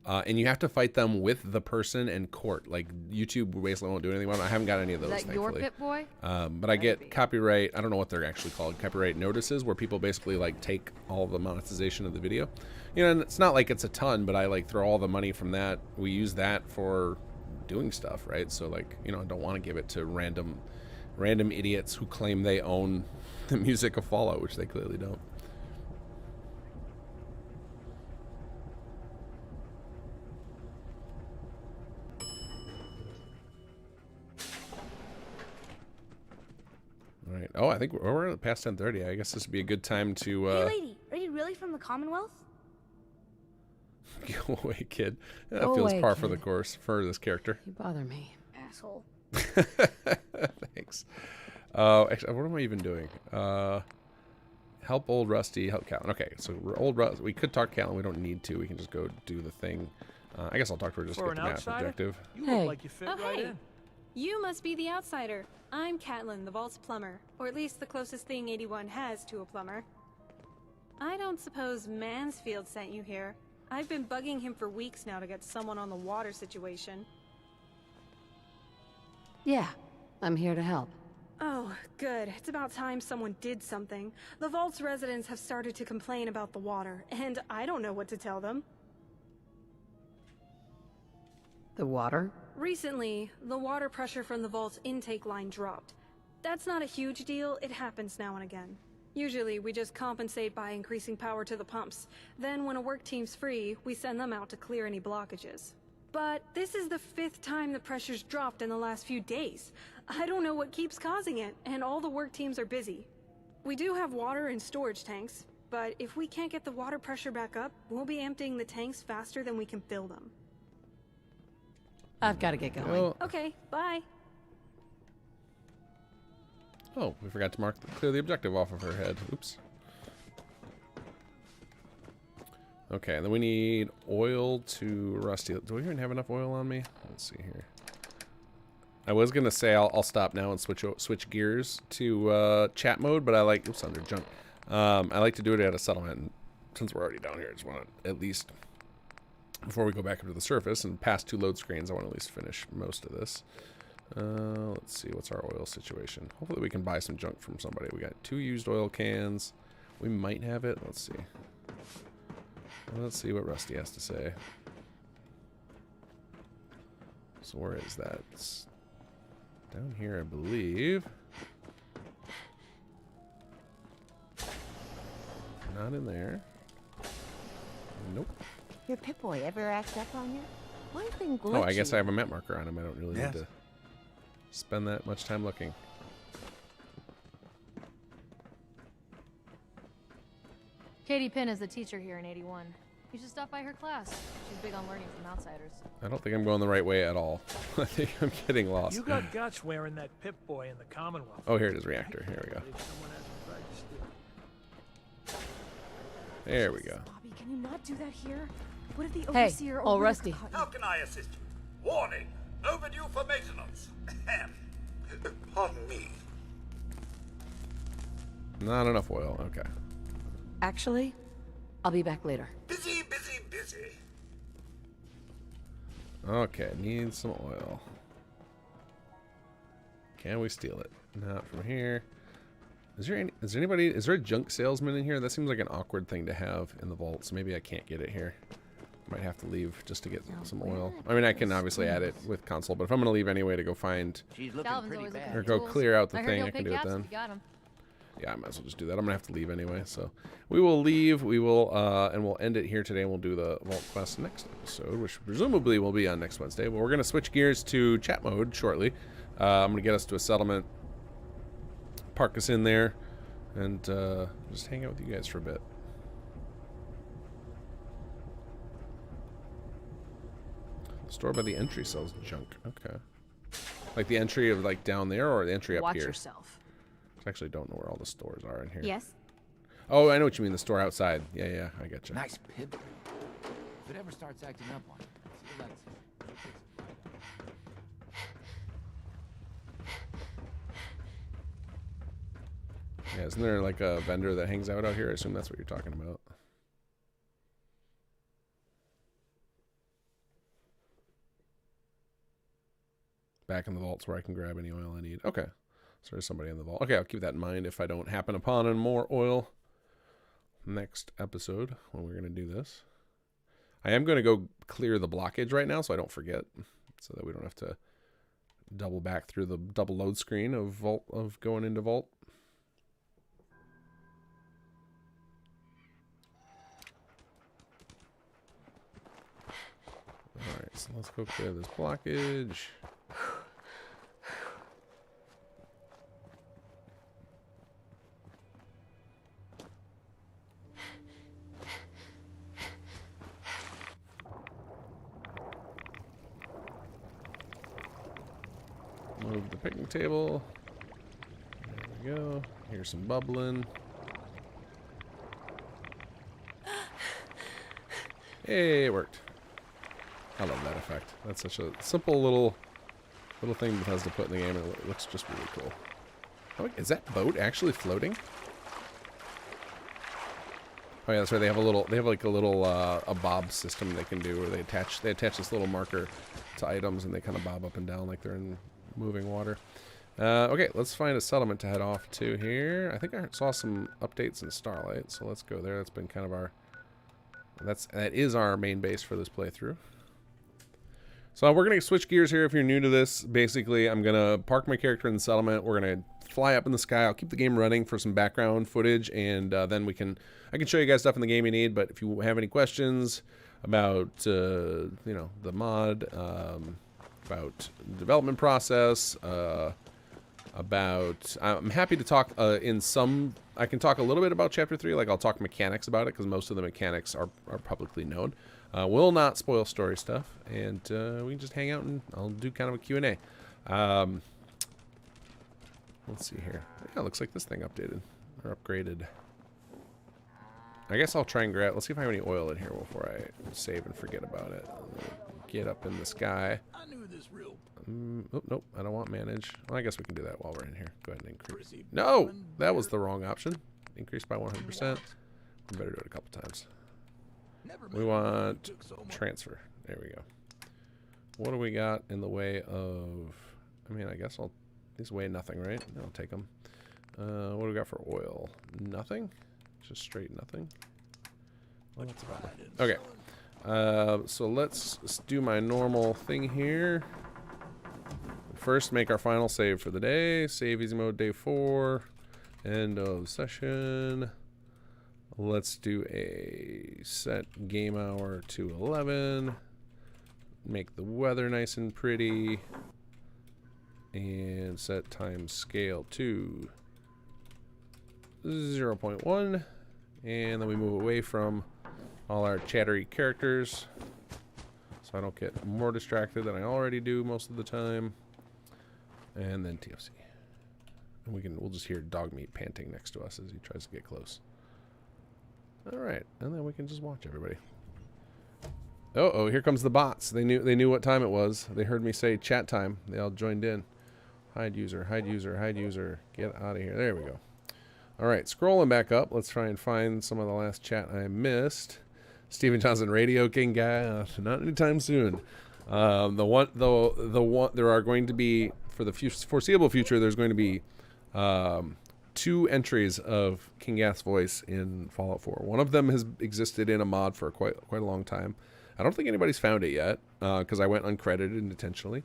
A: and you have to fight them with the person in court. Like YouTube basically won't do anything about it. I haven't got any of those.
Q: Is that your
A: thankfully.
Q: Pip-Boy?
A: But I get copyright. I don't know what they're actually called. Copyright notices where people basically like take all the monetization of the video. You know, and it's not like it's a ton, but I like throw all the money from that. We use that for doing stuff, right? So like, you know, I don't want to give it to random idiots who claim they own the music of Fallout, which they clearly don't. All right. Oh, I think we're past 10:30. I guess this would be a good time to.
S: Hey, lady, are you really from the Commonwealth?
A: Go away, kid. That
P: Go
A: feels
P: away,
A: par for
P: kid.
A: the course for this character.
P: You bother me.
S: Asshole.
A: Thanks. Actually, what am I even doing? Help Old Rusty, help Catelyn. Okay, so we're Old Rusty. We could talk to Catelyn. We don't need to. We can just go do the thing. I guess I'll talk to her just to
T: For
A: get
T: an
A: the map
T: outsider,
A: objective.
T: You
P: Hey.
T: look like you fit right
U: hey.
T: in.
U: You must be the outsider. I'm Catelyn, the Vault's plumber. Or at least the closest thing 81 has to a plumber. I don't suppose Mansfield sent you here. I've been bugging him for weeks now to get someone on the water situation.
P: Yeah, I'm here to help.
U: Oh, good. It's about time someone did something. The Vault's residents have started to complain about the water, and I don't know what to tell them.
P: The water?
U: Recently, the water pressure from the Vault's intake line dropped. That's not a huge deal, it happens now and again. Usually, we just compensate by increasing power to the pumps. Then, when a work team's free, we send them out to clear any blockages. But this is the 5th time the pressure's dropped in the last few days. I don't know what keeps causing it, and all the work teams are busy. We do have water in storage tanks, but if we can't get the water pressure back up, we'll be emptying the tanks faster than we can fill them.
P: I've got to get going.
A: Well,
U: Okay, bye.
A: oh, we forgot to clear the objective off of her head. Oops. Okay, and then we need oil to Rusty. Do we even have enough oil on me? Let's see here. I was gonna say I'll stop now and switch gears to chat mode, but I like oops under junk. I like to do it at a settlement. And since we're already down here, I just want to at least before we go back up to the surface and past 2 load screens, I want to at least finish most of this. Let's see, what's our oil situation? Hopefully we can buy some junk from somebody. We got 2 used oil cans. We might have it. Let's see. Let's see what Rusty has to say. So where is that? Down here, I believe. Not in there. Nope.
R: Your Pip-Boy ever act up on you? One thing glitchy.
A: Oh, I guess I have a map marker on him. I don't really
R: Yes.
A: need to spend that much time looking.
Q: Katie Pinn is the teacher here in 81. You should stop by her class. She's big on learning from outsiders.
A: I don't think I'm going the right way at all. I think I'm getting lost.
T: You got guts wearing that Pip-Boy in the Commonwealth.
A: Oh, here it is, reactor. Here we go.
T: Someone hasn't tried to steal.
A: There we go.
V: Bobby, can you not do that here? What if the
B: Hey,
V: overseer
B: all
V: overlooked
B: rusty.
V: the cut-
I: How can I assist you? Warning! Overdue for maintenance. Ahem. Pardon me.
A: Not enough oil. Okay.
B: Actually, I'll be back later.
I: Busy, busy, busy.
A: Okay, need some oil. Can we steal it? Not from here. Is there a junk salesman in here? That seems like an awkward thing to have in the vault, so maybe I can't get it here. Might have to leave just to get some oil. I mean, I can obviously add it with console, but if I'm going to leave anyway to go find
Q: Calvin's always looking
A: or
Q: for
A: go
Q: tools.
A: clear out the
Q: I heard
A: thing,
Q: he'll
A: I can
Q: pick
A: do it
Q: gaps if
A: then.
Q: you got 'em.
A: Yeah, I might as well just do that. I'm gonna have to leave anyway, so we will leave. We will, and we'll end it here today. And we'll do the vault quest next episode, which presumably will be on next Wednesday. But we're gonna switch gears to chat mode shortly. I'm gonna get us to a settlement, park us in there, and just hang out with you guys for a bit. The store by the entry sells junk. Okay, like the entry of like down there, or the entry up
B: Watch
A: here.
B: yourself.
A: I actually don't know where all the stores are in here.
V: Yes?
A: Oh, I know what you mean. The store outside. Yeah, I get you.
M: Nice pib. If it ever starts acting up on you, see you later.
A: Yeah, isn't there like a vendor that hangs out here? I assume that's what you're talking about. Back in the vaults where I can grab any oil I need. Okay. So there's somebody in the vault. Okay, I'll keep that in mind if I don't happen upon any more oil next episode when we're going to do this. I am going to go clear the blockage right now so I don't forget, so that we don't have to double back through the double load screen of going into vault. Alright, so let's go clear this blockage. Move the picnic table. There we go. Here's some bubbling. Hey, it worked. I love that effect. That's such a simple little thing Bethesda put in the game, and it looks just really cool. Oh, is that boat actually floating? Oh yeah, that's right. They have like a little a bob system they can do where they attach this little marker to items and they kind of bob up and down like they're in moving water. Okay, let's find a settlement to head off to here. I think I saw some updates in Starlight, so let's go there. That's been kind of our that is our main base for this playthrough. So we're gonna switch gears here. If you're new to this, basically I'm gonna park my character in the settlement. We're gonna fly up in the sky. I'll keep the game running for some background footage, and then I can show you guys stuff in the game you need. But if you have any questions about you know, the mod, about development process, I'm happy to talk I can talk a little bit about Chapter 3, like I'll talk mechanics about it, because most of the mechanics are publicly known. Will not spoil story stuff, and we can just hang out and I'll do kind of a Q&A. Let's see here. Yeah, it looks like this thing updated, or upgraded. I guess I'll try and grab, let's see if I have any oil in here before I save and forget about it. Get up in the sky.
I: I knew this real.
A: Oh, nope, I don't want manage. Well, I guess we can do that while we're in here. Go ahead and increase. No, that was the wrong option. Increase by 100%. We better do it a couple times. We want transfer. There we go. What do we got in the way of, I mean, I guess these weigh nothing, right? I'll take them. What do we got for oil? Nothing? Just straight nothing? Well, that's about it. Okay. So let's do my normal thing here. first make our final save for the day. Save easy mode day 4. End of session. Let's do a set game hour to 11. Make the weather nice and pretty. And set time scale to 0.1. And then we move away from all our chattery characters, so I don't get more distracted than I already do most of the time. And then TFC. And we'll just hear Dogmeat panting next to us as he tries to get close. Alright, and then we can just watch everybody. Oh, here comes the bots. They knew what time it was. They heard me say chat time. They all joined in. Hide user, hide user, hide user. Get out of here. There we go. Alright, scrolling back up. Let's try and find some of the last chat I missed. Steven Johnson, Radio King guy, not anytime soon. There are going to be, for the foreseeable future, there's going to be 2 entries of King Gath's voice in Fallout 4. One of them has existed in a mod for quite a long time. I don't think anybody's found it yet, because I went uncredited intentionally.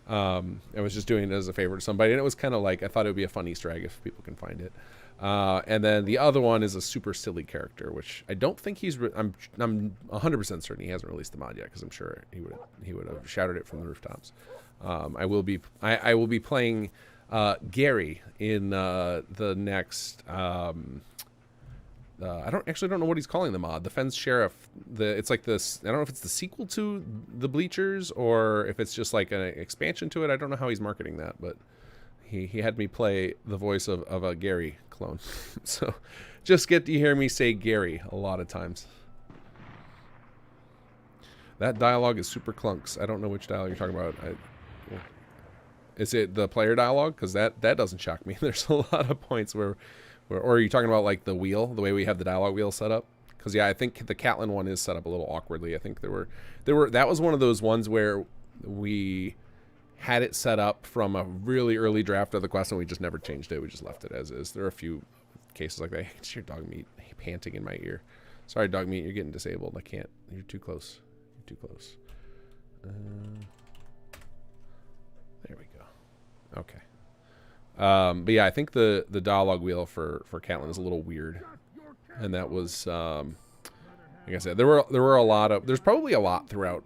A: I was just doing it as a favor to somebody, and it was kind of like, I thought it would be a fun Easter egg if people can find it. And then the other one is a super silly character, which I don't think he's. I'm 100% certain he hasn't released the mod yet, because I'm sure he would have shouted it from the rooftops. I will be playing Gary in the next. I don't know what he's calling the mod. The Fens Sheriff. It's like this. I don't know if it's the sequel to the Bleachers or if it's just like an expansion to it. I don't know how he's marketing that, but. He had me play the voice of a Gary clone. So just get to hear me say Gary a lot of times. That dialogue is super clunks. I don't know which dialogue you're talking about. Is it the player dialogue? Because that doesn't shock me. There's a lot of points where or are you talking about like the wheel, the way we have the dialogue wheel set up? Because yeah, I think the Catlin one is set up a little awkwardly. I think that was one of those ones where we had it set up from a really early draft of the quest, and we just never changed it. We just left it as is. There are a few cases like that. I can hear Dogmeat panting in my ear. Sorry, Dogmeat, you're getting disabled. I can't. You're too close. You're too close. There we go. Okay. But yeah, I think the dialogue wheel for Catlin is a little weird, and that was like I said, there were a lot of. There's probably a lot throughout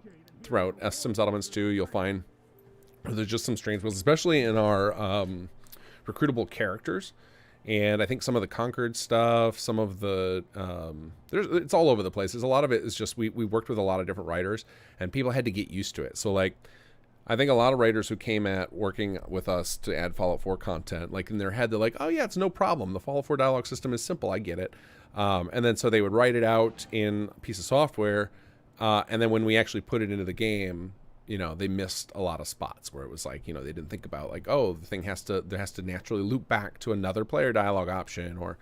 A: some settlements too. You'll find. There's just some strange ones, especially in our recruitable characters, and I think some of the Conquered stuff, some of the it's all over the place. There's a lot of it is just we worked with a lot of different writers, and people had to get used to it. So like, I think a lot of writers who came at working with us to add Fallout 4 content, like in their head, they're like, oh yeah, it's no problem. The Fallout 4 dialogue system is simple. I get it. And then so they would write it out in a piece of software, and then when we actually put it into the game. You know, they missed a lot of spots where it was like, you know, they didn't think about like, oh, the thing has to naturally loop back to another player dialogue option, or,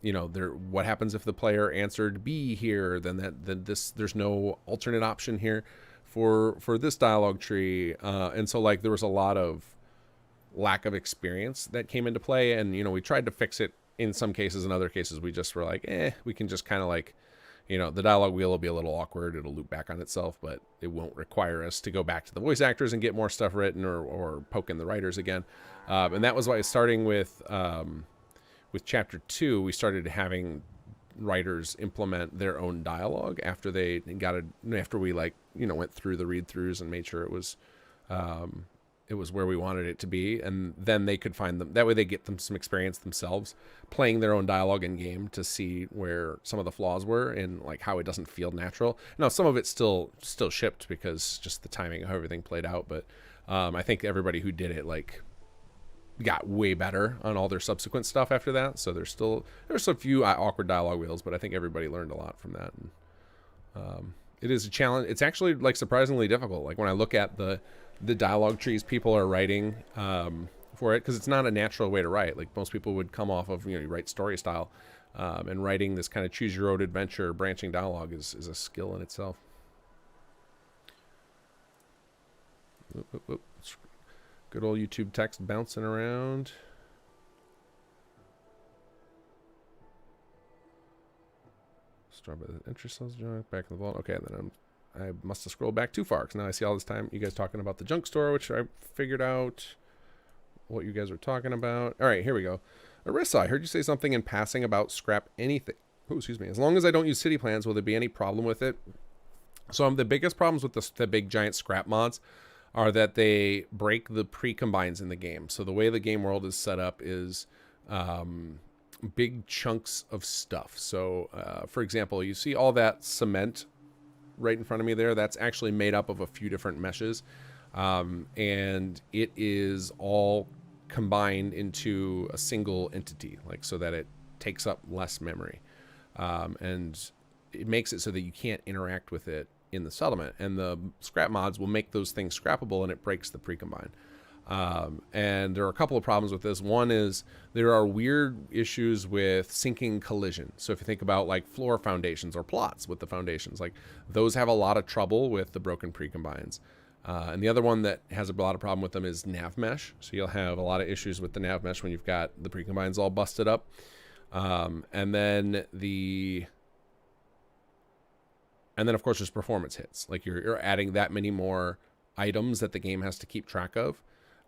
A: you know, what happens if the player answered B here, then there's no alternate option here for this dialogue tree, and so like there was a lot of lack of experience that came into play, and you know, we tried to fix it in some cases. In other cases, we just were like, we can just kind of like. You know, the dialogue wheel will be a little awkward. It'll loop back on itself, but it won't require us to go back to the voice actors and get more stuff written or poke in the writers again. And that was why starting with Chapter 2, we started having writers implement their own dialogue after after we like, you know, went through the read-throughs and made sure it was where we wanted it to be, and then they could find them. That way they get them some experience themselves playing their own dialogue in game to see where some of the flaws were and like how it doesn't feel natural. Now some of it's still shipped because just the timing of how everything played out, but I think everybody who did it like got way better on all their subsequent stuff after that. So there's a few awkward dialogue wheels, but I think everybody learned a lot from that. And it is a challenge. It's actually like surprisingly difficult. Like when I look at the dialogue trees people are writing for it, because it's not a natural way to write. Like most people would come off of, you know, you write story style, and writing this kind of choose your own adventure branching dialogue is a skill in itself. Good old YouTube text bouncing around. Start by the entry cells joint back in the vault. Okay, and then I must have scrolled back too far, because now I see all this time you guys talking about the junk store, which I figured out what you guys were talking about. All right, here we go. Arissa, I heard you say something in passing about scrap anything. Oh, excuse me. As long as I don't use city plans, will there be any problem with it? So the biggest problems with the big giant scrap mods are that they break the pre-combines in the game. So the way the game world is set up is big chunks of stuff. So for example, you see all that cement right in front of me there. That's actually made up of a few different meshes. And it is all combined into a single entity, like so that it takes up less memory. And it makes it so that you can't interact with it in the settlement. And the scrap mods will make those things scrappable, and it breaks the pre-combine. And there are a couple of problems with this. One is there are weird issues with syncing collision. So if you think about like floor foundations or plots with the foundations, like those have a lot of trouble with the broken pre-combines. And the other one that has a lot of problem with them is nav mesh. So you'll have a lot of issues with the nav mesh when you've got the pre-combines all busted up. And then of course there's performance hits. Like you're adding that many more items that the game has to keep track of.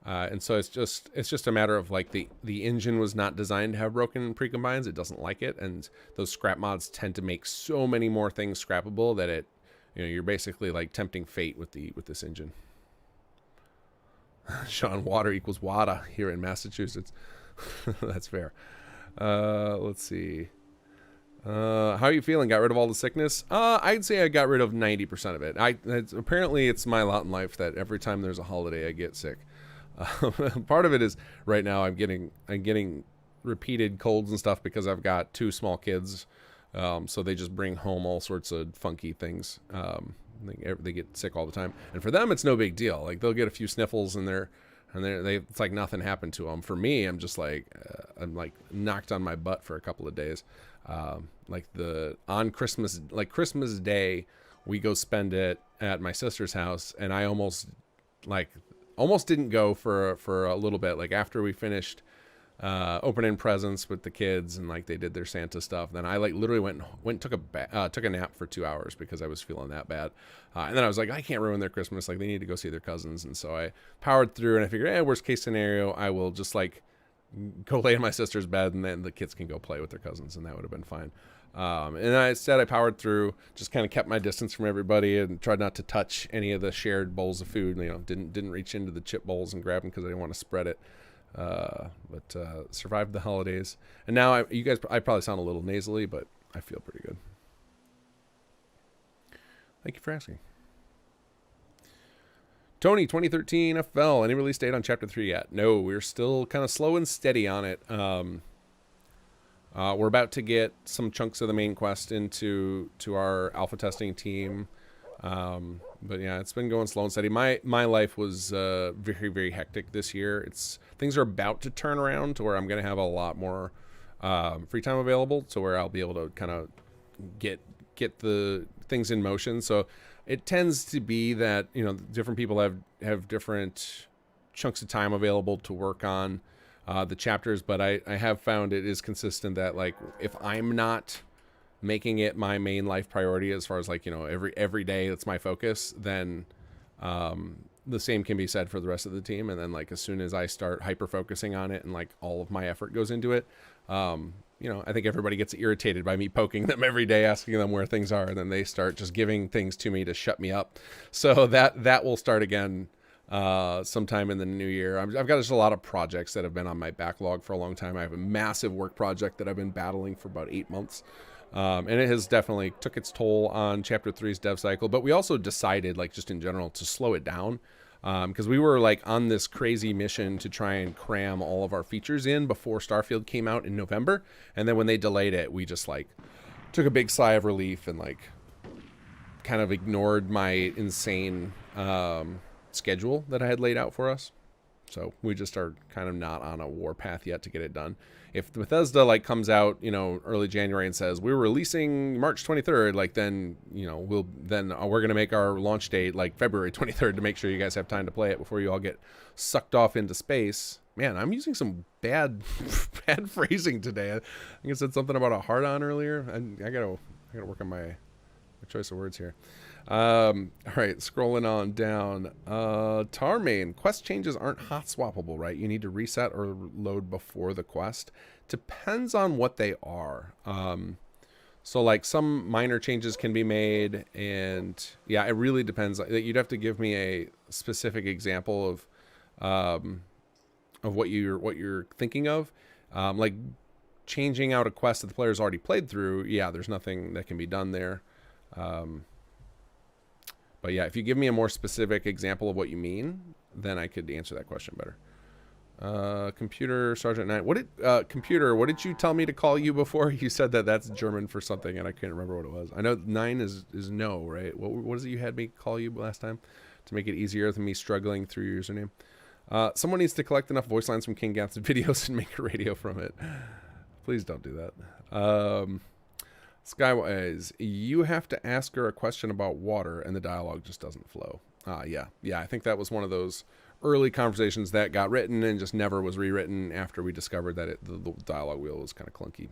A: And so it's just a matter of like the engine was not designed to have broken pre-combines. It doesn't like it. And those scrap mods tend to make so many more things scrappable that you're basically like tempting fate with this engine. Sean, water equals WADA here in Massachusetts. That's fair. Let's see. How are you feeling? Got rid of all the sickness? I'd say I got rid of 90% of it. Apparently it's my lot in life that every time there's a holiday I get sick. Part of it is right now I'm getting repeated colds and stuff because I've got 2 small kids. So they just bring home all sorts of funky things. They get sick all the time, and for them it's no big deal. Like they'll get a few sniffles and it's like nothing happened to them. For me, I'm just like I'm like knocked on my butt for a couple of days. On Christmas Day, we go spend it at my sister's house, and I almost didn't go for a little bit. Like after we finished opening presents with the kids and like they did their Santa stuff, then I like literally went took a nap for 2 hours because I was feeling that bad. And then I was like, I can't ruin their Christmas. Like they need to go see their cousins. And so I powered through, and I figured, worst case scenario, I will just like go lay in my sister's bed, and then the kids can go play with their cousins, and that would have been fine. And I powered through, just kind of kept my distance from everybody and tried not to touch any of the shared bowls of food. Didn't reach into the chip bowls and grab them because I didn't want to spread it. But survived the holidays, and now I probably sound a little nasally, but I feel pretty good. Thank you for asking. Tony, 2013 FL, any release date on Chapter 3 yet? No, we're still kind of slow and steady on it. We're about to get some chunks of the main quest into our alpha testing team. But yeah, it's been going slow and steady. My life was very, very hectic this year. Things are about to turn around to where I'm going to have a lot more free time available, to where I'll be able to kind of get the things in motion. So it tends to be that different people have different chunks of time available to work on the chapters, but I have found it is consistent that like if I'm not making it my main life priority, as far as like every day that's my focus, then the same can be said for the rest of the team. And then like as soon as I start hyper focusing on it and like all of my effort goes into it, I think everybody gets irritated by me poking them every day, asking them where things are, and then they start just giving things to me to shut me up. So that will start again sometime in the new year. I've got just a lot of projects that have been on my backlog for a long time. I have a massive work project that I've been battling for about 8 months. And it has definitely took its toll on Chapter 3's dev cycle, but we also decided, like just in general, to slow it down, because we were like on this crazy mission to try and cram all of our features in before Starfield came out in November. And then when they delayed it, we just like took a big sigh of relief and like kind of ignored my insane schedule that I had laid out for us. So we just are kind of not on a war path yet to get it done. If Bethesda like comes out, early January and says we're releasing March 23rd, like then, we're going to make our launch date like February 23rd to make sure you guys have time to play it before you all get sucked off into space. Man, I'm using some bad phrasing today. I think I said something about a hard-on earlier. I gotta work on my choice of words here. All right, scrolling on down. Tarmain, quest changes aren't hot swappable, right? You need to reset or load before the quest. Depends on what they are. So like some minor changes can be made, and yeah, it really depends. You'd have to give me a specific example of what you're thinking of. Like changing out a quest that the player's already played through. Yeah, there's nothing that can be done there. But yeah, if you give me a more specific example of what you mean, then I could answer that question better. Computer Sergeant 9. What did computer? What did you tell me to call you before? You said that that's German for something, and I can't remember what it was. I know 9 is no, right? What is it you had me call you last time to make it easier than me struggling through your username? Someone needs to collect enough voice lines from King Gath's videos and make a radio from it. Please don't do that. Skywise, you have to ask her a question about water, and the dialogue just doesn't flow. Yeah. I think that was one of those early conversations that got written and just never was rewritten after we discovered that the dialogue wheel was kind of clunky.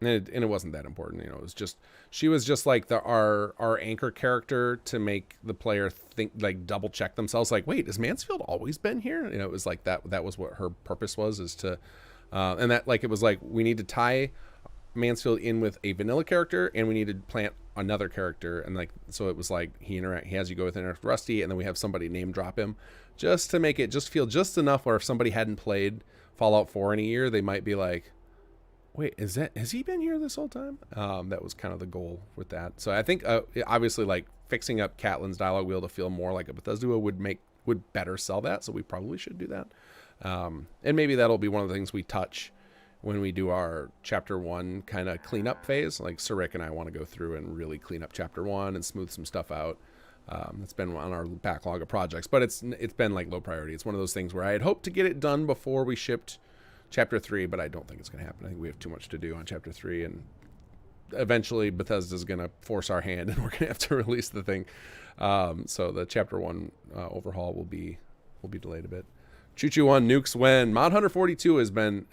A: And it wasn't that important, you know. It was just, she was just like our anchor character to make the player think, like, double check themselves, like, wait, has Mansfield always been here? You know, it was like that was what her purpose was, is to and that, like, it was like we need to tie Mansfield in with a vanilla character, and we need to plant another character, and like, so it was like he has you go with Rusty, and then we have somebody name drop him just to make it just feel just enough where if somebody hadn't played Fallout 4 in a year, they might be like, wait, has he been here this whole time? That was kind of the goal with that. So I think obviously, like, fixing up Catelyn's dialogue wheel to feel more like a Bethesda would better sell that, so we probably should do that. And maybe that'll be one of the things we touch when we do our chapter 1 kind of cleanup phase. Like, Sir Rick and I want to go through and really clean up chapter 1 and smooth some stuff out. It's been on our backlog of projects, but it's been like low priority. It's one of those things where I had hoped to get it done before we shipped chapter 3, but I don't think it's going to happen. I think we have too much to do on chapter 3, and eventually Bethesda's going to force our hand, and we're going to have to release the thing. So the chapter 1 overhaul will be delayed a bit. Choo-Choo 1 nukes when Mod Hunter 42 has been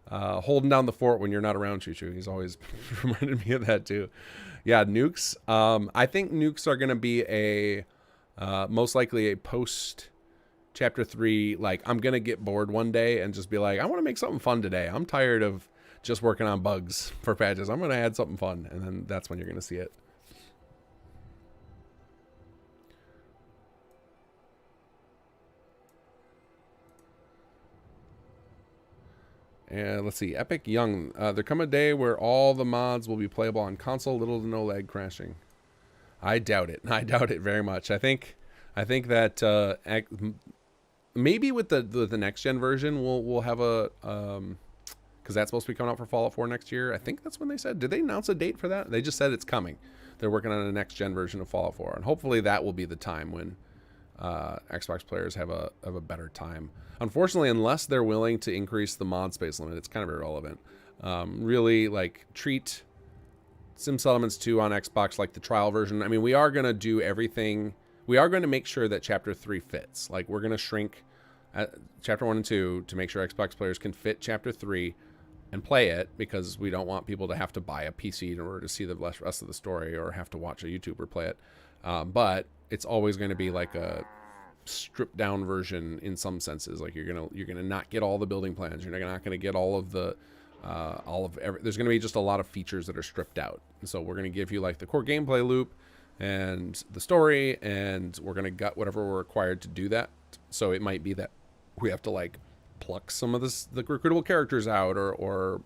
A: holding down the fort when you're not around, Choo-Choo. He's always reminded me of that too. Yeah, nukes. I think nukes are going to be a most likely a post chapter 3. Like, I'm going to get bored one day and just be like, I want to make something fun today. I'm tired of just working on bugs for patches. I'm going to add something fun, and then that's when you're going to see it. And let's see, Epic Young. There come a day where all the mods will be playable on console, little to no lag crashing. I doubt it. I doubt it very much. I think that maybe with the next gen version, we'll have a because that's supposed to be coming out for Fallout 4 next year. I think that's when they said. Did they announce a date for that? They just said it's coming. They're working on a next gen version of Fallout 4, and hopefully that will be the time when Xbox players have a better time. Unfortunately, unless they're willing to increase the mod space limit, it's kind of irrelevant. Really, like, treat Sim Settlements 2 on Xbox like the trial version. I mean, we are going to do everything. We are going to make sure that Chapter 3 fits. Like, we're going to shrink Chapter 1 and 2 to make sure Xbox players can fit Chapter 3 and play it, because we don't want people to have to buy a PC in order to see the rest of the story or have to watch a YouTuber play it. But it's always going to be like a stripped down version in some senses. Like, you're gonna not get all the building plans. You're not gonna get all of the there's gonna be just a lot of features that are stripped out. And so we're gonna give you like the core gameplay loop and the story, and we're gonna gut whatever we're required to do that. So it might be that we have to like pluck some of the recruitable characters out, or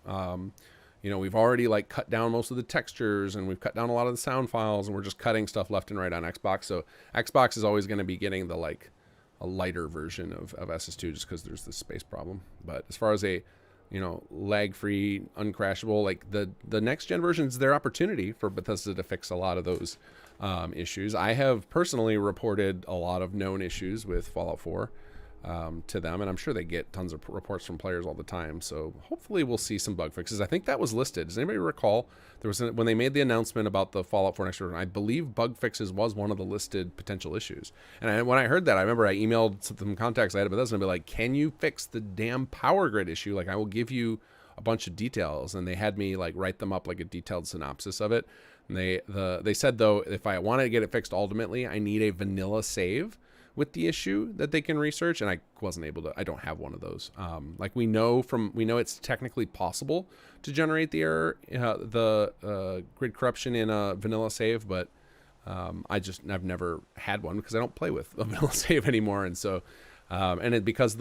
A: you know, we've already like cut down most of the textures, and we've cut down a lot of the sound files, and we're just cutting stuff left and right on Xbox. So Xbox is always going to be getting the like a lighter version of SS2, just because there's this space problem. But as far as a, you know, lag-free, uncrashable, like the next gen version is their opportunity for Bethesda to fix a lot of those issues. I have personally reported a lot of known issues with Fallout 4 to them, and I'm sure they get tons of reports from players all the time, so hopefully we'll see some bug fixes. I think that was listed. Does anybody recall there was when they made the announcement about the Fallout 4 next version, I believe bug fixes was one of the listed potential issues. And when I heard that, I remember I emailed some contacts I had about this and be like, can you fix the damn power grid issue? Like, I will give you a bunch of details, and they had me like write them up like a detailed synopsis of it. And they said, though, if I want to get it fixed ultimately, I need a vanilla save with the issue that they can research, and I wasn't able to. I don't have one of those. Like we know it's technically possible to generate the error, the grid corruption in a vanilla save, but I've never had one because I don't play with a vanilla save anymore, and so because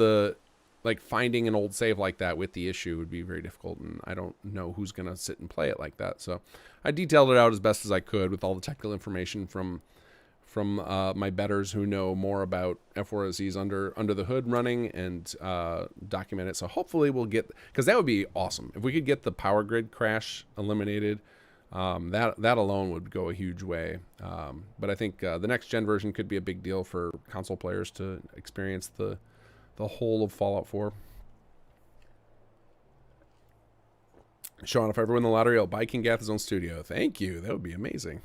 A: finding an old save like that with the issue would be very difficult, and I don't know who's gonna sit and play it like that. So I detailed it out as best as I could with all the technical information from my betters who know more about F4SE's under the hood running, and document it. So hopefully we'll get, because that would be awesome if we could get the power grid crash eliminated. That alone would go a huge way. But I think the next gen version could be a big deal for console players to experience the whole of Fallout 4. Sean, if I ever win the lottery, I'll buy King Gath's own studio. Thank you. That would be amazing.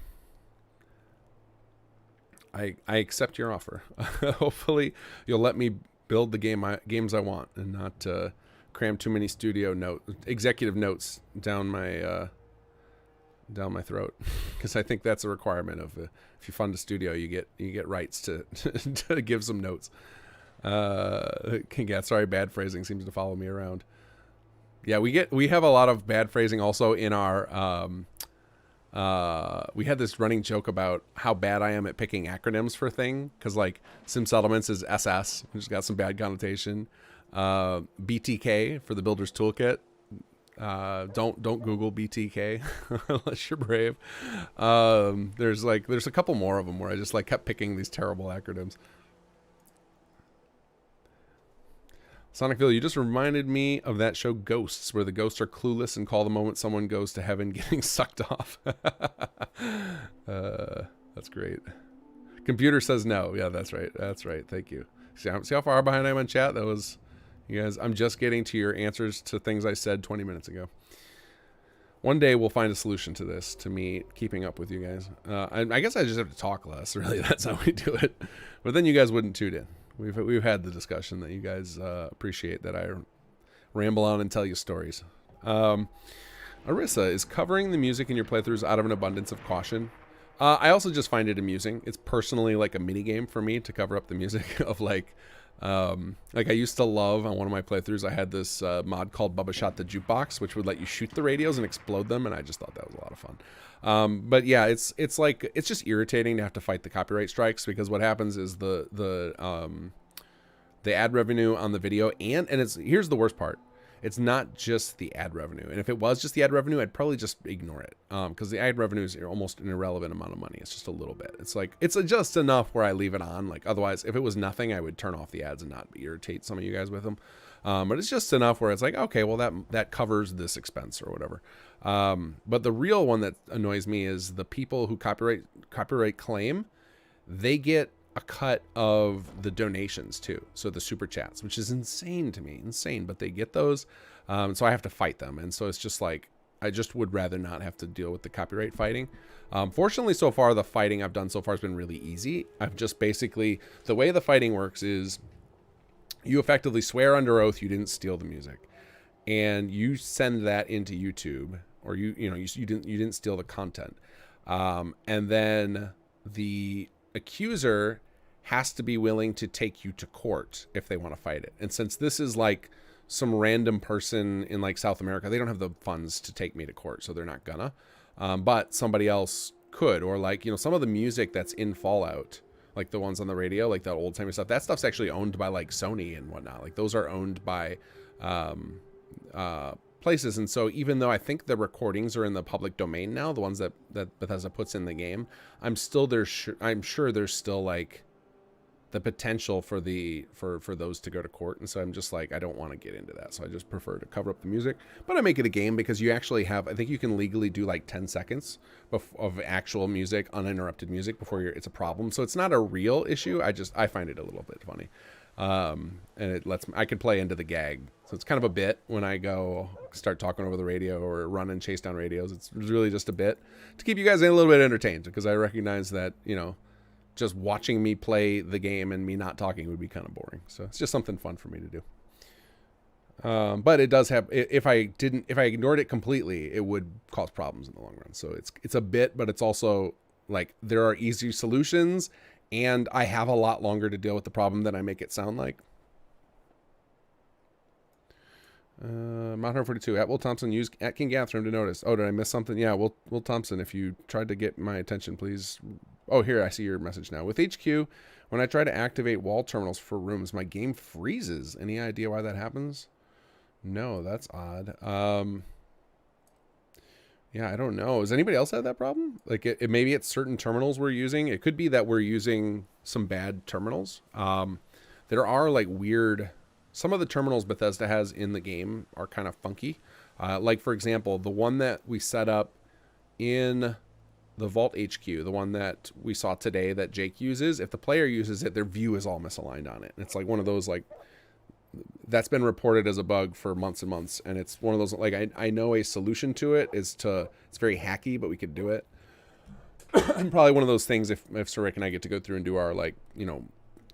A: I accept your offer. Hopefully you'll let me build the games I want and not cram too many executive notes down my throat, because I think that's a requirement of if you fund a studio, you get rights to to give some notes. King Gat, sorry, bad phrasing seems to follow me around. Yeah, we have a lot of bad phrasing also in our we had this running joke about how bad I am at picking acronyms for thing, because like Sim Settlements is SS, which has got some bad connotation. BTK for the Builder's Toolkit. Don't Google BTK unless you're brave. There's a couple more of them where I just kept picking these terrible acronyms. Sonicville, you just reminded me of that show Ghosts, where the ghosts are clueless and call the moment someone goes to heaven getting sucked off. That's great. Computer says no. Yeah, that's right. That's right. Thank you. See how far behind I am on chat? That was, you guys, I'm just getting to your answers to things I said 20 minutes ago. One day we'll find a solution to this, to me keeping up with you guys. I guess I just have to talk less, really. That's how we do it. But then you guys wouldn't tune in. We've had the discussion that you guys appreciate that I ramble on and tell you stories. Arissa, is covering the music in your playthroughs out of an abundance of caution? I also just find it amusing. It's personally like a mini game for me to cover up the music of like I used to love, on one of my playthroughs, I had this mod called Bubba Shot the Jukebox, which would let you shoot the radios and explode them, and I just thought that was a lot of fun. But yeah, it's just irritating to have to fight the copyright strikes, because what happens is the ad revenue on the video, and here's the worst part. It's not just the ad revenue. And if it was just the ad revenue, I'd probably just ignore it. Because the ad revenue is almost an irrelevant amount of money. It's just a little bit. It's just enough where I leave it on. Otherwise, if it was nothing, I would turn off the ads and not irritate some of you guys with them. But it's just enough where it's okay, well, that covers this expense or whatever. But the real one that annoys me is the people who copyright claim, they get a cut of the donations too, so the super chats, which is insane to me, but they get those, so I have to fight them, and so it's just I just would rather not have to deal with the copyright fighting. Fortunately, so far the fighting I've done so far has been really easy. I've just basically, the way the fighting works is you effectively swear under oath you didn't steal the music, and you send that into YouTube, or you didn't steal the content, and then the accuser has to be willing to take you to court if they want to fight it. And since this is some random person in South America, they don't have the funds to take me to court, so they're not gonna. But somebody else could, or some of the music that's in Fallout, like the ones on the radio, like that old timey stuff, that stuff's actually owned by Sony and whatnot. Those are owned by places, and so even though I think the recordings are in the public domain now, the ones that Bethesda puts in the game, I'm sure there's still the potential for those to go to court, and so I'm just I don't want to get into that, so I just prefer to cover up the music. But I make it a game because you actually have, I think you can legally do 10 seconds of actual music, uninterrupted music, before it's a problem. So it's not a real issue. I find it a little bit funny. And it lets me, I can play into the gag, so it's kind of a bit when I go start talking over the radio or run and chase down radios. It's really just a bit to keep you guys a little bit entertained, because I recognize that just watching me play the game and me not talking would be kind of boring, so it's just something fun for me to do. But it does have, if I ignored it completely, it would cause problems in the long run. So it's a bit, but it's also like there are easy solutions, and I have a lot longer to deal with the problem than I make it sound like. Mount 142 at Will Thompson, use at King Gathram to notice. Oh, did I miss something? Yeah, Will Thompson, if you tried to get my attention, please. Oh, here, I see your message now. With HQ, when I try to activate wall terminals for rooms, my game freezes. Any idea why that happens? No, that's odd. Yeah, I don't know. Does anybody else have that problem? Like, maybe it's certain terminals we're using. It could be that we're using some bad terminals. There are, like, weird... Some of the terminals Bethesda has in the game are kind of funky. Like, for example, the one that we set up in the Vault HQ, the one that we saw today that Jake uses, if the player uses it, their view is all misaligned on it. And it's like one of those, like, that's been reported as a bug for months and months. And it's one of those, like, I know a solution to it is to, it's very hacky, but we could do it. And probably one of those things, if Sir Rick and I get to go through and do our, like, you know,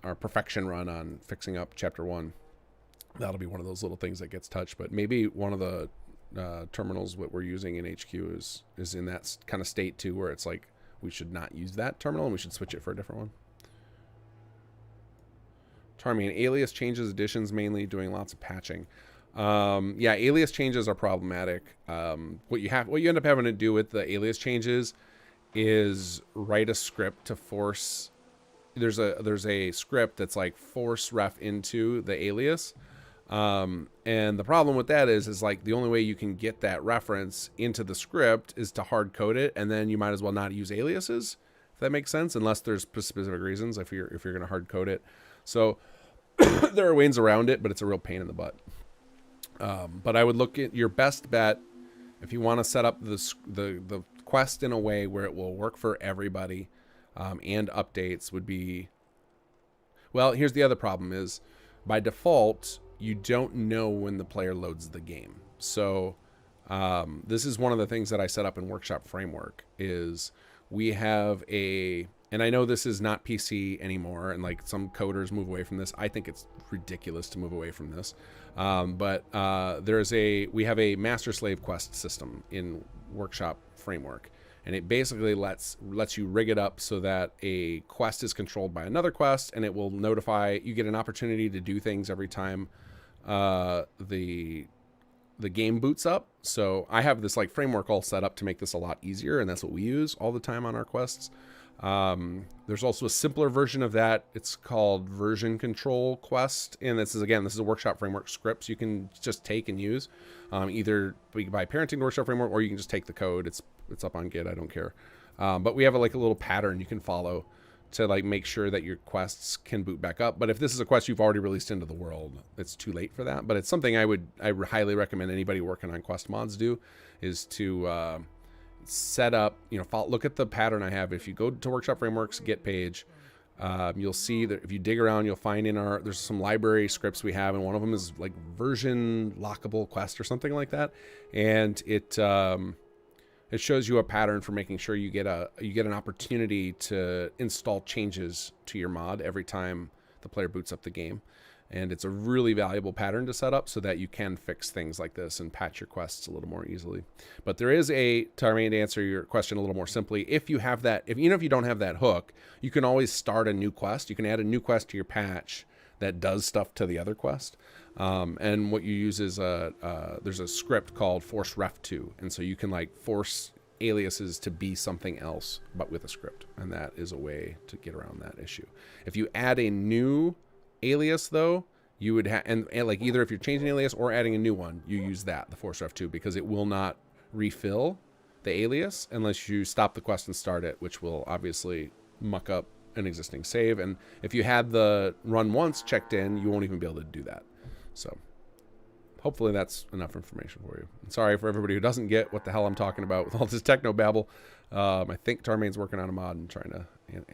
A: our perfection run on fixing up Chapter 1, that'll be one of those little things that gets touched. But maybe one of the terminals that we're using in HQ is in that kind of state too, where it's like we should not use that terminal and we should switch it for a different one. Charming. Alias changes, additions mainly, doing lots of patching. Yeah, alias changes are problematic. What you end up having to do with the alias changes is write a script to force. There's a script that's like force ref into the alias. And the problem with that is like the only way you can get that reference into the script is to hard code it, and then you might as well not use aliases, if that makes sense, unless there's specific reasons if you're going to hard code it. So there are ways around it, but it's a real pain in the butt. But I would look at your best bet if you want to set up the quest in a way where it will work for everybody, and updates would be, well, here's the other problem is by default, you don't know when the player loads the game. So this is one of the things that I set up in Workshop Framework is we have and I know this is not PC anymore, and like some coders move away from this. I think it's ridiculous to move away from this. But we have a master slave quest system in Workshop Framework. And it basically lets you rig it up so that a quest is controlled by another quest, and it will notify you. Get an opportunity to do things every time the game boots up. So I have this like framework all set up to make this a lot easier, and that's what we use all the time on our quests. There's also a simpler version of that. It's called Version Control Quest, and this is a Workshop Framework script you can just take and use, either by parenting Workshop Framework, or you can just take the code. It's up on Git. I don't care. But we have a little pattern you can follow to like make sure that your quests can boot back up. But if this is a quest you've already released into the world, it's too late for that. But it's something I highly recommend anybody working on quest mods do, is to set up, look at the pattern I have. If you go to Workshop Framework's Git page, you'll see that if you dig around, you'll find there's some library scripts we have, and one of them is like version lockable quest or something like that. And it shows you a pattern for making sure you get an opportunity to install changes to your mod every time the player boots up the game. And it's a really valuable pattern to set up so that you can fix things like this and patch your quests a little more easily. But there is to answer your question a little more simply, if you have that, even if you don't have that hook, you can always start a new quest. You can add a new quest to your patch that does stuff to the other quest. And what you use is there's a script called force ref to, and so you can like force aliases to be something else, but with a script, and that is a way to get around that issue. If you add a new alias though, you would have, and like either if you're changing alias or adding a new one, you use the force ref to, because it will not refill the alias unless you stop the quest and start it, which will obviously muck up an existing save. And if you had the run once checked in, you won't even be able to do that. So hopefully that's enough information for you. And sorry for everybody who doesn't get what the hell I'm talking about with all this techno babble. I think Tarmain's working on a mod and trying to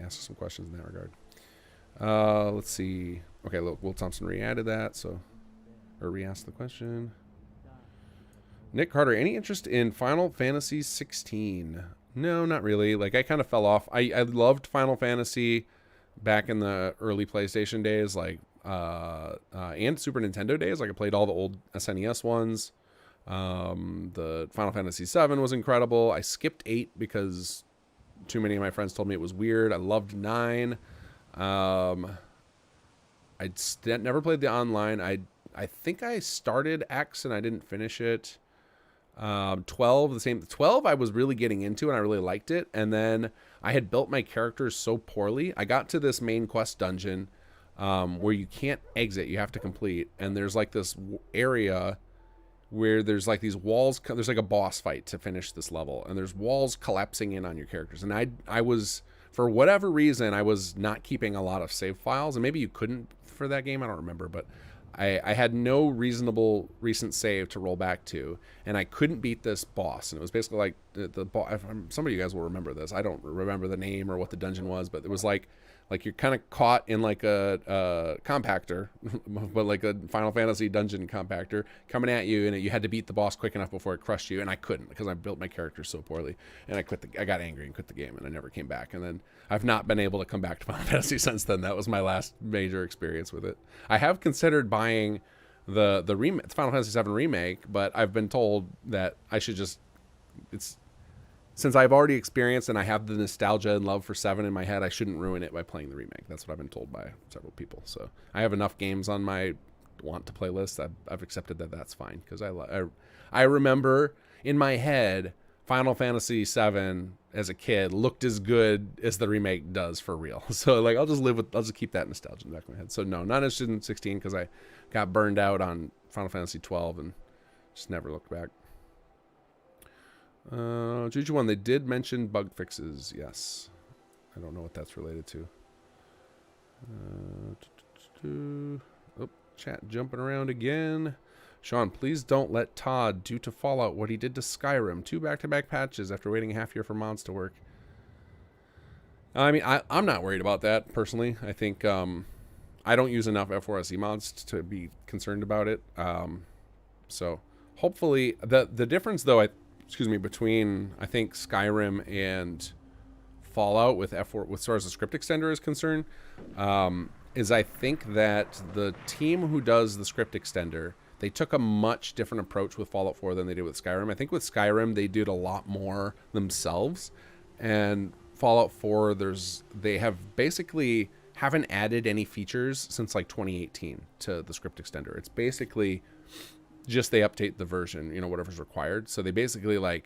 A: answer some questions in that regard. Let's see. Okay, look, Will Thompson re-added that, or re-asked the question. Nick Carter, any interest in Final Fantasy 16? No, not really. Like, I kind of fell off. I loved Final Fantasy back in the early PlayStation days. Like, and Super Nintendo days. Like I played all the old SNES ones. The Final Fantasy VII was incredible. I skipped 8 because too many of my friends told me it was weird. I loved 9. I'd never played the online. I think I started X and I didn't finish it. 12, the same. 12 I was really getting into and I really liked it. And then I had built my characters so poorly. I got to this main quest dungeon where you can't exit. You have to complete. And there's like this area where there's like these walls. There's like a boss fight to finish this level. And there's walls collapsing in on your characters. And I was, for whatever reason, I was not keeping a lot of save files. And maybe you couldn't for that game. I don't remember. But I had no reasonable recent save to roll back to, and I couldn't beat this boss. And it was basically like the boss. Some of you guys will remember this. I don't remember the name or what the dungeon was, but it was like you're kind of caught in like a compactor, but like a Final Fantasy dungeon compactor coming at you, and you had to beat the boss quick enough before it crushed you. And I couldn't because I built my character so poorly, and I got angry and quit the game, and I never came back. And then I've not been able to come back to Final Fantasy since then. That was my last major experience with it. I have considered buying the Final Fantasy VII remake, but I've been told that I should just since I've already experienced and I have the nostalgia and love for 7 in my head, I shouldn't ruin it by playing the remake. That's what I've been told by several people. So I have enough games on my want to play list. I've accepted that that's fine because I remember in my head Final Fantasy VII as a kid looked as good as the remake does for real. So like I'll just keep that nostalgia in the back of my head. So no, not interested in 16 because I got burned out on Final Fantasy 12 and just never looked back. Juju 1, they did mention bug fixes. Yes. I don't know what that's related to. Oh, chat jumping around again. Sean, please don't let Todd do to Fallout what he did to Skyrim. 2 back-to-back patches after waiting a half year for mods to work. I mean, I'm not worried about that, personally. I think I don't use enough F4SE mods to be concerned about it. So, hopefully, the difference, though, between, I think, Skyrim and Fallout with F4, with as far as the script extender is concerned, is I think that the team who does the script extender, they took a much different approach with Fallout 4 than they did with Skyrim. I think with Skyrim, they did a lot more themselves. And Fallout 4, they have basically haven't added any features since like 2018 to the script extender. It's basically just they update the version, whatever's required. So they basically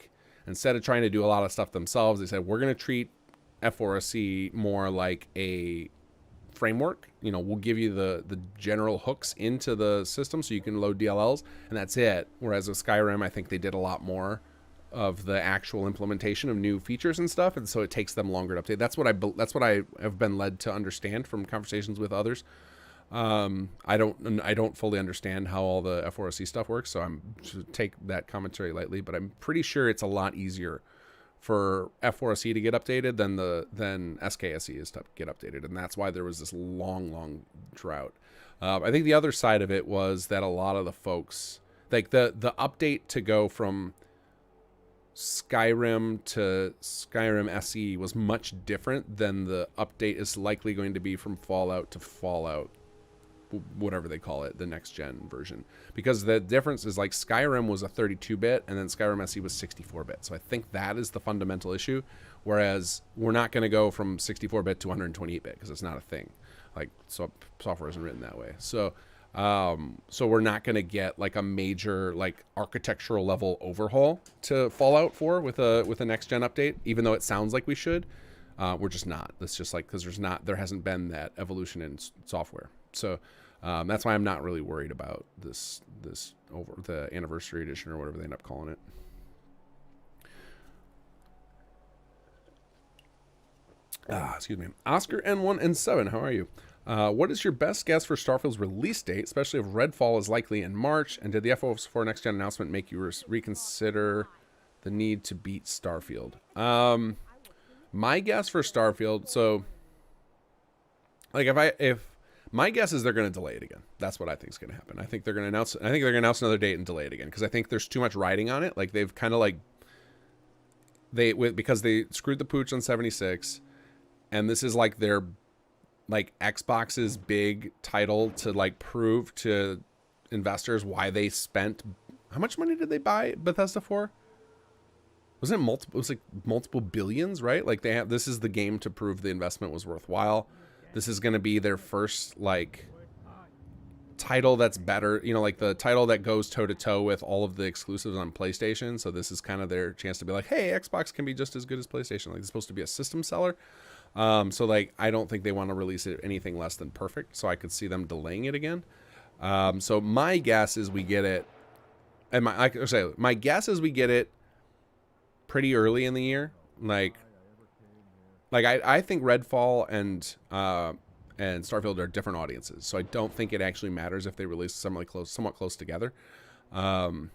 A: instead of trying to do a lot of stuff themselves, they said, we're going to treat F4SE more like a framework. We'll give you the general hooks into the system so you can load DLLs, and that's it. Whereas with Skyrim, I think they did a lot more of the actual implementation of new features and stuff, and so it takes them longer to update. That's what I have been led to understand from conversations with others. I don't fully understand how all the F4SE stuff works, so I'm to take that commentary lightly, but I'm pretty sure it's a lot easier for F4SE to get updated than SKSE is to get updated, and that's why there was this long drought. I think the other side of it was that a lot of the folks, like the update to go from Skyrim to Skyrim SE was much different than the update is likely going to be from Fallout to Fallout, whatever they call it, the next gen version, because the difference is like Skyrim was a 32-bit and then Skyrim SE was 64-bit. So I think that is the fundamental issue, whereas we're not going to go from 64-bit to 128-bit because it's not a thing. Like, so software isn't written that way. So we're not going to get like a major like architectural level overhaul to Fallout 4 with a next gen update, even though it sounds like we should. We're just not. That's just like because there hasn't been that evolution in software. So that's why I'm not really worried about this over the anniversary edition or whatever they end up calling it. Excuse me. Oscar N1N7, how are you? What is your best guess for Starfield's release date, especially if Redfall is likely in March? And did the FO4 Next Gen announcement make you reconsider the need to beat Starfield? My guess for Starfield, so like if my guess is they're going to delay it again. That's what I think is going to happen. I think they're going to announce another date and delay it again because I think there's too much riding on it. Like they've kind of because they screwed the pooch on 76, and this is like their like Xbox's big title to like prove to investors why they spent, how much money did they buy Bethesda for? Wasn't it multiple? It was like multiple billions, right? Like they have, this is the game to prove the investment was worthwhile. This is going to be their first like title that's better, you know, like the title that goes toe to toe with all of the exclusives on PlayStation. So this is kind of their chance to be like, hey, Xbox can be just as good as PlayStation. Like it's supposed to be a system seller. So like I don't think they want to release it anything less than perfect. So I could see them delaying it again. So my guess is we get it, and my guess is we get it pretty early in the year. Like I think Redfall and Starfield are different audiences, so I don't think it actually matters if they release somewhat close together. But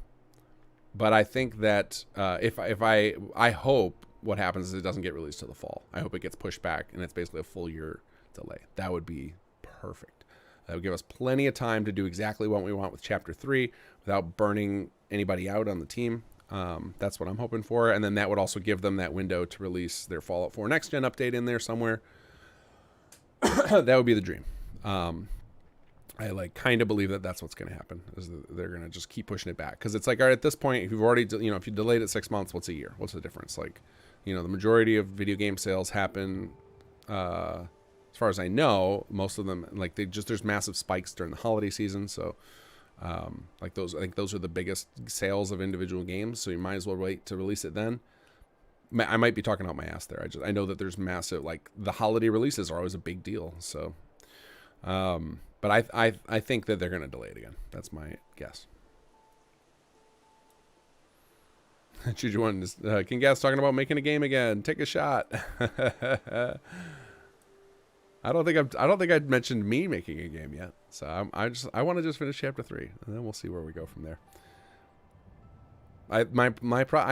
A: I think that I hope what happens is it doesn't get released till the fall. I hope it gets pushed back and it's basically a full year delay. That would be perfect. That would give us plenty of time to do exactly what we want with Chapter 3 without burning anybody out on the team. That's what I'm hoping for. And then that would also give them that window to release their Fallout 4 Next Gen update in there somewhere. That would be the dream. I like kind of believe that that's what's going to happen, is that they're going to just keep pushing it back. Because it's like, all right, at this point, if you've already, if you delayed it 6 months, what's a year? What's the difference? Like, the majority of video game sales happen, as far as I know, most of them, like there's massive spikes during the holiday season. So, like those, I think those are the biggest sales of individual games. So you might as well wait to release it then. I might be talking out my ass there. I know that there's massive, like the holiday releases are always a big deal. So, but I think that they're going to delay it again. That's my guess. Juju one is King Gas talking about making a game again. Take a shot. I don't think I'd mentioned me making a game yet. So I want to just finish Chapter 3, and then we'll see where we go from there. I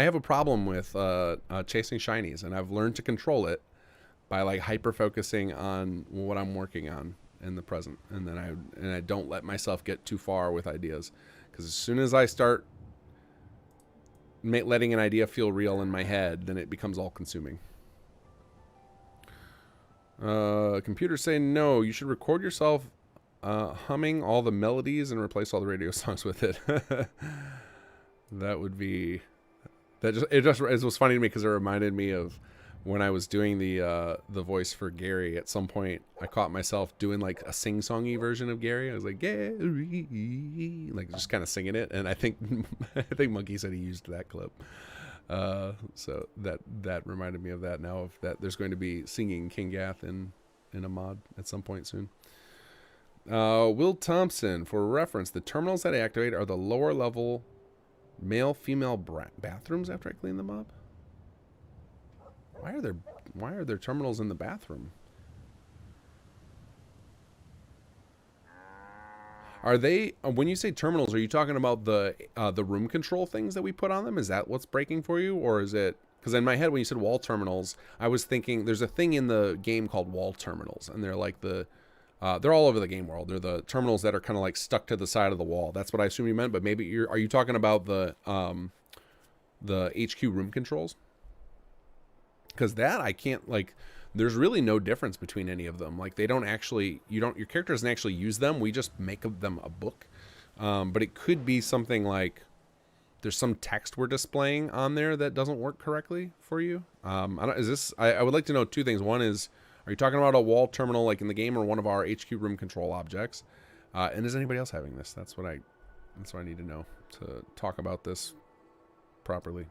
A: have a problem with chasing shinies, and I've learned to control it by like hyper focusing on what I'm working on in the present, and then I don't let myself get too far with ideas, because as soon as I start letting an idea feel real in my head, then it becomes all consuming. Computers say no, you should record yourself humming all the melodies and replace all the radio songs with it. That would be, it was funny to me because it reminded me of when I was doing the voice for Gary. At some point I caught myself doing like a sing-songy version of Gary. I was like, Gary, like just kind of singing it, and I think Monkey said he used that clip. So that reminded me of that. Now of that there's going to be singing King Gath in a mod at some point soon. Will Thompson, for reference, the terminals that I activate are the lower level male-female bathrooms after I clean them up. Why are there terminals in the bathroom? Are they, when you say terminals, are you talking about the room control things that we put on them? Is that what's breaking for you, or is it? Because in my head, when you said wall terminals, I was thinking there's a thing in the game called wall terminals, and they're like they're all over the game world. They're the terminals that are kind of like stuck to the side of the wall. That's what I assume you meant. But maybe are you talking about the HQ room controls? Because that I can't, like, there's really no difference between any of them. Like, they don't actually, your character doesn't actually use them. We just make them a book. But it could be something like there's some text we're displaying on there that doesn't work correctly for you. I would like to know two things. One is, are you talking about a wall terminal like in the game, or one of our HQ room control objects? And is anybody else having this? That's what I need to know to talk about this properly.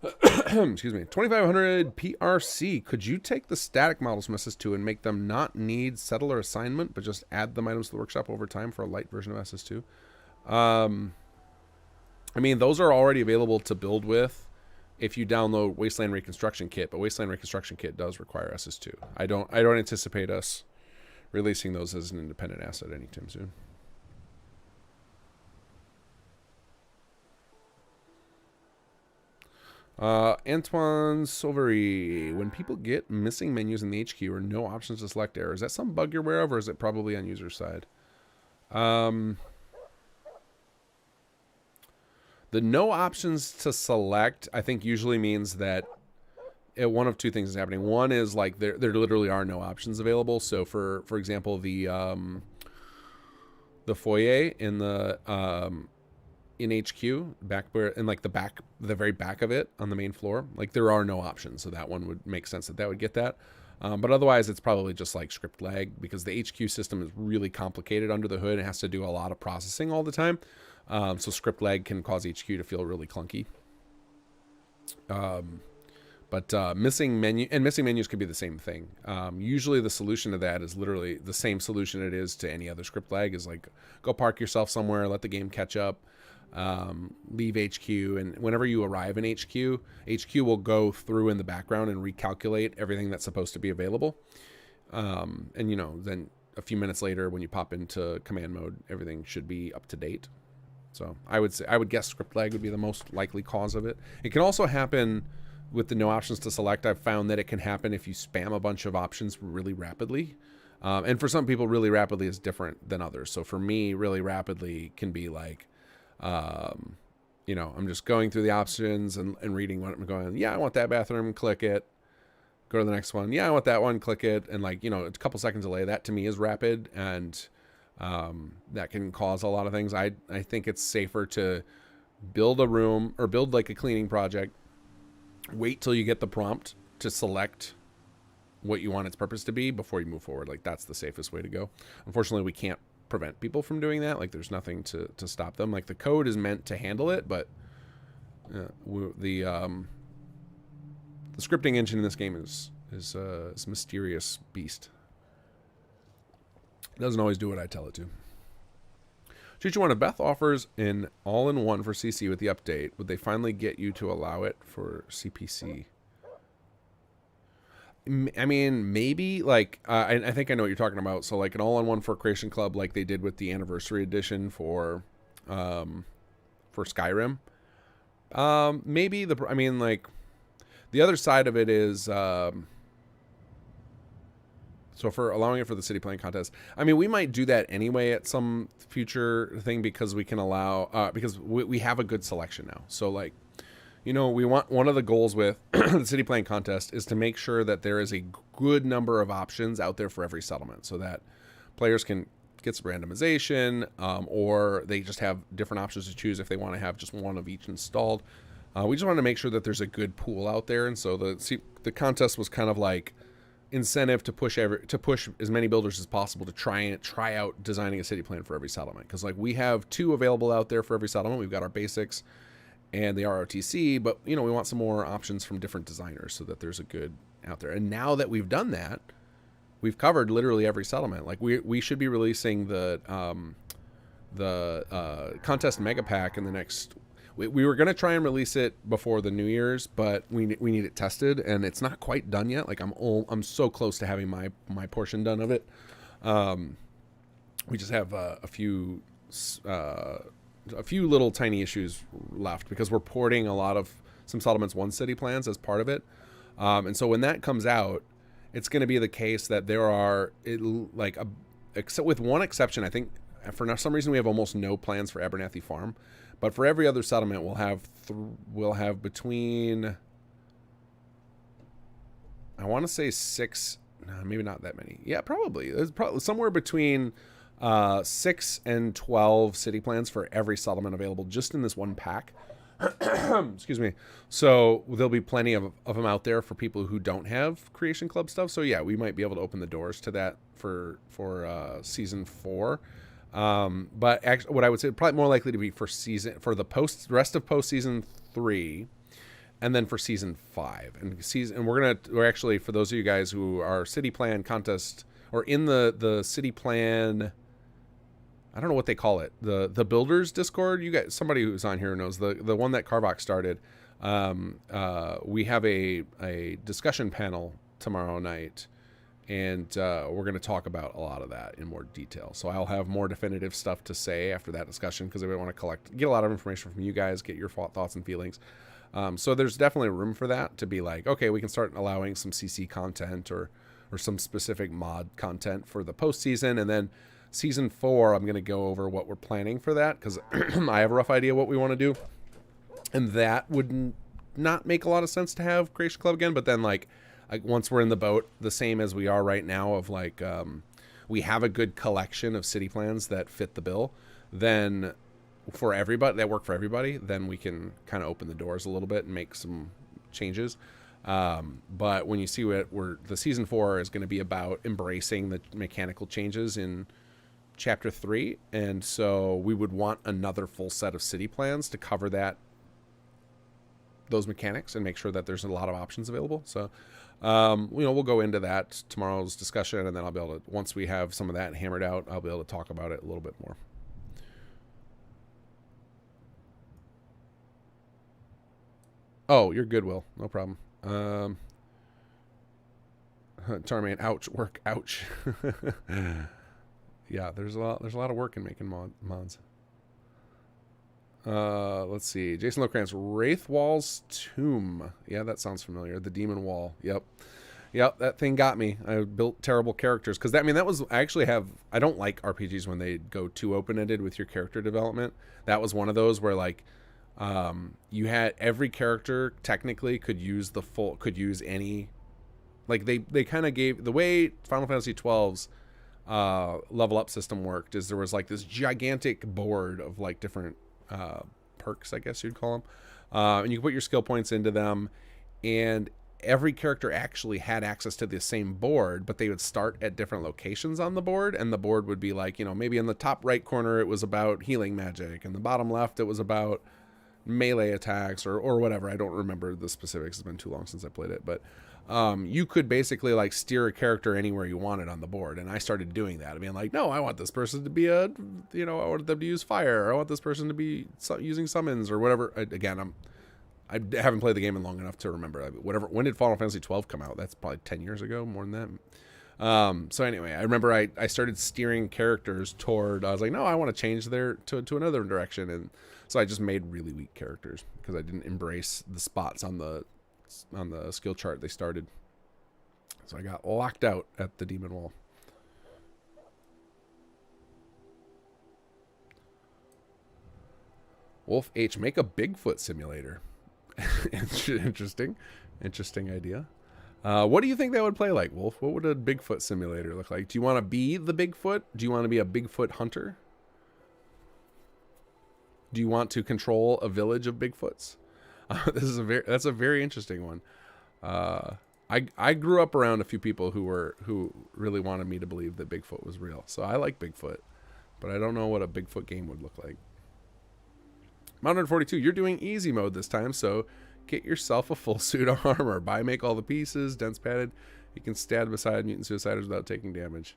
A: Excuse me. 2500 PRC. Could you take the static models from SS2 and make them not need settler assignment, but just add them items to the workshop over time for a light version of SS2? I mean, those are already available to build with if you download Wasteland Reconstruction Kit, but Wasteland Reconstruction Kit does require SS2. I don't anticipate us releasing those as an independent asset anytime soon. Antoine Silvery, when people get missing menus in the HQ or no options to select error, is that some bug you're aware of, or is it probably on user side? The no options to select, I think, usually means that one of two things is happening. One is like there literally are no options available. So for example, the foyer in the in HQ back where in like the very back of it on the main floor, like there are no options. So that one would make sense that would get that. But otherwise, it's probably just like script lag because the HQ system is really complicated under the hood. It has to do a lot of processing all the time. So script lag can cause HQ to feel really clunky. But missing menus could be the same thing. Usually the solution to that is literally the same solution it is to any other script lag is like go park yourself somewhere, let the game catch up, leave HQ, and whenever you arrive in HQ will go through in the background and recalculate everything that's supposed to be available. And then a few minutes later when you pop into command mode, everything should be up to date. So I would guess script lag would be the most likely cause of it. It can also happen with the no options to select. I've found that it can happen if you spam a bunch of options really rapidly. And for some people, really rapidly is different than others. So for me, really rapidly can be like, I'm just going through the options and reading what I'm going, yeah, I want that bathroom, click it. Go to the next one. Yeah, I want that one, click it. And like, a couple seconds delay, that to me is rapid. And that can cause a lot of things. I think it's safer to build a room or build like a cleaning project, wait till you get the prompt to select what you want its purpose to be before you move forward. Like that's the safest way to go. Unfortunately, we can't prevent people from doing that. Like there's nothing to stop them. Like the code is meant to handle it, but the scripting engine in this game is a mysterious beast. It doesn't always do what I tell it to. Chuchu1, if Beth offers an all-in-one for CC with the update, would they finally get you to allow it for CPC? I mean, maybe, like, I think I know what you're talking about. So, like, an all-in-one for Creation Club, like they did with the Anniversary Edition for Skyrim. Maybe, the other side of it is... So for allowing it for the city plan contest, I mean, we might do that anyway at some future thing because we can allow, because we have a good selection now. So like, we want, one of the goals with the city plan contest is to make sure that there is a good number of options out there for every settlement so that players can get some randomization, or they just have different options to choose if they want to have just one of each installed. We just want to make sure that there's a good pool out there. And so the contest was kind of like, incentive to push as many builders as possible to try out designing a city plan for every settlement, because like we have 2 available out there for every settlement. We've got our basics and the ROTC, but we want some more options from different designers so that there's a good out there. And now that we've done that, we've covered literally every settlement. Like we should be releasing the contest mega pack in the next. We were going to try and release it before the New Year's, but we need it tested, and it's not quite done yet. Like I'm so close to having my portion done of it. We just have a few little tiny issues left because we're porting a lot of some Settlements 1 city plans as part of it. And so when that comes out, it's going to be the case that there are except with one exception, I think for some reason we have almost no plans for Abernathy Farm. But for every other settlement, we'll have between, I want to say 6, no, maybe not that many. Yeah, probably. There's probably somewhere between 6 and 12 city plans for every settlement available just in this one pack. Excuse me. So there'll be plenty of them out there for people who don't have Creation Club stuff. So yeah, we might be able to open the doors to that for season 4. But actually, what I would say probably more likely to be for the rest of post season 3, and then for season 5 and we're actually, for those of you guys who are city plan contest or in the city plan, I don't know what they call it, the builders Discord. You guys, somebody who's on here knows the one that Carvox started. We have a discussion panel tomorrow night. And we're going to talk about a lot of that in more detail. So I'll have more definitive stuff to say after that discussion because I want to get a lot of information from you guys, get your thoughts and feelings. So there's definitely room for that to be like, okay, we can start allowing some CC content or some specific mod content for the postseason. And then season 4, I'm going to go over what we're planning for that because I have a rough idea what we want to do. And that would not make a lot of sense to have Creation Club again. But then like once we're in the boat, the same as we are right now of like we have a good collection of city plans that fit the bill, then for everybody that work for everybody, then we can kind of open the doors a little bit and make some changes. But when you see what the season 4 is going to be about embracing the mechanical changes in chapter 3, and so we would want another full set of city plans to cover those mechanics and make sure that there's a lot of options available. So we'll go into that tomorrow's discussion, and then I'll be able to, once we have some of that hammered out, I'll be able to talk about it a little bit more. Oh, you're good, Will. No problem. Tarman, ouch, work, ouch. Yeah, there's a lot of work in making mods. Let's see. Jason Locrantz, Wraithwall's Tomb. Yeah, that sounds familiar. The Demon Wall. Yep, that thing got me. I built terrible characters because I don't like RPGs when they go too open-ended with your character development. That was one of those where like you had every character technically could use any, like they kind of gave the way Final Fantasy XII's level up system worked is there was like this gigantic board of like different perks, I guess you'd call them, and you could put your skill points into them, and every character actually had access to the same board, but they would start at different locations on the board, and the board would be like, maybe in the top right corner it was about healing magic, and the bottom left it was about melee attacks or whatever. I don't remember the specifics. It's been too long since I played it, but you could basically like steer a character anywhere you wanted on the board, and I started doing that. I mean, like, no, I want this person to be I want them to use fire, or I want this person to be using summons or whatever. I haven't played the game in long enough to remember. When did Final Fantasy 12 come out? That's probably 10 years ago, more than that. So anyway, I remember I started steering characters toward, I was like, no, I want to change to another direction. And so I just made really weak characters because I didn't embrace the spots on the skill chart they started. So I got locked out at the Demon Wall. Wolf H, make a Bigfoot simulator. Interesting idea. What do you think that would play like, Wolf? What would a Bigfoot simulator look like? Do you want to be the Bigfoot? Do you want to be a Bigfoot hunter? Do you want to control a village of Bigfoots? That's a very interesting one. I grew up around a few people who really wanted me to believe that Bigfoot was real. So I like Bigfoot, but I don't know what a Bigfoot game would look like. Mountain 42, you're doing easy mode this time, so get yourself a full suit of armor. Make all the pieces, dense padded. You can stand beside mutant suiciders without taking damage.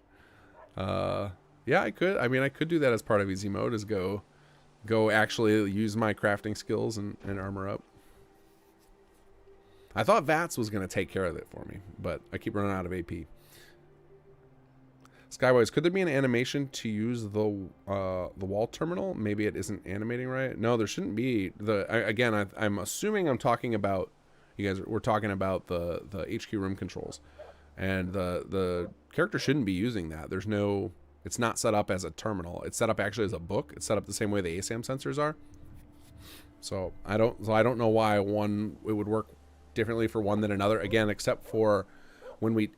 A: Yeah, I could. I mean, I could do that as part of easy mode, is go actually use my crafting skills and armor up. I thought VATS was going to take care of it for me, but I keep running out of AP. Skywise, could there be an animation to use the wall terminal? Maybe it isn't animating right. No, there shouldn't be. I'm assuming I'm talking about, we're talking about the HQ room controls, and the character shouldn't be using that. It's not set up as a terminal. It's set up actually as a book. It's set up the same way the ASAM sensors are. So I don't know why it would work differently for one than another. Again, except for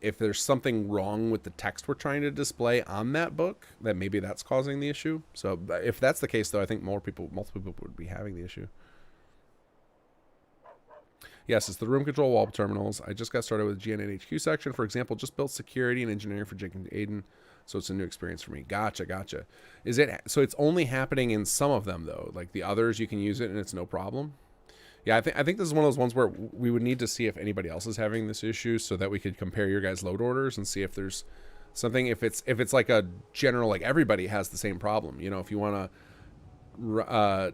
A: if there's something wrong with the text we're trying to display on that book, that maybe that's causing the issue. So if that's the case, though, I think multiple people would be having the issue. Yes, it's the room control wall terminals. I just got started with GN HQ section. For example, just built security and engineering for Jake and Aiden, so it's a new experience for me. Gotcha. So it's only happening in some of them, though. Like the others, you can use it and it's no problem. Yeah, I think this is one of those ones where we would need to see if anybody else is having this issue so that we could compare your guys' load orders and see if there's something, if it's like a general, like everybody has the same problem. If you want to,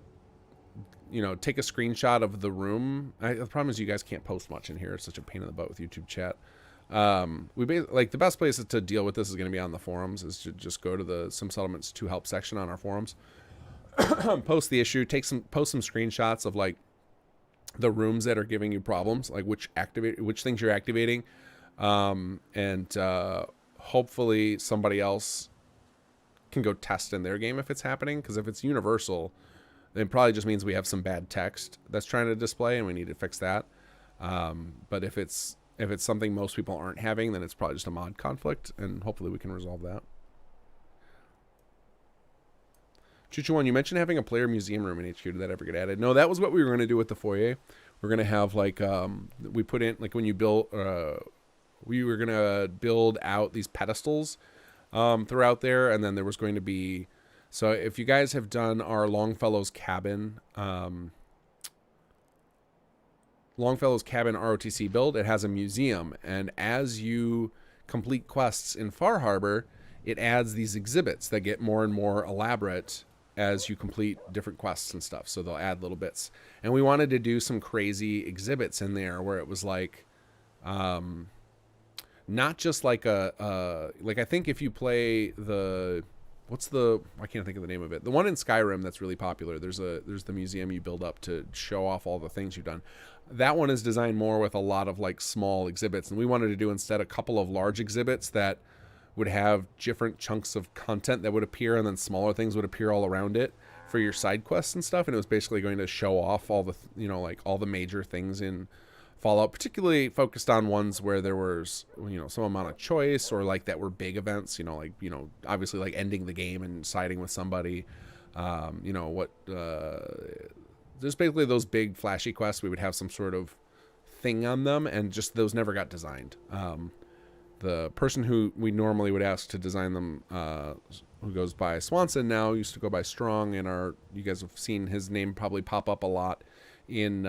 A: take a screenshot of the room. The problem is you guys can't post much in here. It's such a pain in the butt with YouTube chat. The best place to deal with this is going to be on the forums, is to just go to the Sim Settlements to help section on our forums, post the issue, post some screenshots of like the rooms that are giving you problems, like which things you're activating, and hopefully somebody else can go test in their game if it's happening, because if it's universal, It probably just means we have some bad text that's trying to display, and we need to fix that. But if it's something most people aren't having, then it's probably just a mod conflict, and hopefully we can resolve that. Choo-Choo-One, you mentioned having a player museum room in HQ. Did that ever get added? No, that was what we were going to do with the foyer. We're going to have, like, we put in, like, when you build, we were going to build out these pedestals throughout there, and then there was going to be, so if you guys have done our Longfellow's Cabin, Longfellow's Cabin ROTC build, it has a museum, and as you complete quests in Far Harbor, it adds these exhibits that get more and more elaborate as you complete different quests and stuff. So they'll add little bits, and we wanted to do some crazy exhibits in there where it was like, not just like like I think if you play the, I can't think of the name of it. The one in Skyrim that's really popular. There's the museum you build up to show off all the things you've done. That one is designed more with a lot of like small exhibits, and we wanted to do instead a couple of large exhibits that would have different chunks of content that would appear, and then smaller things would appear all around it for your side quests and stuff. And it was basically going to show off all the, like all the major things in Fallout, particularly focused on ones where there was, some amount of choice, or like that were big events, like, obviously like ending the game and siding with somebody, just basically those big flashy quests. We would have some sort of thing on them, and just those never got designed. The person who we normally would ask to design them, who goes by Swanson now, used to go by Strong, and you guys have seen his name probably pop up a lot in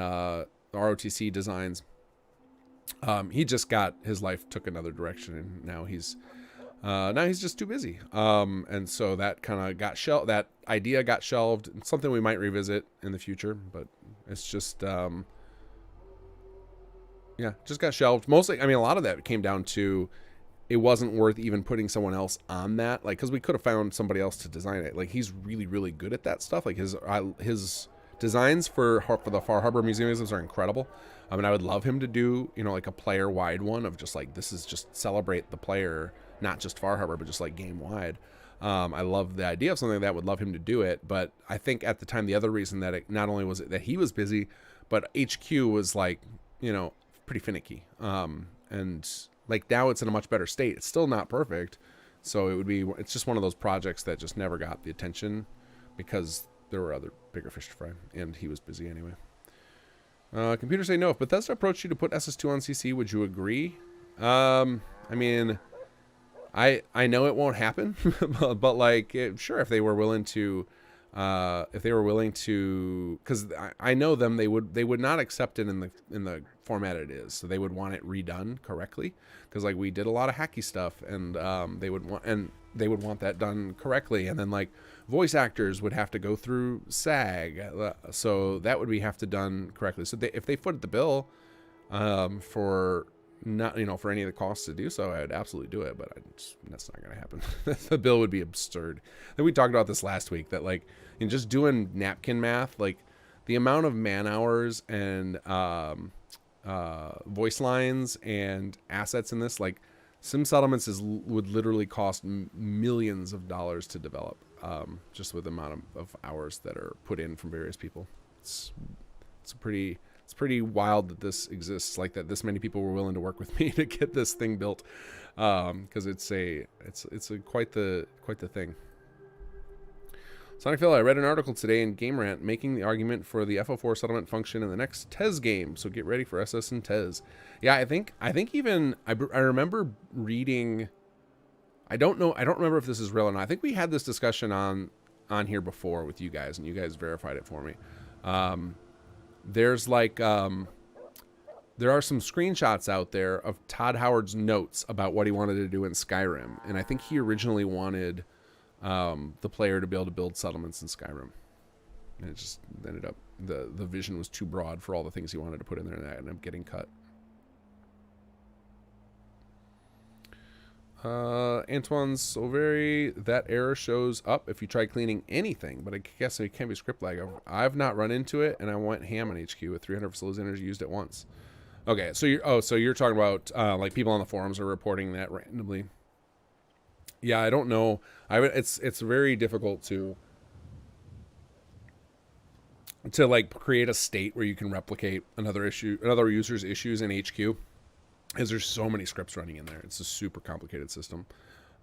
A: ROTC designs. He just got, his life took another direction, and now he's just too busy. And so that kind of got shelved. That idea got shelved. It's something we might revisit in the future, but it's just, just got shelved. Mostly, a lot of that came down to it wasn't worth even putting someone else on that. Like, because we could have found somebody else to design it. Like, he's really, really good at that stuff. Like, his designs for the Far Harbor Museums are incredible. I would love him to do, like a player-wide one of just like, this is just celebrate the player, not just Far Harbor, but just like game-wide. I love the idea of something like that, would love him to do it. But I think at the time, the other reason that not only was it that he was busy, but HQ was like, pretty finicky. And like now it's in a much better state. It's still not perfect. So it's just one of those projects that just never got the attention because there were other bigger fish to fry, and he was busy anyway. Computer say no. If Bethesda approached you to put SS2 on CC, would you agree? I know it won't happen, but like, sure, if they were willing to, because I know them, they would not accept it in the format it is. So they would want it redone correctly, because like we did a lot of hacky stuff, and they would want that done correctly, and then like voice actors would have to go through SAG, so that would have to done correctly. So if they footed the bill for not for any of the costs to do so, I would absolutely do it, but that's not going to happen. The bill would be absurd. And we talked about this last week, that like just doing napkin math, like the amount of man hours and voice lines and assets in this, like Sim Settlements would literally cost millions of dollars to develop, just with the amount of hours that are put in from various people. It's pretty wild that this exists like that. This many people were willing to work with me to get this thing built, because it's quite the thing. Sonic Phil, I read an article today in Game Rant making the argument for the FO4 settlement function in the next TES game, so get ready for SS and TES. Yeah, I think even I remember reading. I don't remember if this is real or not. I think we had this discussion on here before with you guys, and you guys verified it for me. There's like there are some screenshots out there of Todd Howard's notes about what he wanted to do in Skyrim, and I think he originally wanted the player to be able to build settlements in Skyrim, and it just ended up the vision was too broad for all the things he wanted to put in there, and that ended up getting cut. Antoine Silveri, that error shows up if you try cleaning anything, but I guess it can be script lag. I've not run into it, and I went ham on HQ with 300 facilities energy used at once. Okay, so you're talking about like people on the forums are reporting that randomly. Yeah, I don't know. It's very difficult to to like create a state where you can replicate another user's issues in HQ, because there's so many scripts running in there. It's a super complicated system.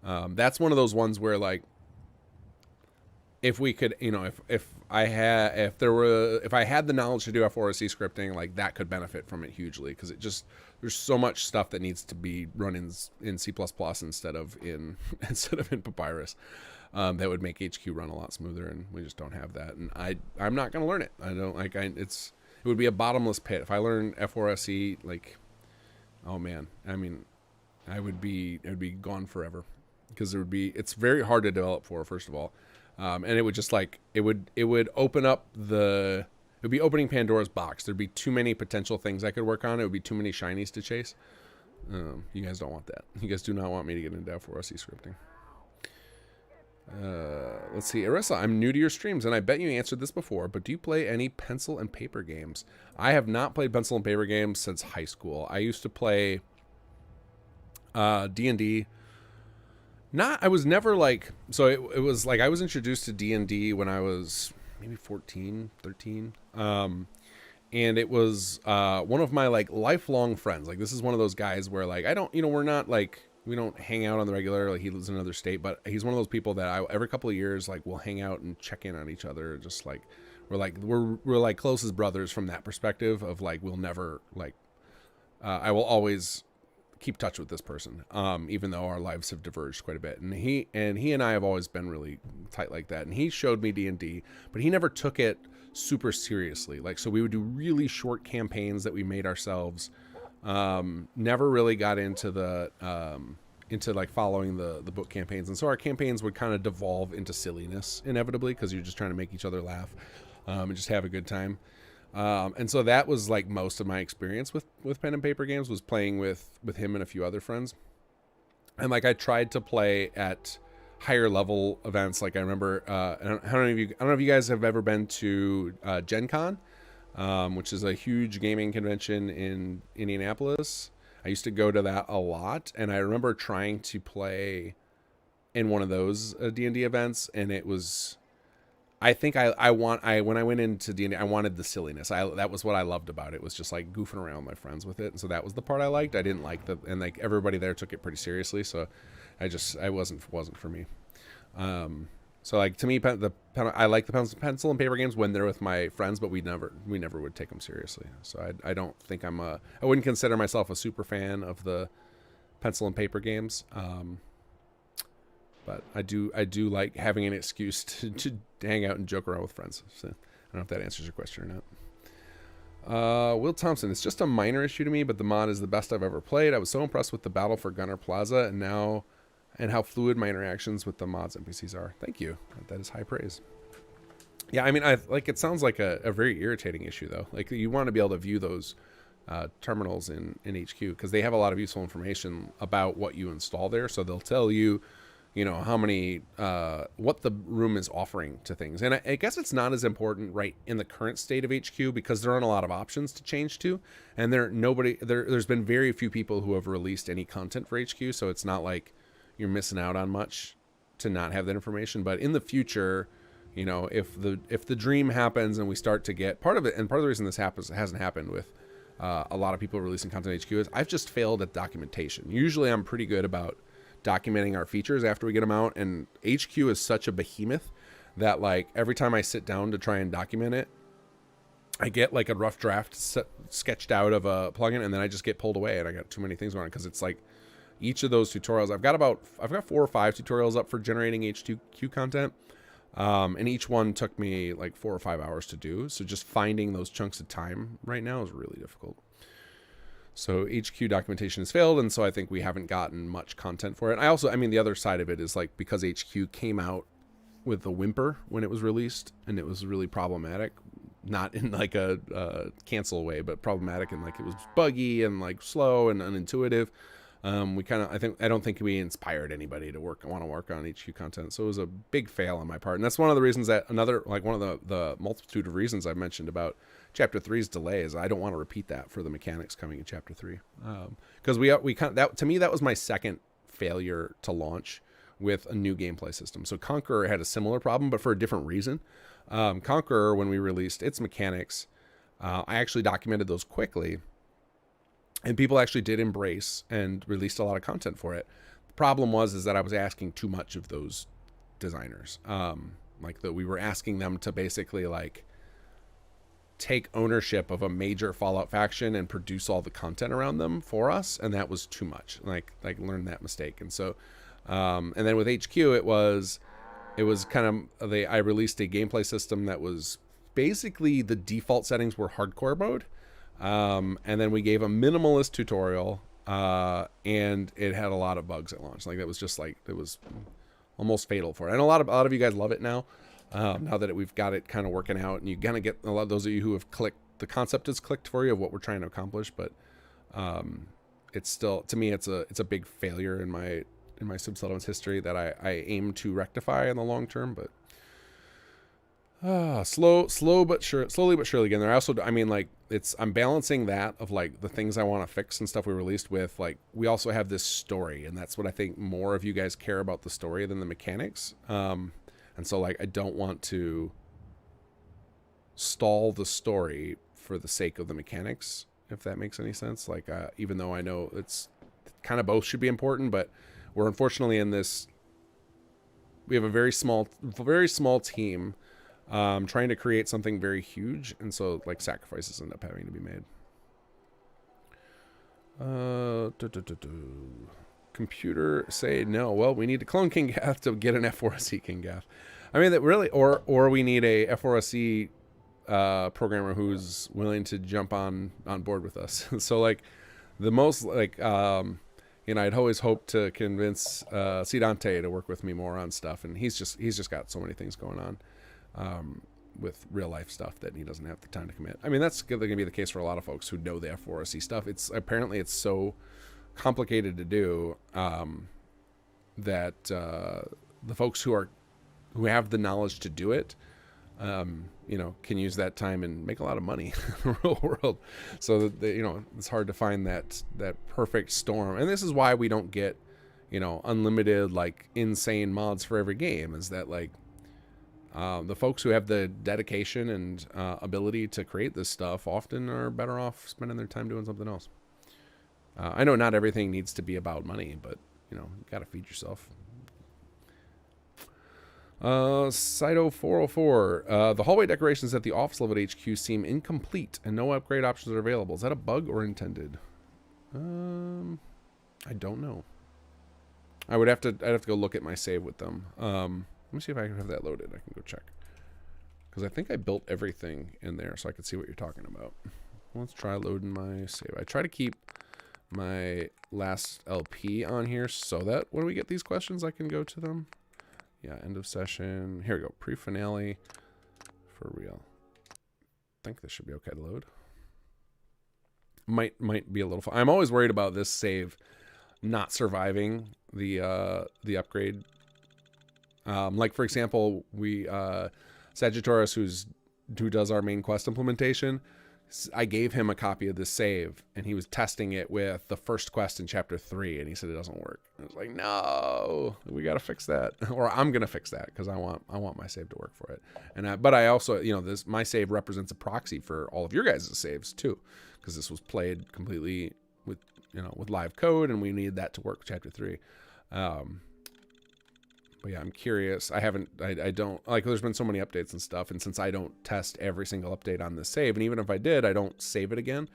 A: That's one of those ones where like, if we could, you know, if I had the knowledge to do F4SC scripting, like that could benefit from it hugely, because it just, there's so much stuff that needs to be run in C++ instead of in Papyrus. That would make HQ run a lot smoother, and we just don't have that. And I'm not going to learn it. I don't like. It would be a bottomless pit if I learned F4SC. Like, oh man, I mean, it would be gone forever, because it's very hard to develop for, first of all, and it would just like it would open up it would be opening Pandora's box. There'd be too many potential things I could work on. It would be too many shinies to chase. You guys don't want that. You guys do not want me to get into F4SC scripting. Let's see, Arissa, I'm new to your streams, and I bet you answered this before, but do you play any pencil and paper games? I have not played pencil and paper games since high school. I used to play D&D. I was never like, so it was like I was introduced to D&D when I was maybe 14, 13. And it was one of my like lifelong friends. Like, this is one of those guys where like, we're not like, we don't hang out on the regular, like he lives in another state, but he's one of those people that every couple of years, like, we'll hang out and check in on each other. Just like, we're like close as brothers from that perspective of like, we'll never like, I will always keep touch with this person, even though our lives have diverged quite a bit. And he and I have always been really tight like that. And he showed me D&D, but he never took it super seriously. Like, so we would do really short campaigns that we made ourselves. Never really got into into like following the book campaigns, and so our campaigns would kind of devolve into silliness inevitably, because you're just trying to make each other laugh and just have a good time. And so that was like most of my experience with pen and paper games, was playing with him and a few other friends. And like, I tried to play at higher level events. Like, I remember I don't know if you guys have ever been to Gen Con, which is a huge gaming convention in Indianapolis. I used to go to that a lot, and I remember trying to play in one of those D&D events, and it was, I think when I went into D&D, I wanted the silliness. That was what I loved about it, was just like goofing around with my friends with it, and so that was the part I liked. I didn't like and like everybody there took it pretty seriously, so I wasn't for me. So like, to me, I like the pencil and paper games when they're with my friends, but we never would take them seriously. So I don't think I wouldn't consider myself a super fan of the pencil and paper games. But I do like having an excuse to hang out and joke around with friends. So I don't know if that answers your question or not. Will Thompson, it's just a minor issue to me, but the mod is the best I've ever played. I was so impressed with the battle for Gunner Plaza, and how fluid my interactions with the mods NPCs are. Thank you. That is high praise. Yeah, I mean, it sounds like a very irritating issue, though. Like, you want to be able to view those terminals in HQ, because they have a lot of useful information about what you install there. So they'll tell you, how many, what the room is offering to things. And I guess it's not as important right in the current state of HQ, because there aren't a lot of options to change to. And there's been very few people who have released any content for HQ. So it's not like you're missing out on much to not have that information. But in the future, if the dream happens and we start to get part of it, and part of the reason this hasn't happened with a lot of people releasing content HQ is I've just failed at documentation. Usually I'm pretty good about documenting our features after we get them out, and HQ is such a behemoth that like every time I sit down to try and document it, I get like a rough draft sketched out of a plugin, and then I just get pulled away, and I got too many things on it, because it's like each of those tutorials, I've got 4 or 5 tutorials up for generating HQ content, and each one took me like 4 or 5 hours to do. So just finding those chunks of time right now is really difficult. So HQ documentation has failed, and so I think we haven't gotten much content for it. The other side of it is like, because HQ came out with a whimper when it was released, and it was really problematic, not in like a cancel way, but problematic in like it was buggy and like slow and unintuitive. I don't think we inspired anybody to want to work on HQ content. So it was a big fail on my part. And that's one of the reasons one of the multitude of reasons I've mentioned about Chapter 3's delay is I don't want to repeat that for the mechanics coming in Chapter 3. Because to me, that was my second failure to launch with a new gameplay system. So Conqueror had a similar problem, but for a different reason. Conqueror, when we released its mechanics, I actually documented those quickly, and people actually did embrace and released a lot of content for it. The problem is that I was asking too much of those designers. Like that we were asking them to basically like take ownership of a major Fallout faction and produce all the content around them for us, and that was too much. Like learned that mistake. And so and then with HQ it was kind of I released a gameplay system that was basically the default settings were hardcore mode, and then we gave a minimalist tutorial, and it had a lot of bugs at launch. Like it was just like it was almost fatal for it. And a lot of you guys love it now. Now that we've got it kind of working out, and you kind of get a lot of those of you who have clicked, the concept is clicked for you of what we're trying to accomplish, but it's still, to me, it's a big failure in my Subsettlements history that I aim to rectify in the long term. But slowly but surely again there. I mean, like I'm balancing that of like the things I want to fix and stuff we released with, like we also have this story, and that's what I think more of you guys care about, the story than the mechanics. And so like I don't want to stall the story for the sake of the mechanics, if that makes any sense. Like even though I know it's kind of both should be important, but we're unfortunately in this, we have a very small team trying to create something very huge, and so like sacrifices end up having to be made. Computer say no. Well, we need to clone King Gath to get an F4SE King Gath. I mean that really, or we need a F4SE programmer who's willing to jump on board with us. So like the most like I'd always hoped to convince C. Dante to work with me more on stuff, and he's just got so many things going on with real life stuff that he doesn't have the time to commit. I mean that's going to be the case for a lot of folks who know the F4SE stuff. It's apparently it's so complicated to do that the folks who have the knowledge to do it can use that time and make a lot of money in the real world. So that it's hard to find that perfect storm. And this is why we don't get unlimited like insane mods for every game, is that like the folks who have the dedication and ability to create this stuff often are better off spending their time doing something else. I know not everything needs to be about money, but you got to feed yourself. Saito 404. The hallway decorations at the office level at HQ seem incomplete and no upgrade options are available. Is that a bug or intended? I don't know. I'd have to go look at my save with them. Let me see if I can have that loaded. I can go check. Because I think I built everything in there so I could see what you're talking about. Let's try loading my save. I try to keep my last LP on here so that when we get these questions I can go to them. Yeah, end of session. Here we go. Pre-finale for real. I think this should be okay to load. Might be a little fun. I'm always worried about this save not surviving the upgrade. Like for example, we Sagittarius, who does our main quest implementation, I gave him a copy of this save, and he was testing it with the first quest in chapter 3, and he said it doesn't work. I was like, no, we got to fix that, or I'm gonna fix that because I want my save to work for it. And but I also, my save represents a proxy for all of your guys' saves too, because this was played completely with with live code, and we need that to work chapter 3. But yeah, I'm curious. I don't, like, there's been so many updates and stuff, and since I don't test every single update on this save, and even if I did, I don't save it again.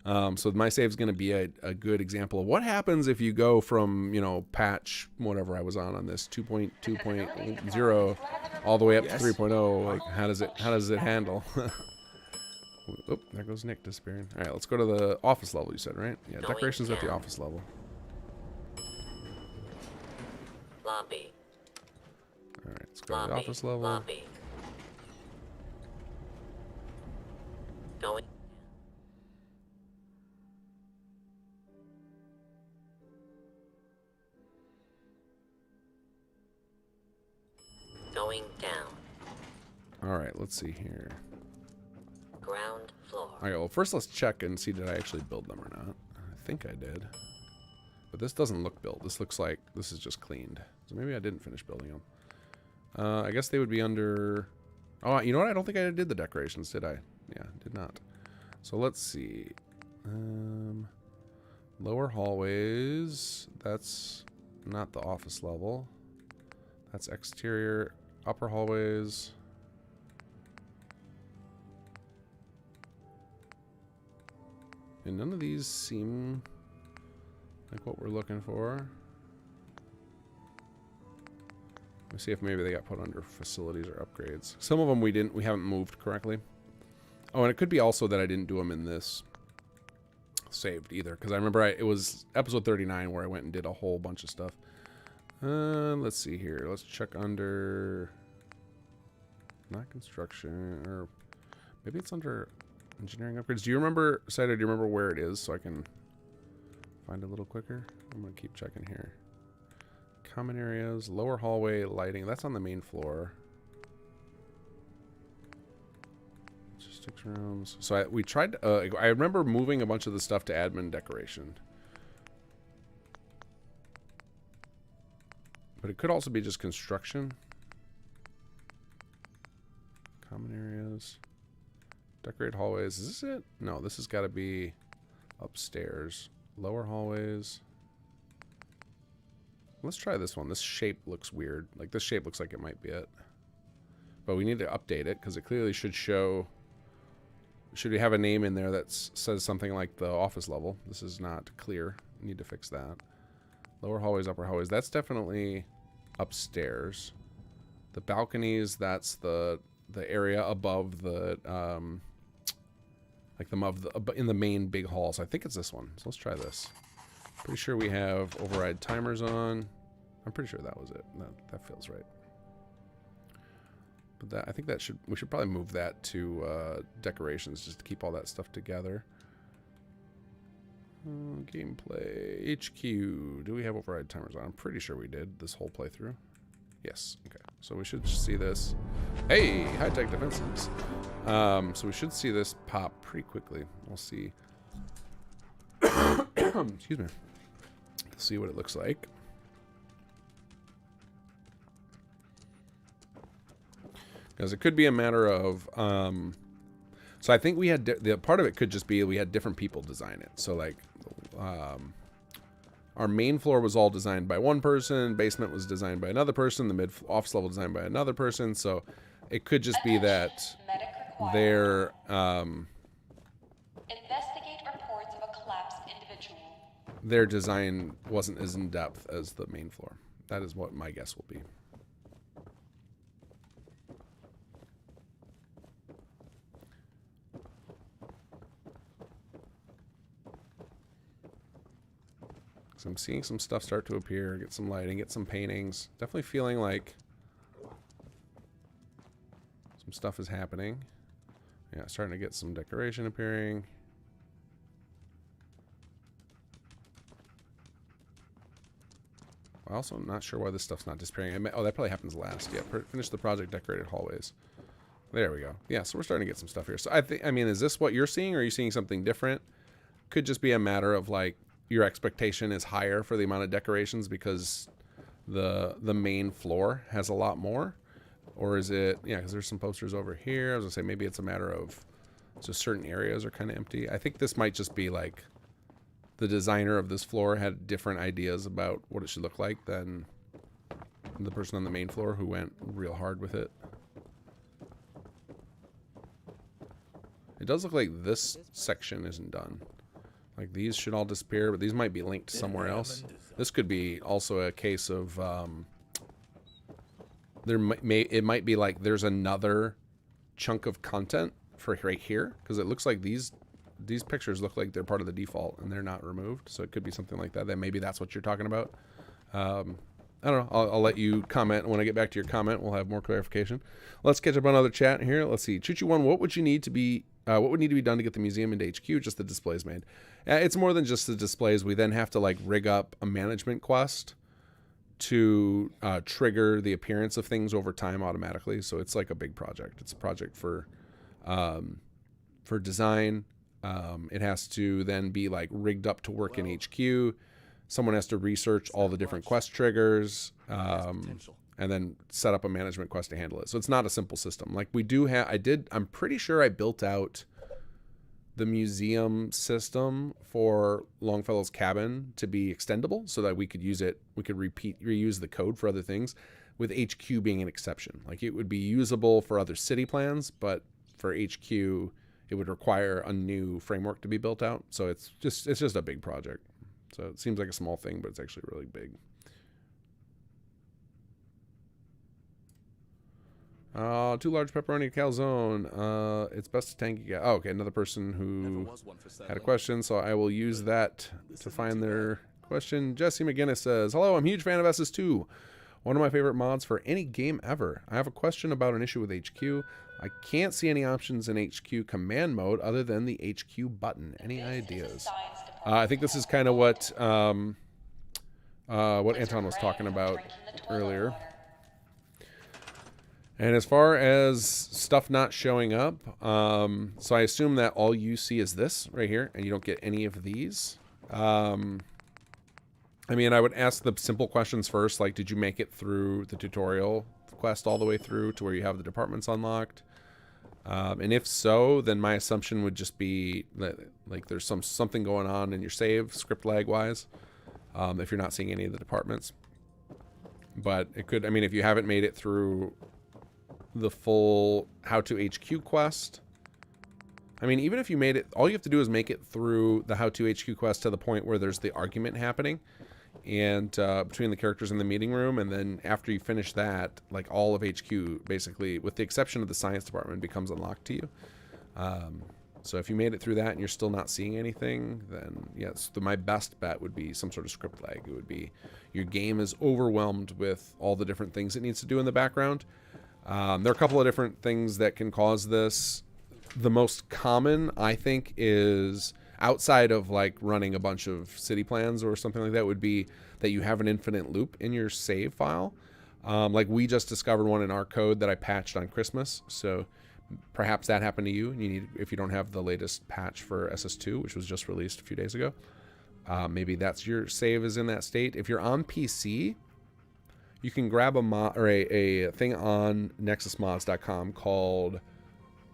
A: So my save is going to be a good example of what happens if you go from, patch whatever I was on this 2.2.0 all the way up to 3.0. Like, how does it handle? Oop, there goes Nick disappearing. All right, let's go to the office level, you said, right? Yeah, decorations at the office level.
C: Lobby.
A: All right, let's go to the office level.
C: Lobby. Going. Going down.
A: All right, let's see here.
C: Ground floor.
A: All right, well, first let's check and see did I actually build them or not. I think I did. But this doesn't look built. This looks like this is just cleaned. So maybe I didn't finish building them. I guess they would be under Oh, you know what? I don't think I did the decorations, did I? Yeah, did not. So let's see. Lower hallways. That's not the office level. That's exterior. Upper hallways. And none of these seem like what we're looking for. Let's see if maybe they got put under facilities or upgrades. Some of them we haven't moved correctly. Oh, and it could be also that I didn't do them in this saved either, because I remember it was episode 39 where I went and did a whole bunch of stuff. Let's see here. Let's check under not construction, or maybe it's under engineering upgrades. Do you remember, Cider, do you remember where it is so I can find it a little quicker? I'm gonna keep checking here. Common areas, lower hallway, lighting. That's on the main floor. Logistics rooms. So we tried. I remember moving a bunch of the stuff to admin decoration, but it could also be just construction. Common areas, decorate hallways. Is this it? No, this has got to be upstairs. Lower hallways. Let's try this one. This shape looks weird. Like, this shape looks like it might be it. But we need to update it, because it clearly should show... Should we have a name in there that says something like the office level? This is not clear. We need to fix that. Lower hallways, upper hallways. That's definitely upstairs. The balconies, that's the area above the... like in the main big hall. So I think it's this one. So let's try this. Pretty sure we have override timers on. I'm pretty sure that was it. That feels right. But I think we should probably move that to decorations just to keep all that stuff together. Gameplay HQ. Do we have override timers on? I'm pretty sure we did this whole playthrough. Yes. Okay. So we should see this. Hey, high-tech defenses. So we should see this pop pretty quickly. We'll see. Excuse me. See what it looks like. Because it could be a matter of so I think we had the part of it could just be we had different people design it. So like our main floor was all designed by one person, basement was designed by another person, the mid office level designed by another person. So it could just be that their
F: investigate reports of a collapsed individual.
A: Their design wasn't as in depth as the main floor. That is what my guess will be. So I'm seeing some stuff start to appear, get some lighting, get some paintings. Definitely feeling like some stuff is happening. Yeah, starting to get some decoration appearing. I also am not sure why this stuff's not disappearing. Oh, that probably happens last. Yeah, finish the project, decorated hallways. There we go. Yeah, so we're starting to get some stuff here. So I mean, is this what you're seeing, or are you seeing something different? Could just be a matter of like your expectation is higher for the amount of decorations because the main floor has a lot more, or is it? Yeah, because there's some posters over here. I was gonna say maybe it's a matter of just certain areas are kind of empty. I think this might just be like the designer of this floor had different ideas about what it should look like than the person on the main floor who went real hard with it. It does look like this section isn't done. Like these should all disappear, but these might be linked somewhere else. This could be also a case of it might be like there's another chunk of content for right here, because it looks like these pictures look like they're part of the default and they're not removed. So it could be something like that. Then maybe that's what you're talking about. I don't know. I'll let you comment. When I get back to your comment, we'll have more clarification. Let's catch up on other chat here. Let's see. Choo-Choo1, what would need to be done to get the museum into HQ? Just the displays made. It's more than just the displays. We then have to like rig up a management quest to trigger the appearance of things over time automatically. So it's like a big project. It's a project for design. It has to then be like rigged up to work in HQ. Someone has to research all the different quest triggers. and then set up a management quest to handle it. So it's not a simple system. Like we do have, I'm pretty sure I built out the museum system for Longfellow's cabin to be extendable so that we could use it, we could reuse the code for other things, with HQ being an exception. Like it would be usable for other city plans, but for HQ, it would require a new framework to be built out. So it's just a big project. So it seems like a small thing, but it's actually really big. Too large pepperoni calzone. It's best to tanky. Oh, okay. Another person who had a question, so I will use that to find their question. Jesse McGinnis says, "Hello, I'm a huge fan of SS2. One of my favorite mods for any game ever. I have a question about an issue with HQ. I can't see any options in HQ command mode other than the HQ button. Any ideas?" I think this is kind of what Anton was talking about earlier. And as far as stuff not showing up, so I assume that all you see is this right here, and you don't get any of these. I mean, I would ask the simple questions first, like, did you make it through the tutorial quest all the way through to where you have the departments unlocked? And if so, then my assumption would just be that, like, there's something going on in your save, script lag-wise, if you're not seeing any of the departments. But it could, I mean, if you haven't made it through the full How to HQ quest, I mean, even if you made it, all you have to do is make it through the How to HQ quest to the point where there's the argument happening and between the characters in the meeting room, and then after you finish that, like, all of HQ basically, with the exception of the science department, becomes unlocked to you. So if you made it through that and you're still not seeing anything, then yes, my best bet would be some sort of script lag. It would be your game is overwhelmed with all the different things it needs to do in the background. There are a couple of different things that can cause this. The most common, I think, is outside of like running a bunch of city plans or something like that, would be that you have an infinite loop in your save file. Like we just discovered one in our code that I patched on Christmas. So perhaps that happened to you. You need, if you don't have the latest patch for SS2, which was just released a few days ago, maybe that's your save is in that state. If you're on PC, you can grab a mod or a thing on nexusmods.com called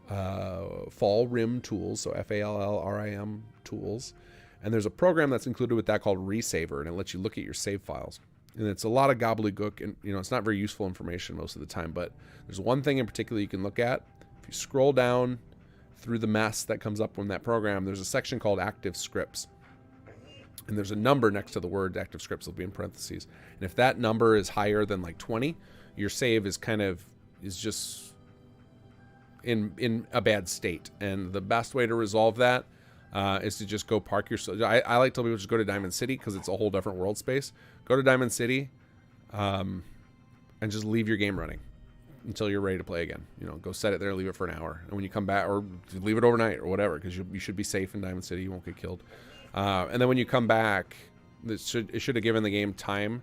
A: Fallrim Tools, so Fallrim Tools, and there's a program that's included with that called Resaver, and it lets you look at your save files. And it's a lot of gobbledygook, and you know, it's not very useful information most of the time, but there's one thing in particular you can look at. If you scroll down through the mess that comes up from that program, there's a section called Active Scripts. And there's a number next to the word active scripts, will be in parentheses. And if that number is higher than like 20, your save is just in a bad state. And the best way to resolve that is to just go park your... I like to tell people just go to Diamond City because it's a whole different world space. Go to Diamond City and just leave your game running until you're ready to play again. You know, go set it there, leave it for an hour. And when you come back, or leave it overnight or whatever, because you should be safe in Diamond City. You won't get killed. And then when you come back, it should have given the game time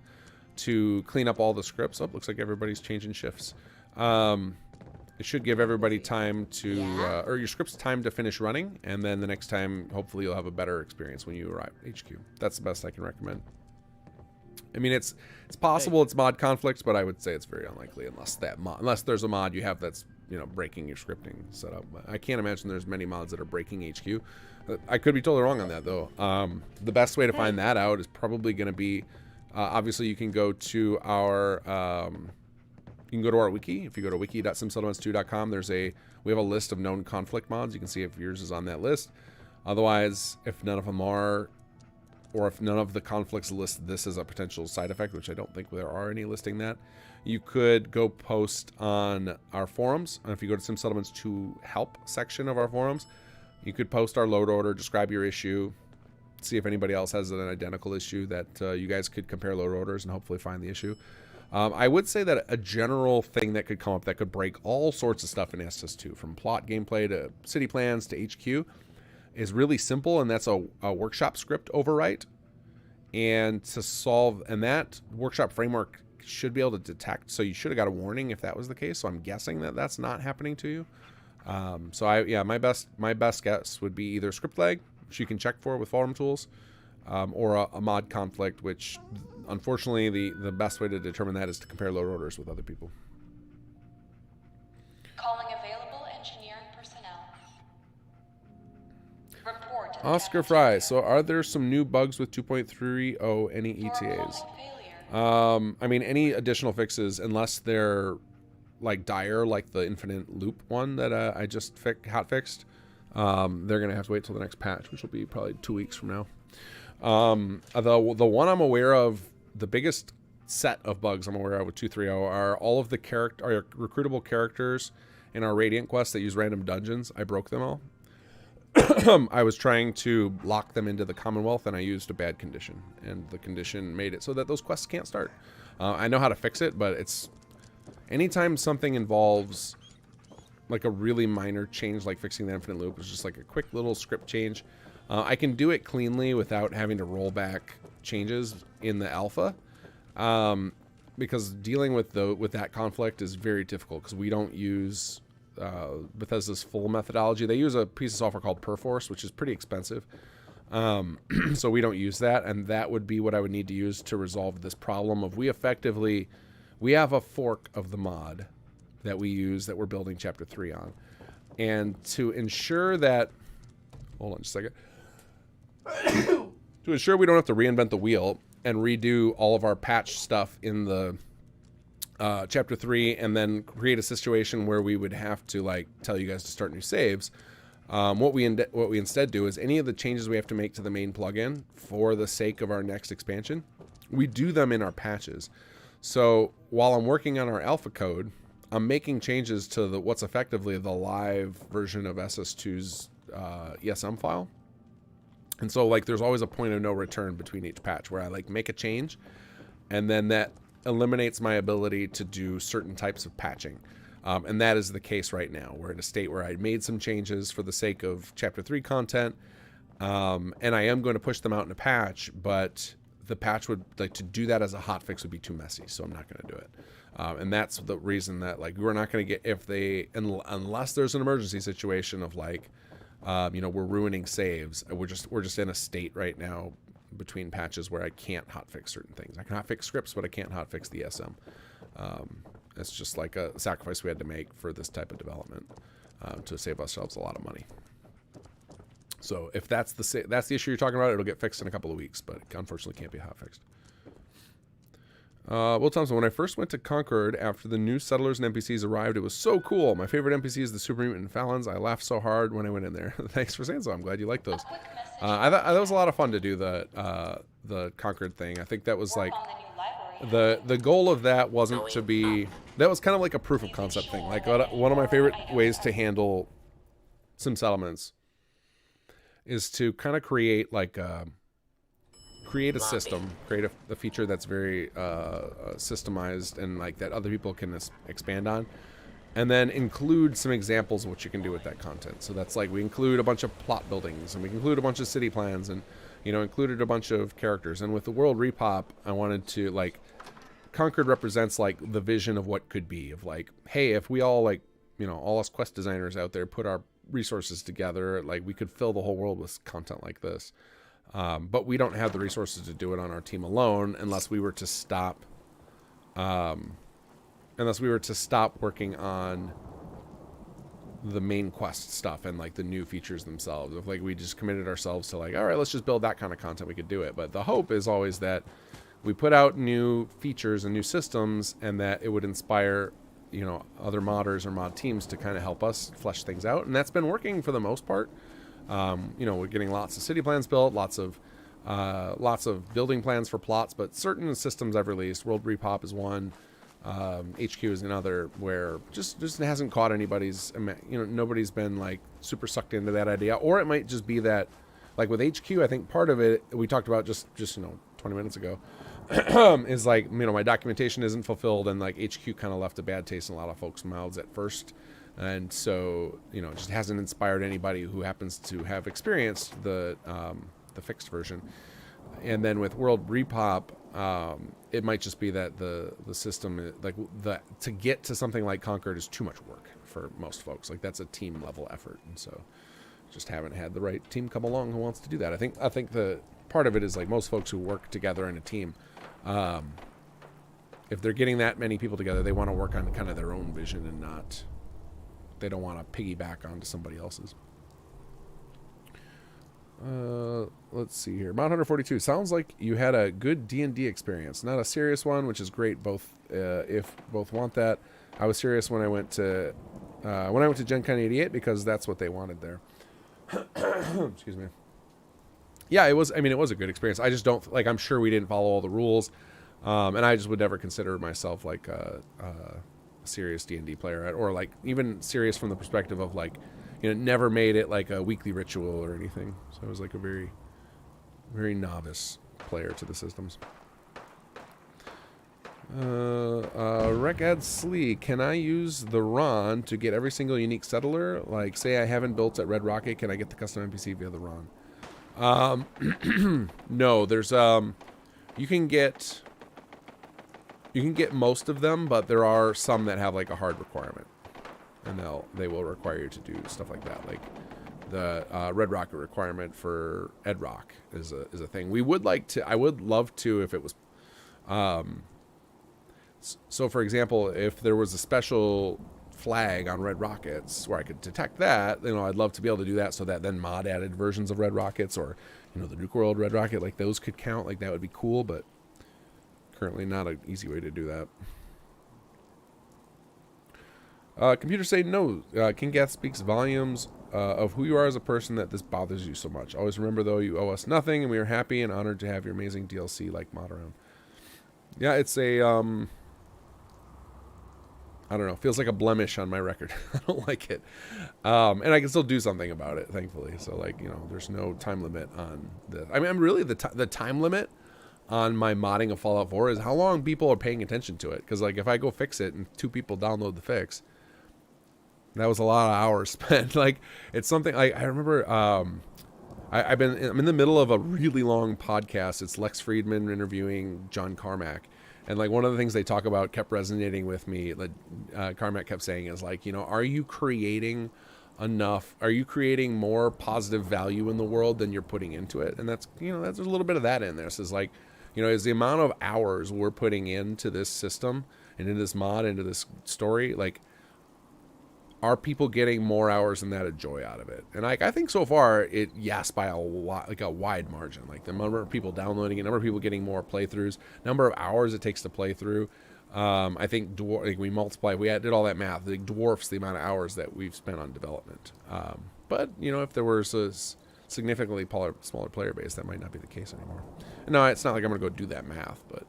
A: to clean up all the scripts. Oh, looks like everybody's changing shifts. It should give everybody time to, or your scripts time to finish running, and then the next time, hopefully, you'll have a better experience when you arrive at HQ. That's the best I can recommend. I mean, it's possible it's mod conflict, but I would say it's very unlikely unless there's a mod you have that's, you know, breaking your scripting setup. I can't imagine there's many mods that are breaking HQ. I could be totally wrong on that, though. The best way to find that out is probably going to be, obviously, you can go to our wiki. If you go to wiki.simsettlements2.com, we have a list of known conflict mods. You can see if yours is on that list. Otherwise, if none of them are, or if none of the conflicts list this as a potential side effect, which I don't think there are any listing that, you could go post on our forums. And if you go to Sim Settlements 2 help section of our forums, you could post our load order, describe your issue, see if anybody else has an identical issue that you guys could compare load orders and hopefully find the issue. I would say that a general thing that could come up that could break all sorts of stuff in SS2, from plot gameplay to city plans to HQ, is really simple, and that's a workshop script overwrite. And to solve, and that workshop framework should be able to detect, so you should have got a warning if that was the case. So I'm guessing that that's not happening to you. My best guess would be either script lag, which you can check for with Fallrim Tools, or a mod conflict, which unfortunately the best way to determine that is to compare load orders with other people.
F: Calling available engineering personnel. Report.
A: Oscar Fry. So are there some new bugs with 2.30? Any ETAs? I mean, any additional fixes, unless they're like dire, like the infinite loop one that I just hot fixed. They're gonna have to wait till the next patch, which will be probably 2 weeks from now. The one I'm aware of, the biggest set of bugs I'm aware of with 2.30 are all of the recruitable characters in our Radiant quest that use random dungeons. I broke them all. I was trying to lock them into the Commonwealth, and I used a bad condition, and the condition made it so that those quests can't start. I know how to fix it, but it's anytime something involves like a really minor change, like fixing the infinite loop, is just like a quick little script change. I can do it cleanly without having to roll back changes in the alpha, because dealing with that conflict is very difficult, because we don't use Bethesda's full methodology. They use a piece of software called Perforce, which is pretty expensive. So we don't use that, and that would be what I would need to use to resolve this problem of we have a fork of the mod that we use that we're building Chapter 3 on. And to ensure that, hold on just a second. To ensure we don't have to reinvent the wheel and redo all of our patch stuff in the Chapter 3 and then create a situation where we would have to like tell you guys to start new saves, what we instead do is any of the changes we have to make to the main plugin for the sake of our next expansion, we do them in our patches. So while I'm working on our alpha code, I'm making changes to what's effectively the live version of SS2's ESM file. And so like there's always a point of no return between each patch where I like make a change, and then that eliminates my ability to do certain types of patching. And that is the case right now. We're in a state where I made some changes for the sake of Chapter 3 content, and I am going to push them out in a patch, but the patch would, like, to do that as a hotfix would be too messy, so I'm not going to do it. And that's the reason that, like, we're not going to get, unless there's an emergency situation of, like, you know, we're ruining saves. We're just in a state right now between patches where I can't hotfix certain things. I can hotfix scripts, but I can't hotfix the ESM. It's just like a sacrifice we had to make for this type of development to save ourselves a lot of money. So if that's the issue you're talking about, it'll get fixed in a couple of weeks, but it unfortunately can't be hotfixed. Will Thompson, when I first went to Concord after the new settlers and NPCs arrived, it was so cool. My favorite NPC is the Super Mutant Falons. I laughed so hard when I went in there. Thanks for saying so. I'm glad you like those. I thought that was a lot of fun to do the Concord thing. I think that was like the goal of that wasn't to be, that was kind of like a proof of concept thing. Like one of my favorite ways to handle some settlements is to kind of create like create a system, create a feature that's very systemized and like that other people can expand on, and then include some examples of what you can do with that content. So that's like we include a bunch of plot buildings, and we include a bunch of city plans, and you know, included a bunch of characters. And with the world repop, I wanted to, like, Concord represents like the vision of what could be, of like, hey, if we all, like, you know, all us quest designers out there put our resources together, like we could fill the whole world with content like this. But we don't have the resources to do it on our team alone unless we were to stop working on the main quest stuff and like the new features themselves. If like we just committed ourselves to like, all right, let's just build that kind of content, we could do it. But the hope is always that we put out new features and new systems, and that it would inspire, you know, other modders or mod teams to kind of help us flesh things out. And that's been working for the most part. You know, we're getting lots of city plans built, lots of building plans for plots, but certain systems I've released, World Repop is one, HQ is another, where just hasn't caught anybody's, you know, nobody's been like super sucked into that idea. Or it might just be that, like with HQ, I think part of it we talked about just you know 20 minutes ago is like, you know, my documentation isn't fulfilled, and like HQ kind of left a bad taste in a lot of folks' mouths at first. And so, you know, it just hasn't inspired anybody who happens to have experienced the fixed version. And then with World Repop, it might just be that the system, like to get to something like Concord is too much work for most folks. Like that's a team level effort, and so just haven't had the right team come along who wants to do that. I think the part of it is like most folks who work together in a team, if they're getting that many people together, they want to work on kind of their own vision and not, they don't want to piggyback onto somebody else's. Let's see here. Mount Hunter 42. Sounds like you had a good D&D experience. Not a serious one, which is great. Both, if both want that. I was serious when I went to Gen Con 88 because that's what they wanted there. Excuse me. Yeah, it was. I mean, it was a good experience. I just don't like. I'm sure we didn't follow all the rules, and I just would never consider myself like a serious D&D player, or like even serious from the perspective of like, you know, never made it like a weekly ritual or anything. So I was like a very, very novice player to the systems. Rekad Slee, can I use the Ron to get every single unique settler? Like, say I haven't built at Red Rocket, can I get the custom NPC via the Ron? No, there's you can get most of them, but there are some that have like a hard requirement, and they will require you to do stuff like that. Like the Red Rocket requirement for Ed Rock is a thing. We would like to. I would love to if it was. So, for example, if there was a special flag on Red Rockets where I could detect that, you know, I'd love to be able to do that so that then mod added versions of Red Rockets, or, you know, the Nuke World Red Rocket, like those could count. Like that would be cool, but currently not an easy way to do that. Computer say no. King Gath speaks volumes of who you are as a person that this bothers you so much. Always remember, though, you owe us nothing, and we are happy and honored to have your amazing DLC like mod around. Yeah, it's a I don't know. Feels like a blemish on my record. I don't like it. And I can still do something about it, thankfully. So, like, you know, there's no time limit on this. I mean, I'm really the time limit on my modding of Fallout 4 is how long people are paying attention to it. Because, like, if I go fix it and 2 people download the fix, that was a lot of hours spent. Like, it's something like I remember. I'm in the middle of a really long podcast. It's Lex Friedman interviewing John Carmack. And like one of the things they talk about kept resonating with me. Like Carmack kept saying is like, you know, are you creating enough? Are you creating more positive value in the world than you're putting into it? And that's, you know, there's a little bit of that in there. So it's like, you know, is the amount of hours we're putting into this system and into this mod, into this story, like, are people getting more hours than that of joy out of it? And like, I think so far yes, by a lot, like a wide margin. Like the number of people downloading it, number of people getting more playthroughs, number of hours it takes to play through. I think like we did all that math. It dwarfs the amount of hours that we've spent on development. But you know, if there was a significantly smaller player base, that might not be the case anymore. No, it's not like I'm going to go do that math, but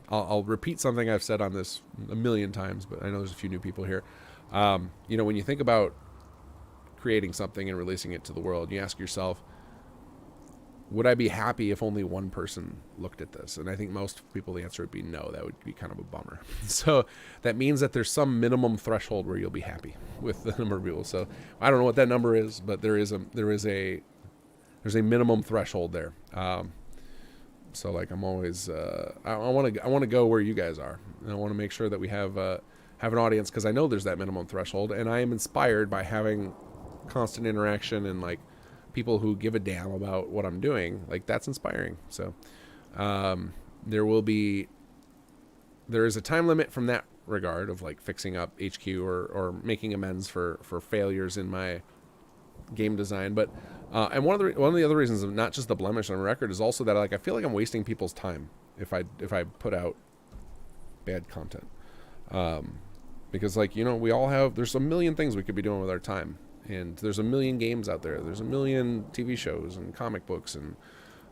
A: I'll repeat something I've said on this a million times, but I know there's a few new people here. You know, when you think about creating something and releasing it to the world, you ask yourself, would I be happy if only one person looked at this? And I think most people, the answer would be no. That would be kind of a bummer. So that means that there's some minimum threshold where you'll be happy with the number of people. So I don't know what that number is, but there's a minimum threshold there. So like I'm always I want to go where you guys are. And I want to make sure that we have an audience, because I know there's that minimum threshold, and I am inspired by having constant interaction and like people who give a damn about what I'm doing. Like that's inspiring. So there is a time limit from that regard of like fixing up HQ or making amends for failures in my game design. But and one of the other reasons of not just the blemish on record is also that like I feel like I'm wasting people's time if I put out bad content, because like, you know, there's a million things we could be doing with our time, and there's a million games out there, there's a million TV shows and comic books and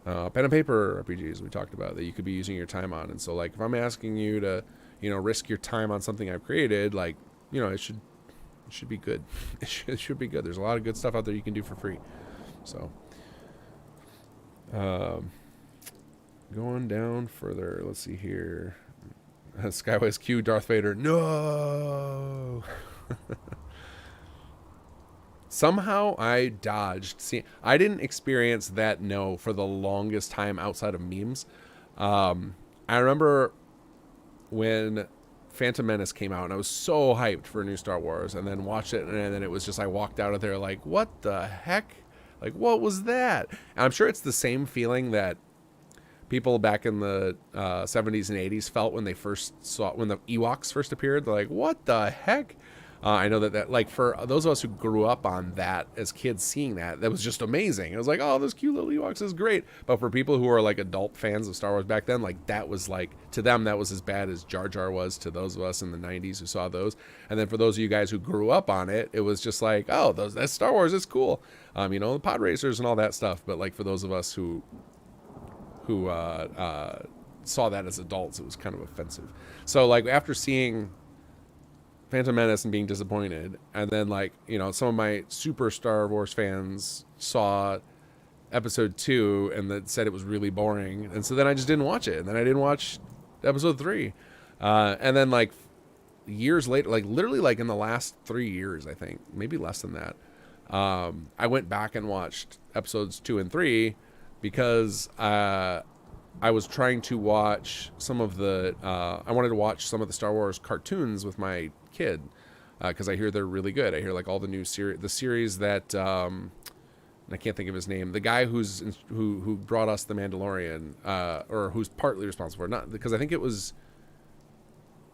A: pen and paper RPGs we talked about that you could be using your time on. And so like if I'm asking you to, you know, risk your time on something I've created, like, you know, it should be good. It should be good. There's a lot of good stuff out there you can do for free. So, going down further, let's see here. Skyway's Q, Darth Vader. No. Somehow I dodged. See, I didn't experience that no for the longest time outside of memes. I remember when Phantom Menace came out, and I was so hyped for a new Star Wars, and then watched it, and then it was just, I walked out of there like, what the heck? Like, what was that? And I'm sure it's the same feeling that people back in the 70s and 80s felt when they first saw, when the Ewoks first appeared. They're like, what the heck? I know that like for those of us who grew up on that as kids, seeing that was just amazing. It was like, oh, this cute little Ewoks is great. But for people who are like adult fans of Star Wars back then, like that was like, to them, that was as bad as Jar Jar was to those of us in the 90s who saw those. And then for those of you guys who grew up on it, it was just like, oh, that's Star Wars, it's cool. You know, the pod racers and all that stuff. But like for those of us who saw that as adults, it was kind of offensive. So like after seeing Phantom Menace and being disappointed, and then like, you know, some of my super Star Wars fans saw episode 2 and that said it was really boring, and so then I just didn't watch it, and then I didn't watch episode 3, and then like years later, like literally like in the last 3 years, I think maybe less than that, I went back and watched episodes 2 and 3 because I was trying to watch some of the I wanted to watch some of the Star Wars cartoons with my kid, because I hear they're really good. I hear like all the new series that I can't think of his name, the guy who brought us The Mandalorian, or who's partly responsible for it, not because I think it was,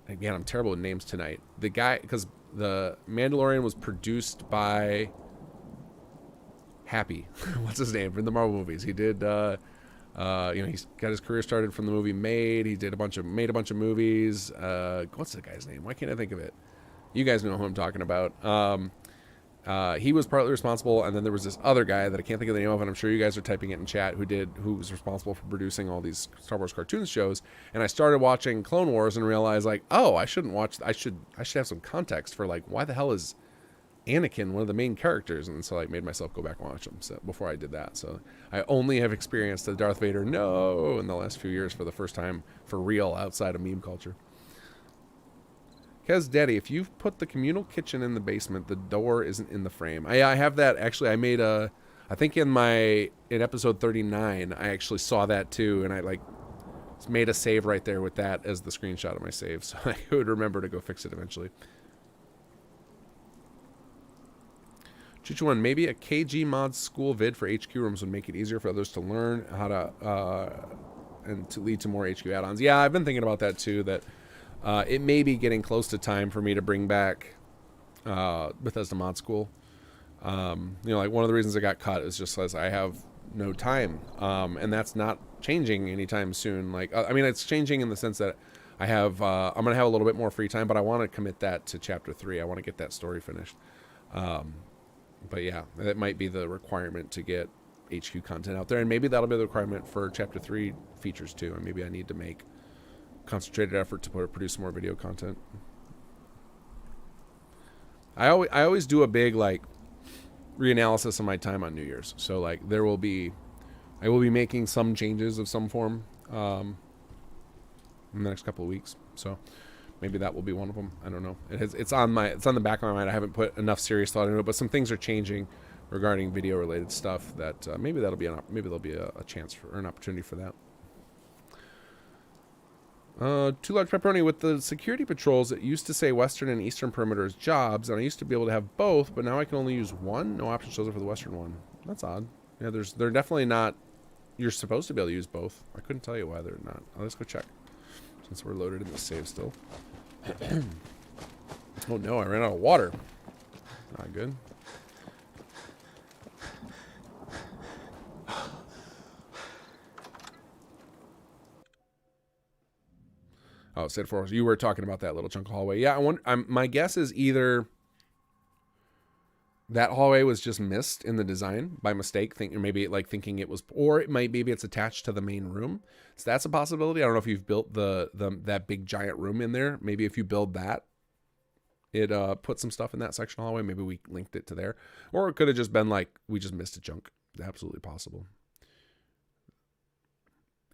A: again, I'm terrible with names tonight, the guy, because The Mandalorian was produced by Happy what's his name, from the Marvel movies. He did you know, he's got his career started from the movie Made. He did made a bunch of movies. What's the guy's name? Why can't I think of it? You guys know who I'm talking about. He was partly responsible, and then there was this other guy that I can't think of the name of, and I'm sure you guys are typing it in chat, who was responsible for producing all these Star Wars cartoon shows. And I started watching Clone Wars and realized like, oh, I should have some context for like, why the hell is Anakin one of the main characters? And so I made myself go back and watch them. So before I did that, so I only have experienced the Darth Vader no in the last few years for the first time for real outside of meme culture. Kez Daddy, if you've put the communal kitchen in the basement, the door isn't in the frame. I have that actually. I made I think in episode 39 I actually saw that too, and I like made a save right there with that as the screenshot of my save, so I would remember to go fix it eventually. Chuchuan, maybe a KG mod school vid for HQ rooms would make it easier for others to learn how to and to lead to more HQ add-ons. Yeah, I've been thinking about that too, that it may be getting close to time for me to bring back Bethesda Mod School. You know, like one of the reasons I got cut is just because I have no time, and that's not changing anytime soon. Like, I mean, it's changing in the sense that I have I'm gonna have a little bit more free time, but I want to commit that to chapter 3. I want to get that story finished. But yeah, that might be the requirement to get HQ content out there, and maybe that'll be the requirement for chapter 3 features too, and maybe I need to make concentrated effort to produce more video content. I always do a big like reanalysis of my time on New Year's, so like I will be making some changes of some form in the next couple of weeks, so maybe that will be one of them. I don't know. It's on the back of my mind. I haven't put enough serious thought into it, but some things are changing regarding video related stuff that maybe there'll be a chance for, or an opportunity for that. Too Large Pepperoni, with the security patrols, it used to say Western and Eastern perimeters jobs, and I used to be able to have both, but now I can only use one. No option shows up for the Western one. That's odd. Yeah, they're definitely not. You're supposed to be able to use both. I couldn't tell you why they're not. Let's go check, since we're loaded in the save still. Oh no, I ran out of water. Not good. Oh, said for you were talking about that little chunk of hallway. Yeah, my guess is either that hallway was just missed in the design by mistake, thinking it was, or it might maybe it's attached to the main room. So that's a possibility. I don't know if you've built that big giant room in there. Maybe if you build that, it put some stuff in that section of hallway. Maybe we linked it to there, or it could have just been like we just missed a chunk. Absolutely possible.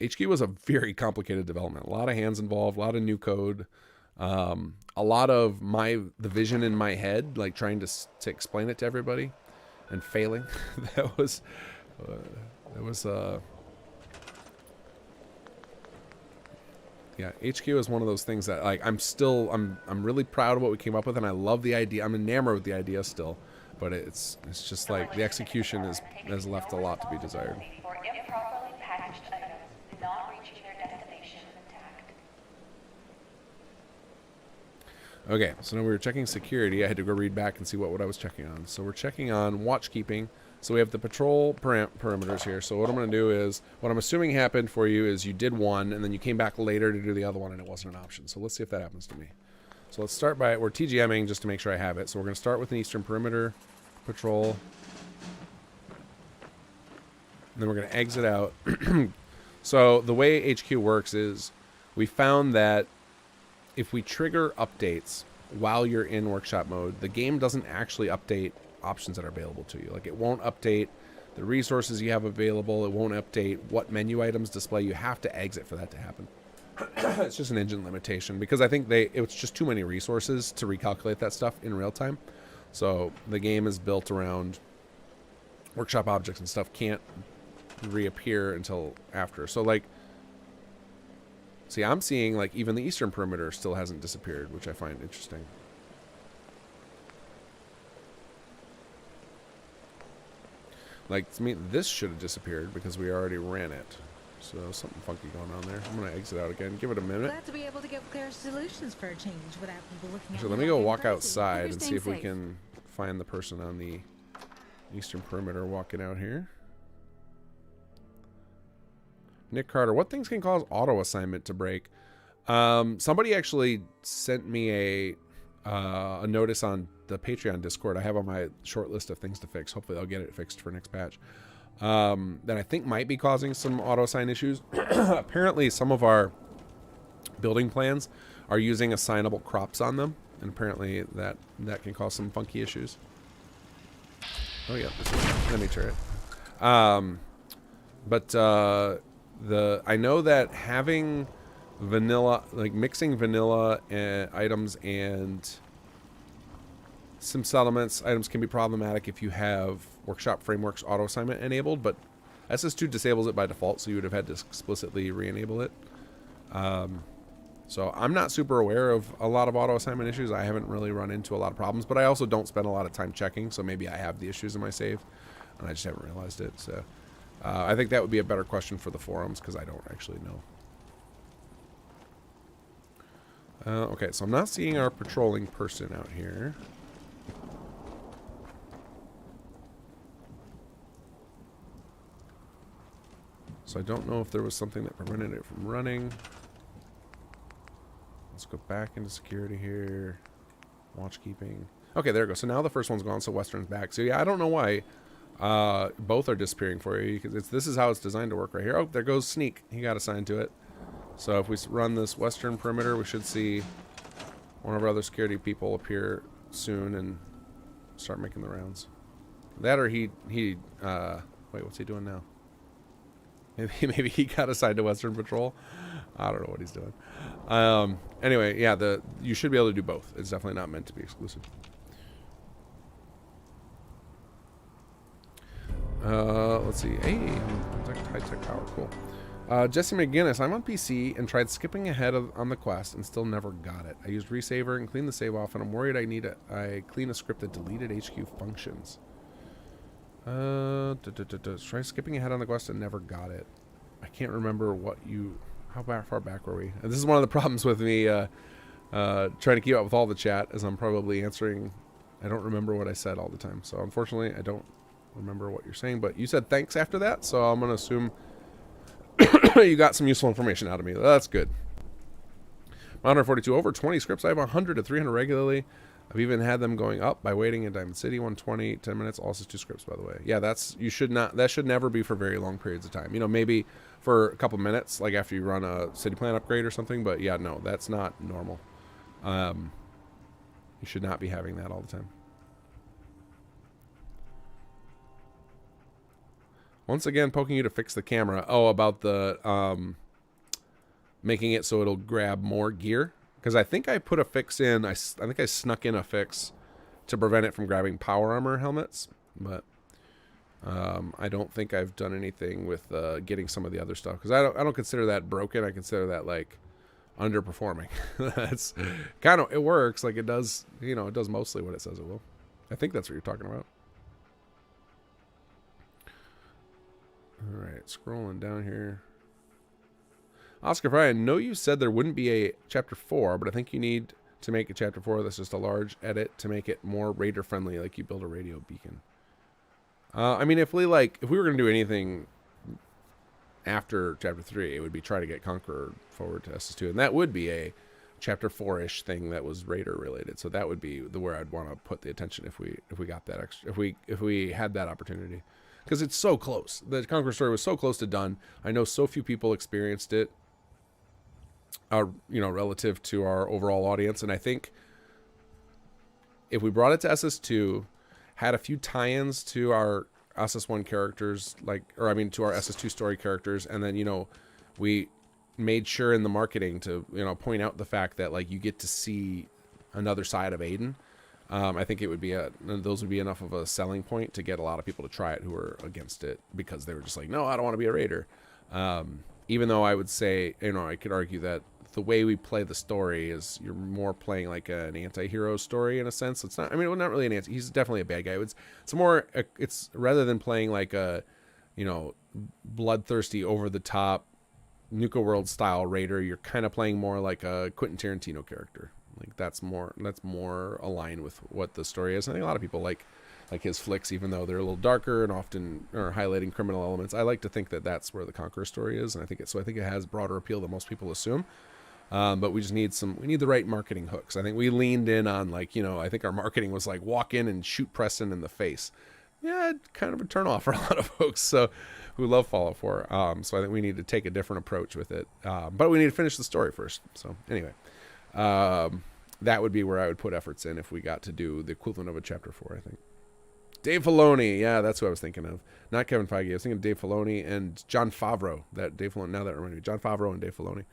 A: HQ was a very complicated development. A lot of hands involved, a lot of new code, a lot of the vision in my head, like trying to explain it to everybody and failing. that was yeah, HQ is one of those things that like I'm really proud of what we came up with, and I love the idea. I'm enamored with the idea still, but but it's just like the execution has left a lot to be desired.
F: For improperly packaged items not reaching their destination intact.
A: Okay, so now we were checking security. I had to go read back and see what I was checking on. So we're checking on watchkeeping. So we have the patrol perimeters here. So what I'm going to do is, what I'm assuming happened for you is you did one, and then you came back later to do the other one, and it wasn't an option. So let's see if that happens to me. So let's start by, we're TGMing just to make sure I have it. So we're going to start with an eastern perimeter patrol. And then we're going to exit out. So the way HQ works is we found that if we trigger updates while you're in workshop mode, the game doesn't actually update options that are available to you. Like, it won't update the resources you have available. It won't update what menu items display. You have to exit for that to happen. It's just an engine limitation, because I think it's just too many resources to recalculate that stuff in real time. So the game is built around workshop objects and stuff can't reappear until after. So like, see, I'm seeing like even the eastern perimeter still hasn't disappeared, which I find interesting. Like, to me, this should have disappeared because we already ran it. So something funky going on there. I'm going to exit out again. Give it a minute.
D: Glad to be able to give clear solutions for a change without people looking at
A: So let me go walk outside and see if we can find the person on the eastern perimeter walking out here. Nick Carter, what things can cause auto assignment to break? Somebody actually sent me a notice on the Patreon Discord. I have on my short list of things to fix. Hopefully I'll get it fixed for next patch. That I think might be causing some auto assign issues. Apparently some of our building plans are using assignable crops on them, and apparently that can cause some funky issues. Oh yeah, let me try it. I know that having vanilla, like mixing vanilla items and sim settlements items can be problematic if you have Workshop Frameworks auto assignment enabled, but SS2 disables it by default, so you would have had to explicitly re-enable it. So I'm not super aware of a lot of auto assignment issues. I haven't really run into a lot of problems, but I also don't spend a lot of time checking, so maybe I have the issues in my save and I just haven't realized it. So I think that would be a better question for the forums, because I don't actually know. Okay, so I'm not seeing our patrolling person out here. So I don't know if there was something that prevented it from running. Let's go back into security here. Watchkeeping. Okay, there we go. So now the first one's gone, so Western's back. So yeah, I don't know why both are disappearing for you, because this is how it's designed to work right here. Oh, there goes Sneak. He got assigned to it. So if we run this Western perimeter, we should see one of our other security people appear soon and start making the rounds. That, or wait, what's he doing now? Maybe he got assigned to Western Patrol. I don't know what he's doing. Anyway, yeah, you should be able to do both. It's definitely not meant to be exclusive. Let's see. Hey, high-tech power, cool. Jesse McGinnis, I'm on PC and tried skipping ahead on the quest and still never got it. I used Resaver and cleaned the save off, and I'm worried I clean a script that deleted HQ functions. Try skipping ahead on the quest and never got it. I can't remember how far back were we? And this is one of the problems with me trying to keep up with all the chat, as I'm probably answering. I don't remember what I said all the time. So unfortunately, I don't remember what you're saying, but you said thanks after that, so I'm going to assume you got some useful information out of me. That's good. 142, over 20 scripts. I have 100 to 300 regularly. I've even had them going up by waiting in Diamond City. 120, 10 minutes. Also 2 scripts, by the way. Yeah, that should never be for very long periods of time. You know, maybe for a couple minutes, like after you run a city plan upgrade or something. But yeah, no, that's not normal. You should not be having that all the time. Once again, poking you to fix the camera. Oh, about the making it so it'll grab more gear. Because I think I put a fix in. I think I snuck in a fix to prevent it from grabbing power armor helmets. But I don't think I've done anything with getting some of the other stuff. Because I don't consider that broken. I consider that like underperforming. That's kind of, it works. Like it does, you know, it does mostly what it says it will. I think that's what you're talking about. right, scrolling down here. Oscar Fry, I know you said there wouldn't be a chapter 4, but I think you need to make a chapter 4 that's just a large edit to make it more raider friendly, like you build a radio beacon. I mean, if we were going to do anything after chapter 3, it would be try to get Conqueror forward to SS2, and that would be a chapter 4-ish thing that was raider related. So that would be where I'd want to put the attention if we got that extra, if we had that opportunity, because it's so close. The Conqueror story was so close to done. I know so few people experienced it, relative to our overall audience, and I think if we brought it to SS2, had a few tie-ins to our SS1 characters, to our SS2 story characters, and then, we made sure in the marketing to, point out the fact that, like, you get to see another side of Aiden. I think it would be those would be enough of a selling point to get a lot of people to try it who were against it because they were just like, no, I don't want to be a raider. Even though I would say, I could argue that the way we play the story is you're more playing like an anti-hero story in a sense. It's not, not really an anti, he's definitely a bad guy. It's rather than playing like a, bloodthirsty, over the top Nuka World style raider, you're kind of playing more like a Quentin Tarantino character. Like that's more aligned with what the story is. I think a lot of people like his flicks, even though they're a little darker and often are highlighting criminal elements. I like to think that that's where the Conqueror story is, and I think it has broader appeal than most people assume. But we just need the right marketing hooks. I think we leaned in on I think our marketing was like walk in and shoot Preston in the face. Yeah, kind of a turn off for a lot of folks who love Fallout 4. So I think we need to take a different approach with it. But we need to finish the story first. So anyway, that would be where I would put efforts in if we got to do the equivalent of a chapter 4, I think. Dave Filoni, yeah, that's who I was thinking of. Not Kevin Feige. I was thinking of Dave Filoni and Jon Favreau. Now that reminded me, Jon Favreau and Dave Filoni.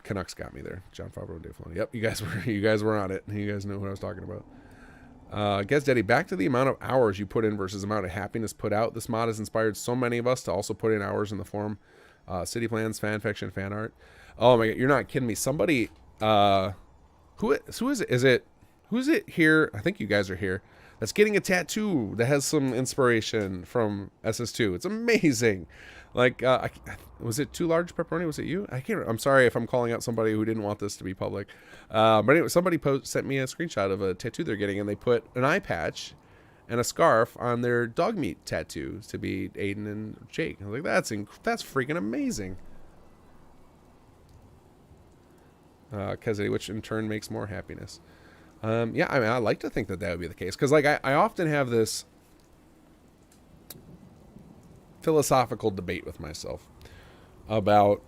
A: Canucks got me there. Jon Favreau and Dave Filoni. Yep, you guys were on it. You guys know what I was talking about. Guess Daddy, back to the amount of hours you put in versus the amount of happiness put out. This mod has inspired so many of us to also put in hours in the form, city plans, fan fiction, fan art. Oh my god, you're not kidding me. Somebody, who is it? Who's it here? I think you guys are here. That's getting a tattoo that has some inspiration from SS2. It's amazing. Like, was it Too Large Pepperoni? Was it you? I can't remember. I'm sorry if I'm calling out somebody who didn't want this to be public. But anyway, somebody sent me a screenshot of a tattoo they're getting, and they put an eye patch and a scarf on their dog meat tattoo to be Aiden and Jake. I was like, that's freaking amazing. Which in turn makes more happiness. I like to think that would be the case, because I often have this philosophical debate with myself about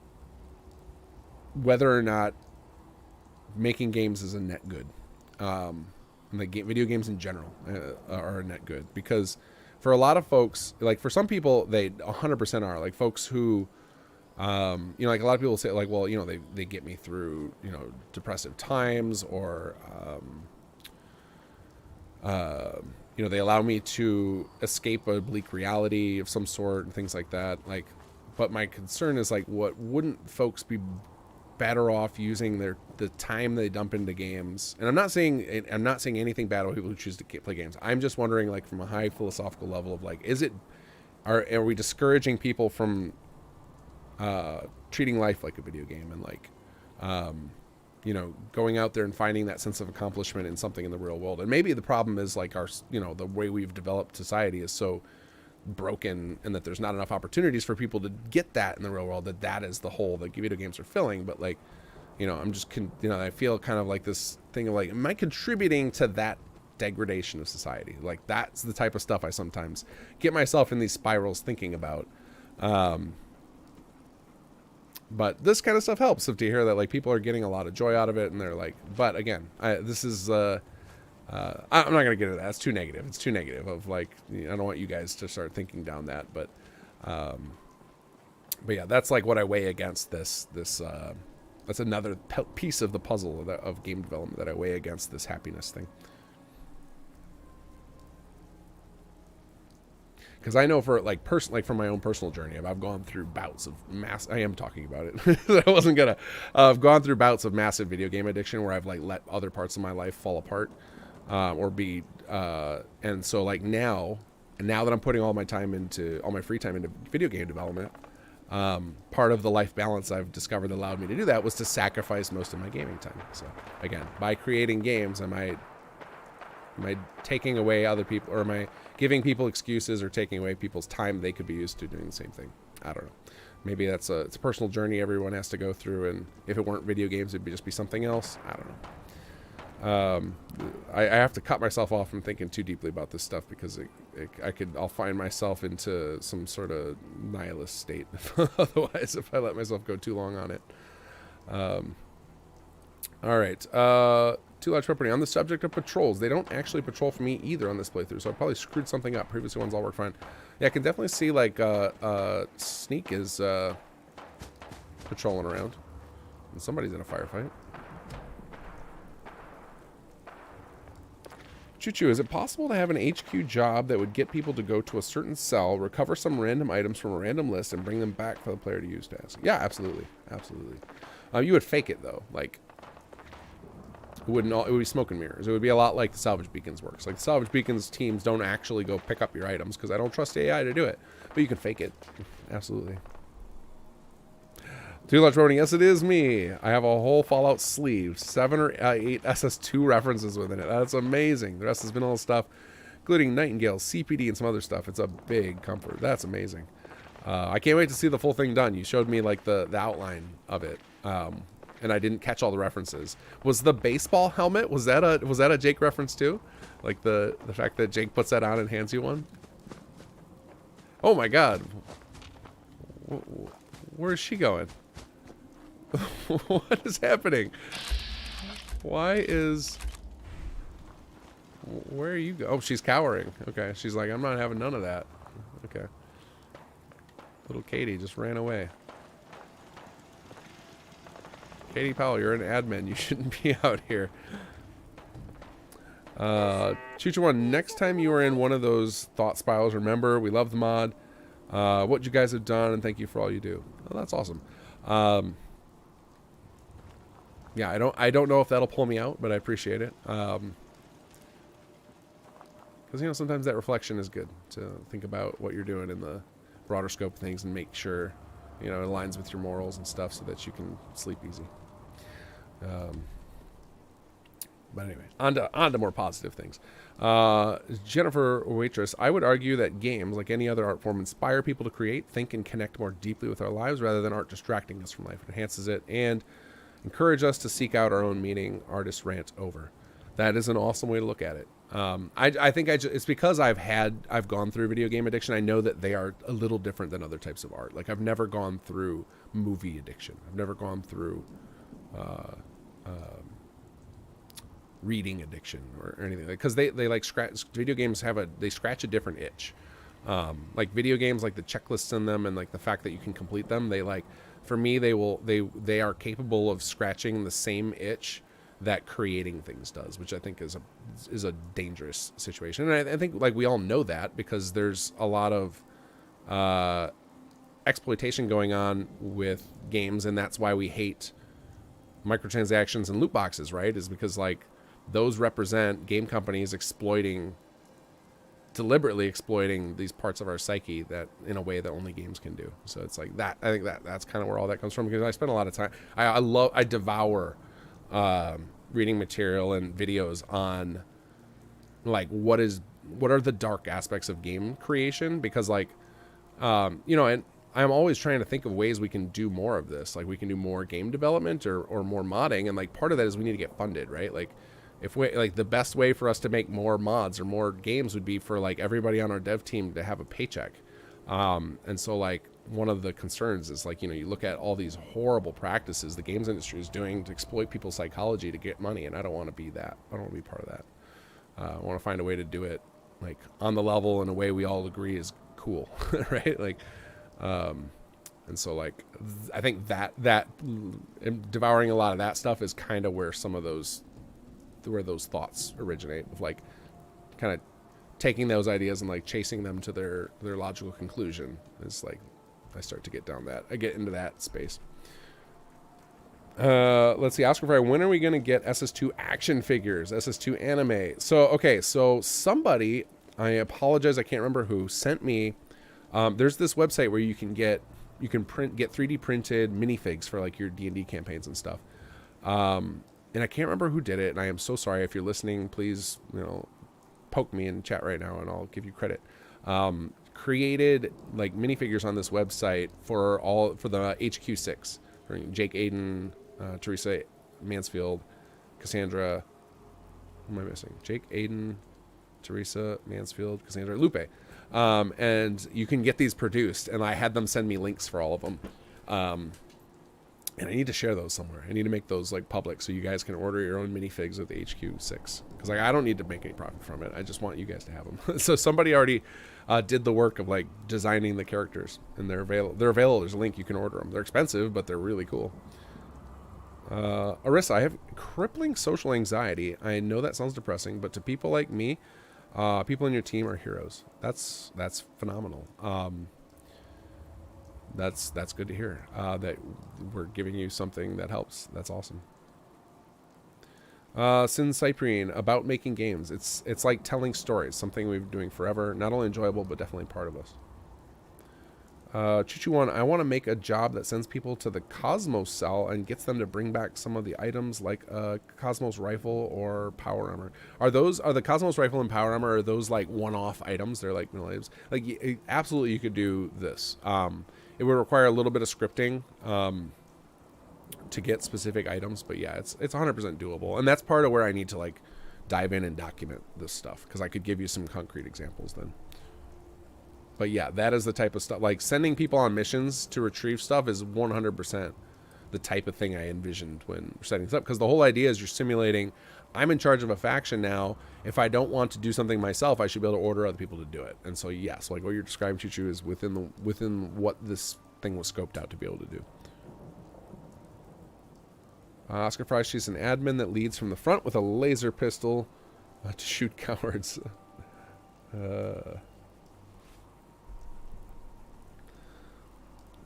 A: whether or not making games is a net good. Video games in general are a net good, because for a lot of folks, like for some people, they 100% are. Like folks who, like a lot of people say, like, well, they get me through, depressive times, or, they allow me to escape a bleak reality of some sort and things like that. Like, but my concern is like, what wouldn't folks be better off using the time they dump into games? And I'm not saying anything bad about people who choose to play games. I'm just wondering, like, from a high philosophical level of like, are we discouraging people from treating life like a video game, and like, going out there and finding that sense of accomplishment in something in the real world? And maybe the problem is like the way we've developed society is so broken, and that there's not enough opportunities for people to get that in the real world, that is the hole that video games are filling. But like, I'm just, I feel kind of like this thing of like, am I contributing to that degradation of society? Like, that's the type of stuff I sometimes get myself in these spirals thinking about. But this kind of stuff helps, to hear that like people are getting a lot of joy out of it, and they're like, but again, this is I'm not gonna get into that. It's too negative. It's too negative. Of like, I don't want you guys to start thinking down that. But yeah, that's like what I weigh against this. That's another piece of the puzzle of game development that I weigh against this happiness thing. Because I know for like from my own personal journey, I've gone through bouts of I am talking about it. I wasn't gonna. I've gone through bouts of massive video game addiction where I've like let other parts of my life fall apart, or be. And so like now, And now that I'm putting all my free time into video game development, part of the life balance I've discovered that allowed me to do that was to sacrifice most of my gaming time. So again, by creating games, am I taking away other people, or am I giving people excuses or taking away people's time they could be used to doing the same thing? I don't know. Maybe it's a personal journey everyone has to go through, and if it weren't video games, it'd just be something else. I don't know. I have to cut myself off from thinking too deeply about this stuff, because I'll find myself into some sort of nihilist state otherwise if I let myself go too long on it. All right. Too Large Property. On the subject of patrols, they don't actually patrol for me either on this playthrough, so I probably screwed something up. Previous ones all work fine. Yeah, I can definitely see like Sneak is patrolling around, and somebody's in a firefight. Choo-choo, is it possible to have an HQ job that would get people to go to a certain cell, recover some random items from a random list, and bring them back for the player to use to ask? Yeah, absolutely. Absolutely. You would fake it, though. Like, it would be smoke and mirrors. It would be a lot like the Salvage Beacons works. Like, the Salvage Beacons teams don't actually go pick up your items, because I don't trust AI to do it. But you can fake it. Absolutely. Too Large Roading, yes, it is me. I have a whole Fallout sleeve, 7 or 8 SS2 references within it. That's amazing. The rest is vanilla stuff, including Nightingale, CPD, and some other stuff. It's a big comfort. That's amazing. I can't wait to see the full thing done. You showed me like the outline of it, and I didn't catch all the references. Was the baseball helmet, was that a Jake reference too? Like the fact that Jake puts that on and hands you one? Oh my God. Where is she going? What is happening? Where are you going? Oh, she's cowering. Okay, she's like, I'm not having none of that. Okay. Little Katie just ran away. Katie Powell, you're an admin. You shouldn't be out here. Choo-choo one, next time you are in one of those thought spirals, remember, we love the mod. What you guys have done, and thank you for all you do. Oh, that's awesome. Yeah, I don't know if that'll pull me out, but I appreciate it. Because, you know, sometimes that reflection is good, to think about what you're doing in the broader scope of things and make sure, you know, it aligns with your morals and stuff so that you can sleep easy. But anyway, on to more positive things. Jennifer Waitress, I would argue that games, like any other art form, inspire people to create, think, and connect more deeply with our lives rather than art distracting us from life. It enhances it and encourage us to seek out our own meaning. Artist rant over. That is an awesome way to look at it. I think it's because I've gone through video game addiction. I know that they are a little different than other types of art. Like, I've never gone through movie addiction. I've never gone through reading addiction or anything, because they like scratch. Video games they scratch a different itch. Like video games, like the checklists in them and like the fact that you can complete them, they like, for me, they are capable of scratching the same itch that creating things does, which I think is a dangerous situation. And I think like we all know that, because there's a lot of exploitation going on with games, and that's why we hate microtransactions and loot boxes, right? Is because like those represent game companies deliberately exploiting these parts of our psyche that in a way that only games can do. So it's like that. I think that's kind of where all that comes from, because I spend a lot of time. I devour reading material and videos on like what are the dark aspects of game creation, because like you know, and I'm always trying to think of ways we can do more of this. Like we can do more game development or more modding, and like part of that is we need to get funded, right? Like if we like, the best way for us to make more mods or more games would be for like everybody on our dev team to have a paycheck. And so like one of the concerns is like, you know, you look at all these horrible practices the games industry is doing to exploit people's psychology to get money, and I don't want to be that. I don't want to be part of that. I want to find a way to do it like on the level in a way we all agree is cool, right? Like, and so like I think that devouring a lot of that stuff is kind of where some of those thoughts originate, of like kind of taking those ideas and like chasing them to their logical conclusion. Is like I start to get into that space. Let's see, Oscar Fry, when are we going to get SS2 action figures, SS2 anime? So okay, so somebody I apologize, I can't remember who sent me. There's this website where you can get 3D printed minifigs for like your D&D campaigns and stuff. And I can't remember who did it, and I am so sorry. If you're listening, please, poke me in chat right now and I'll give you credit. Created like minifigures on this website for the HQ6. For Jake Aiden, Teresa Mansfield, Cassandra. Who am I missing? Jake Aiden, Teresa Mansfield, Cassandra, Lupe. And you can get these produced, and I had them send me links for all of them. And I need to share those somewhere. I need to make those like public so you guys can order your own minifigs of the HQ6. Because like I don't need to make any profit from it. I just want you guys to have them. So somebody already did the work of like designing the characters, and they're available. There's a link, you can order them. They're expensive, but they're really cool. Arissa, I have crippling social anxiety. I know that sounds depressing, but to people like me, people in your team are heroes. That's phenomenal. That's good to hear. That we're giving you something that helps. That's awesome. Sin Cyprian, about making games. It's like telling stories, something we've been doing forever. Not only enjoyable, but definitely part of us. Chuchu1, I want to make a job that sends people to the Cosmos cell and gets them to bring back some of the items like a Cosmos rifle or power armor. Are the Cosmos rifle and power armor, are those like one-off items? They're like items. Like absolutely you could do this. It would require a little bit of scripting to get specific items, but yeah, it's 100% doable. And that's part of where I need to like dive in and document this stuff, because I could give you some concrete examples then. But yeah, that is the type of stuff. Like sending people on missions to retrieve stuff is 100% the type of thing I envisioned when setting this up. Because the whole idea is you're simulating, I'm in charge of a faction now. If I don't want to do something myself, I should be able to order other people to do it. And so yes, like what you're describing, Chuchu, is within what this thing was scoped out to be able to do. Oscar Fry, she's an admin that leads from the front with a laser pistol to shoot cowards.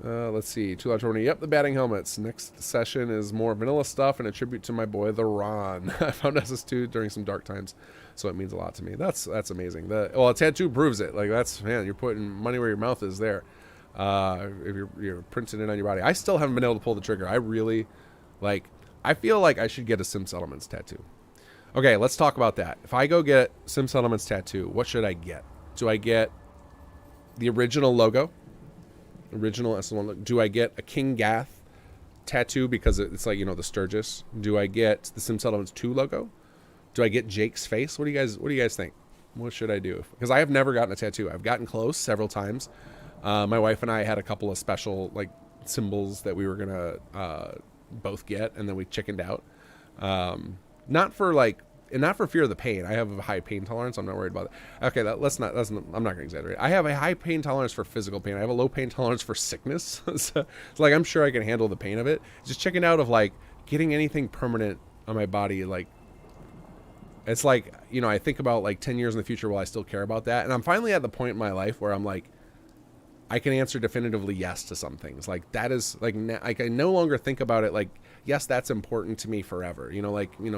A: Let's see. Too Loud Tony. Yep, the batting helmets. Next session is more vanilla stuff and a tribute to my boy, the Ron. I found SS2 during some dark times, so it means a lot to me. That's amazing. Well, a tattoo proves it. Like man, you're putting money where your mouth is there. If you're printing it on your body. I still haven't been able to pull the trigger. I really I feel like I should get a Sim Settlements tattoo. Okay, let's talk about that. If I go get Sim Settlements tattoo, what should I get? Do I get the original logo? Original S1. Do I get a King Gath tattoo because it's like, the Sturgis? Do I get the Sim Settlements 2 logo? Do I get Jake's face? What do you guys think? What should I do? Because I have never gotten a tattoo. I've gotten close several times. My wife and I had a couple of special symbols that we were gonna both get, and then we chickened out. Not for fear of the pain. I have a high pain tolerance. I'm not worried about it. Okay, I'm not going to exaggerate. I have a high pain tolerance for physical pain. I have a low pain tolerance for sickness. So it's like, I'm sure I can handle the pain of it. Just checking out of getting anything permanent on my body. It's like, I think about 10 years in the future, will I still care about that? And I'm finally at the point in my life where I'm like, I can answer definitively yes to some things. That is I no longer think about it yes, that's important to me forever.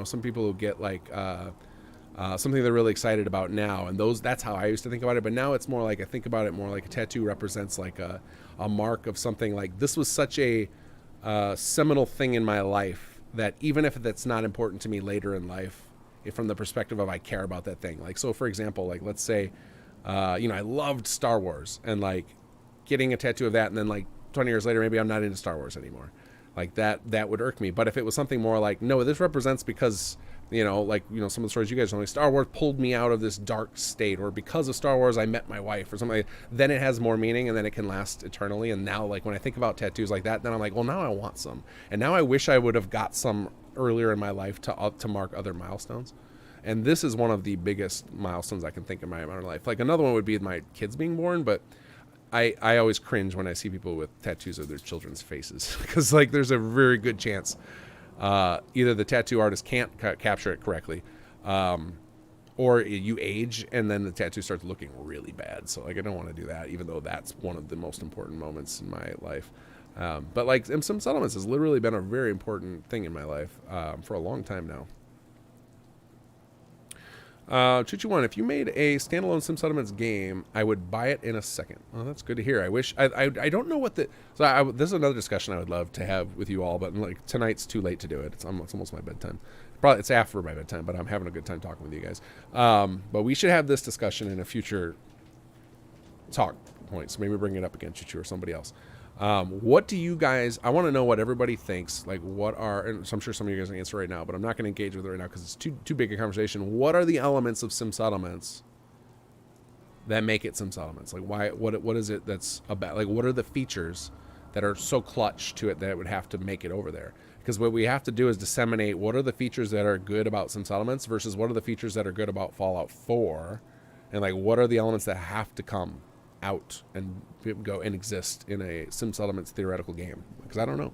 A: Some people will get something they're really excited about now, and that's how I used to think about it. But now it's more I think about it more like a tattoo represents a mark of something. This was such a seminal thing in my life that even if that's not important to me later in life, from the perspective of I care about that thing. So for example, let's say, I loved Star Wars, and getting a tattoo of that, and then 20 years later, maybe I'm not into Star Wars anymore. That would irk me. But if it was something more no, this represents because, some of the stories you guys know, Star Wars pulled me out of this dark state, or because of Star Wars, I met my wife, or something then it has more meaning, and then it can last eternally. And now, when I think about tattoos like that, then I'm well, now I want some. And now I wish I would have got some earlier in my life to mark other milestones. And this is one of the biggest milestones I can think in my own life. Another one would be my kids being born, but I always cringe when I see people with tattoos of their children's faces, because there's a very good chance either the tattoo artist can't capture it correctly, or you age and then the tattoo starts looking really bad. So I don't want to do that, even though that's one of the most important moments in my life. But Sim Settlements has literally been a very important thing in my life for a long time now. Chuchu1, if you made a standalone Sim Settlements game, I would buy it in a second. Well, that's good to hear. I wish I don't know what the this is another discussion I would love to have with you all, but like tonight's too late to do it. It's almost my bedtime. Probably it's after my bedtime, but I'm having a good time talking with you guys. But we should have this discussion in a future talk point. So maybe bring it up again, Chuchu or somebody else. What do you guys, I want to know what everybody thinks, like what are, and so I'm sure some of you guys can answer right now, but I'm not going to engage with it right now because it's too big a conversation. What are the elements of Sim Settlements that make it Sim Settlements? Like what is it that's about, like what are the features that are so clutch to it that it would have to make it over there? Because what we have to do is disseminate what are the features that are good about Sim Settlements versus what are the features that are good about Fallout 4, and like what are the elements that have to come out and go and exist in a Sim Settlements theoretical game, because I don't know.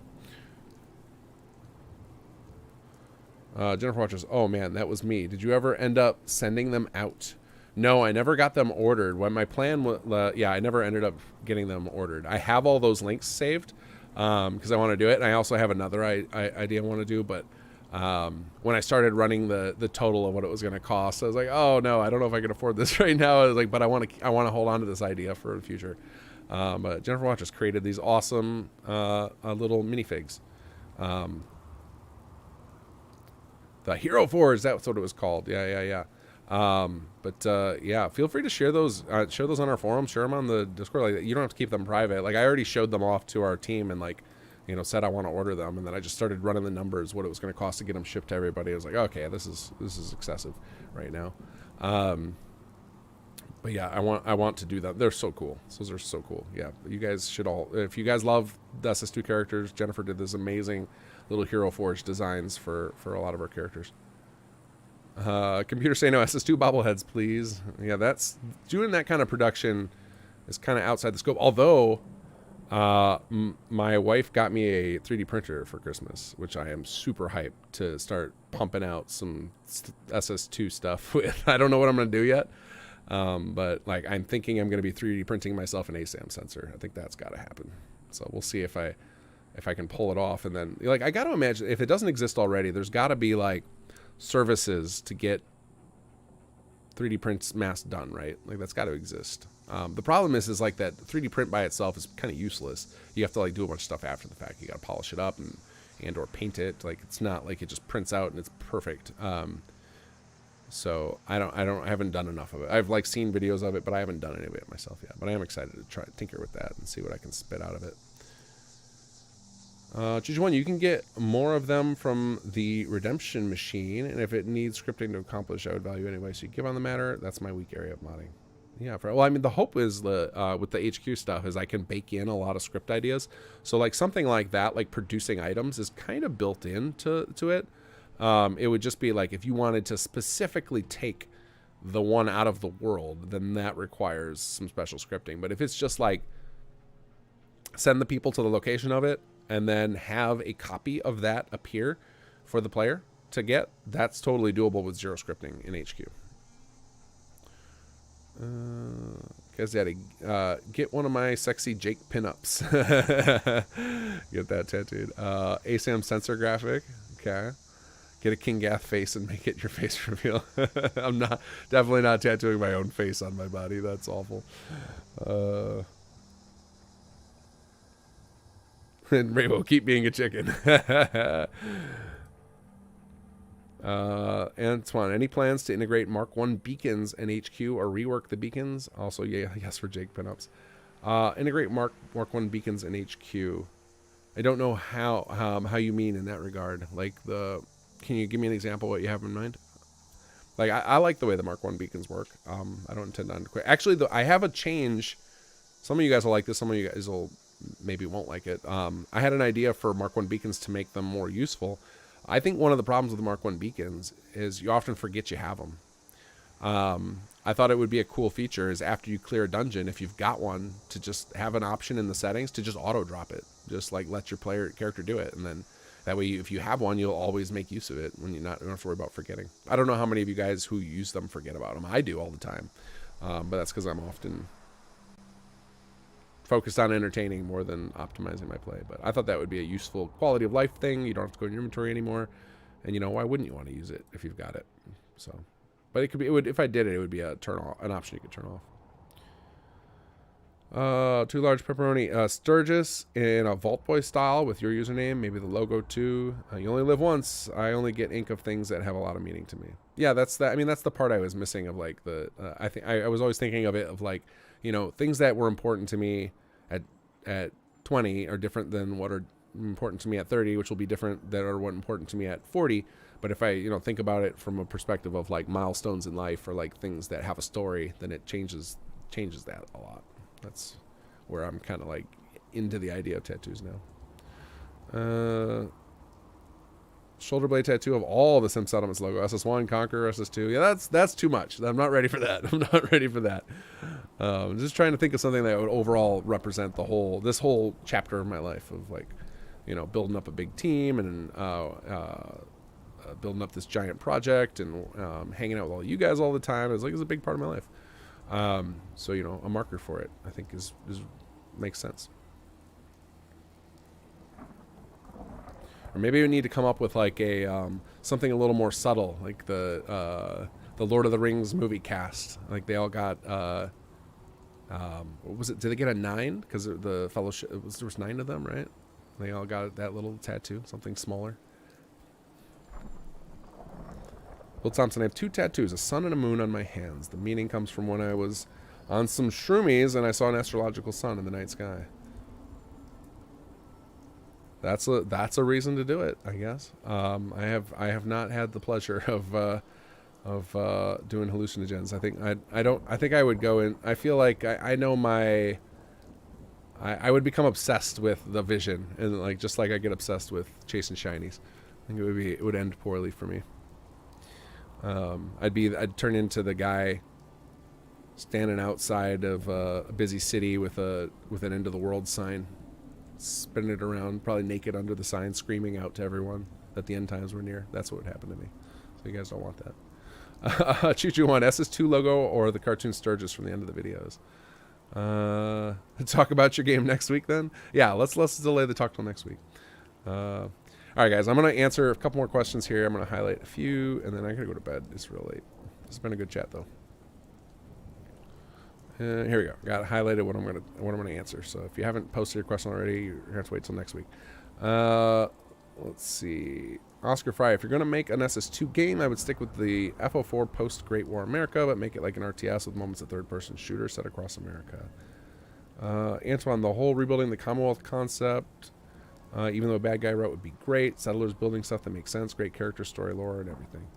A: Jennifer watches. Oh man, that was me. Did you ever end up sending them out? No, I never got them ordered. When my plan was, yeah, I never ended up getting them ordered. I have all those links saved because I want to do it, and I also have another idea I want to do, but when I started running the total of what it was going to cost, I was like, oh no, I don't know if I can afford this right now. I was like, but I want to hold on to this idea for the future. But Jennifer Watch has created these awesome little minifigs. The Hero Forge, that's what it was called. Yeah. Yeah, feel free to share those on our forum, share them on the Discord. Like, you don't have to keep them private. Like, I already showed them off to our team and like, you know, said I want to order them, and then I just started running the numbers, what it was going to cost to get them shipped to everybody. I was like, okay, this is excessive right now. But yeah, I want to do that. They're so cool. Those are so cool. Yeah, you guys should all, if you guys love the SS2 characters, Jennifer did this amazing little Hero Forge designs for a lot of our characters. Computer say no SS2 bobbleheads, please. Yeah, that's doing that kind of production is kind of outside the scope. Although my wife got me a 3D printer for Christmas, which I am super hyped to start pumping out some SS2 stuff with. I don't know what I'm going to do yet, but like I'm thinking I'm going to be 3D printing myself an ASAM sensor. I think that's got to happen. So we'll see if I can pull it off. And then like I got to imagine if it doesn't exist already, there's got to be like services to get 3D prints mass done, right? Like that's got to exist. The problem is like that 3D print by itself is kind of useless. You have to like do a bunch of stuff after the fact. You got to polish it up and or paint it. Like it's not like it just prints out and it's perfect. So I haven't done enough of it. I've like seen videos of it, but I haven't done any of it myself yet. But I am excited to try to tinker with that and see what I can spit out of it. Choose one. You can get more of them from the redemption machine, and if it needs scripting to accomplish, I would value anyway. So you give on the matter. That's my weak area of modding. Yeah. Well, I mean, the hope is with the HQ stuff is I can bake in a lot of script ideas. So like something like that, like producing items, is kind of built into it. It would just be like if you wanted to specifically take the one out of the world, then that requires some special scripting. But if it's just like send the people to the location of it, and then have a copy of that appear for the player to get, that's totally doable with zero scripting in HQ. Guys, Daddy, get one of my sexy Jake pinups. Get that tattooed. ASAM sensor graphic. Okay. Get a King Gath face and make it your face reveal. I'm definitely not tattooing my own face on my body. That's awful. And Rainbow, keep being a chicken. Antoine, any plans to integrate Mark 1 beacons in HQ or rework the beacons? Also, yeah, yes for Jake pinups. Integrate Mark 1 beacons in HQ. I don't know how you mean in that regard. Like can you give me an example of what you have in mind? Like I like the way the Mark 1 beacons work. I don't intend on quit. Actually, I have a change. Some of you guys will like this. Some of you guys maybe won't like it. I had an idea for Mark 1 beacons to make them more useful. I think one of the problems with the Mark 1 beacons is you often forget you have them. I thought it would be a cool feature is after you clear a dungeon, if you've got one, to just have an option in the settings to just auto drop it. Just like let your character do it. And then that way, if you have one, you'll always make use of it when you don't have to worry about forgetting. I don't know how many of you guys who use them forget about them. I do all the time. But that's because I'm often focused on entertaining more than optimizing my play. But I thought that would be a useful quality of life thing. You don't have to go in your inventory anymore. And, you know, why wouldn't you want to use it if you've got it? So But it could be, if I did it, it would be an option you could turn off. 2 large pepperoni. Sturgis in a Vault Boy style with your username, maybe the logo too. You only live once. I only get ink of things that have a lot of meaning to me. Yeah, that's that. I mean, that's the part I was missing of like the, I think I was always thinking of it of like, you know, things that were important to me at 20 are different than what are important to me at 30, which will be different that are what important to me at 40. But if I, you know, think about it from a perspective of like milestones in life or like things that have a story, then it changes that a lot. That's where I'm kind of like into the idea of tattoos now. Shoulder blade tattoo of all the Sim Settlements logo. SS1, Conqueror, SS2. Yeah, that's too much. I'm not ready for that. I'm not ready for that. I'm just trying to think of something that would overall represent this whole chapter of my life of like, you know, building up a big team and building up this giant project and hanging out with all you guys all the time. It's a big part of my life. So, you know, a marker for it, I think is makes sense. Or maybe we need to come up with like a something a little more subtle, like the Lord of the Rings movie cast. Like they all got what was it? Did they get a 9? Because the Fellowship there was 9 of them, right? They all got that little tattoo, something smaller. Will Thompson, I have 2 tattoos, a sun and a moon on my hands. The meaning comes from when I was on some shroomies and I saw an astrological sun in the night sky. That's a reason to do it, I guess. I have not had the pleasure of doing hallucinogens. I think I would go in. I feel like I know my. I would become obsessed with the vision, and like just like I get obsessed with chasing shinies. I think it would end poorly for me. I'd turn into the guy standing outside of a busy city with an end of the world sign, spinning it around, probably naked under the sign, screaming out to everyone that the end times were near. That's what would happen to me. So you guys don't want that. Choo-choo one, SS2 logo or the cartoon Sturgis from the end of the videos. Talk about your game next week then? Yeah, let's delay the talk till next week. All right, guys, I'm going to answer a couple more questions here. I'm going to highlight a few, and then I got to go to bed. It's real late. It's been a good chat, though. Here we go. Got highlighted what I'm going to answer. So if you haven't posted your question already, you're going to have to wait till next week. Let's see. Oscar Fry, if you're going to make an SS2 game, I would stick with the FO4 post Great War America, but make it like an RTS with moments of third-person shooter set across America. Antoine, the whole rebuilding the Commonwealth concept, even though a bad guy route would be great. Settlers building stuff that makes sense. Great character, story, lore, and everything.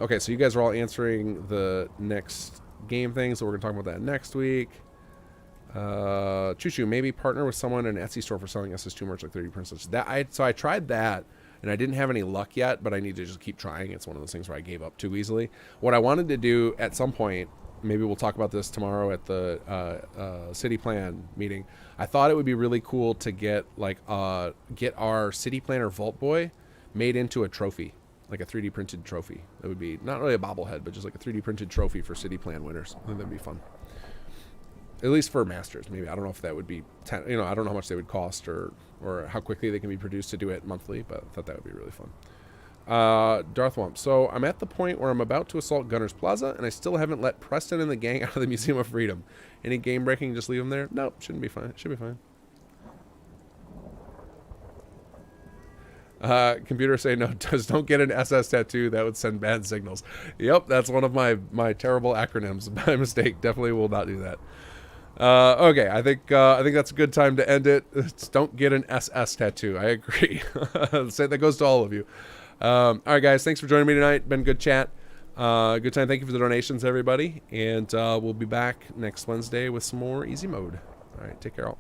A: Okay, so you guys are all answering the next game thing, so we're going to talk about that next week. Choo-choo, maybe partner with someone in an Etsy store for selling SS2 merch like 3D prints. So I tried that, and I didn't have any luck yet, but I need to just keep trying. It's one of those things where I gave up too easily. What I wanted to do at some point, maybe we'll talk about this tomorrow at the city plan meeting. I thought it would be really cool to get our city planner Vault Boy made into a trophy, like a 3D printed trophy. It would be not really a bobblehead, but just like a 3D printed trophy for city plan winners. I think that'd be fun. At least for masters, maybe. I don't know if that would be, I don't know how much they would cost or how quickly they can be produced to do it monthly, but I thought that would be really fun. Darth Wump. So I'm at the point where I'm about to assault Gunner's Plaza, and I still haven't let Preston and the gang out of the Museum of Freedom. Any game breaking, just leave them there? Nope, shouldn't be fine. Should be fine. Computer say no, just don't get an SS tattoo. That would send bad signals. Yep, that's one of my terrible acronyms. By mistake. Definitely will not do that. Okay, I think that's a good time to end it. Don't get an SS tattoo. I agree. Say that goes to all of you. All right, guys, thanks for joining me tonight. Been good chat. Good time. Thank you for the donations, everybody. And we'll be back next Wednesday with some more easy mode. All right, take care all.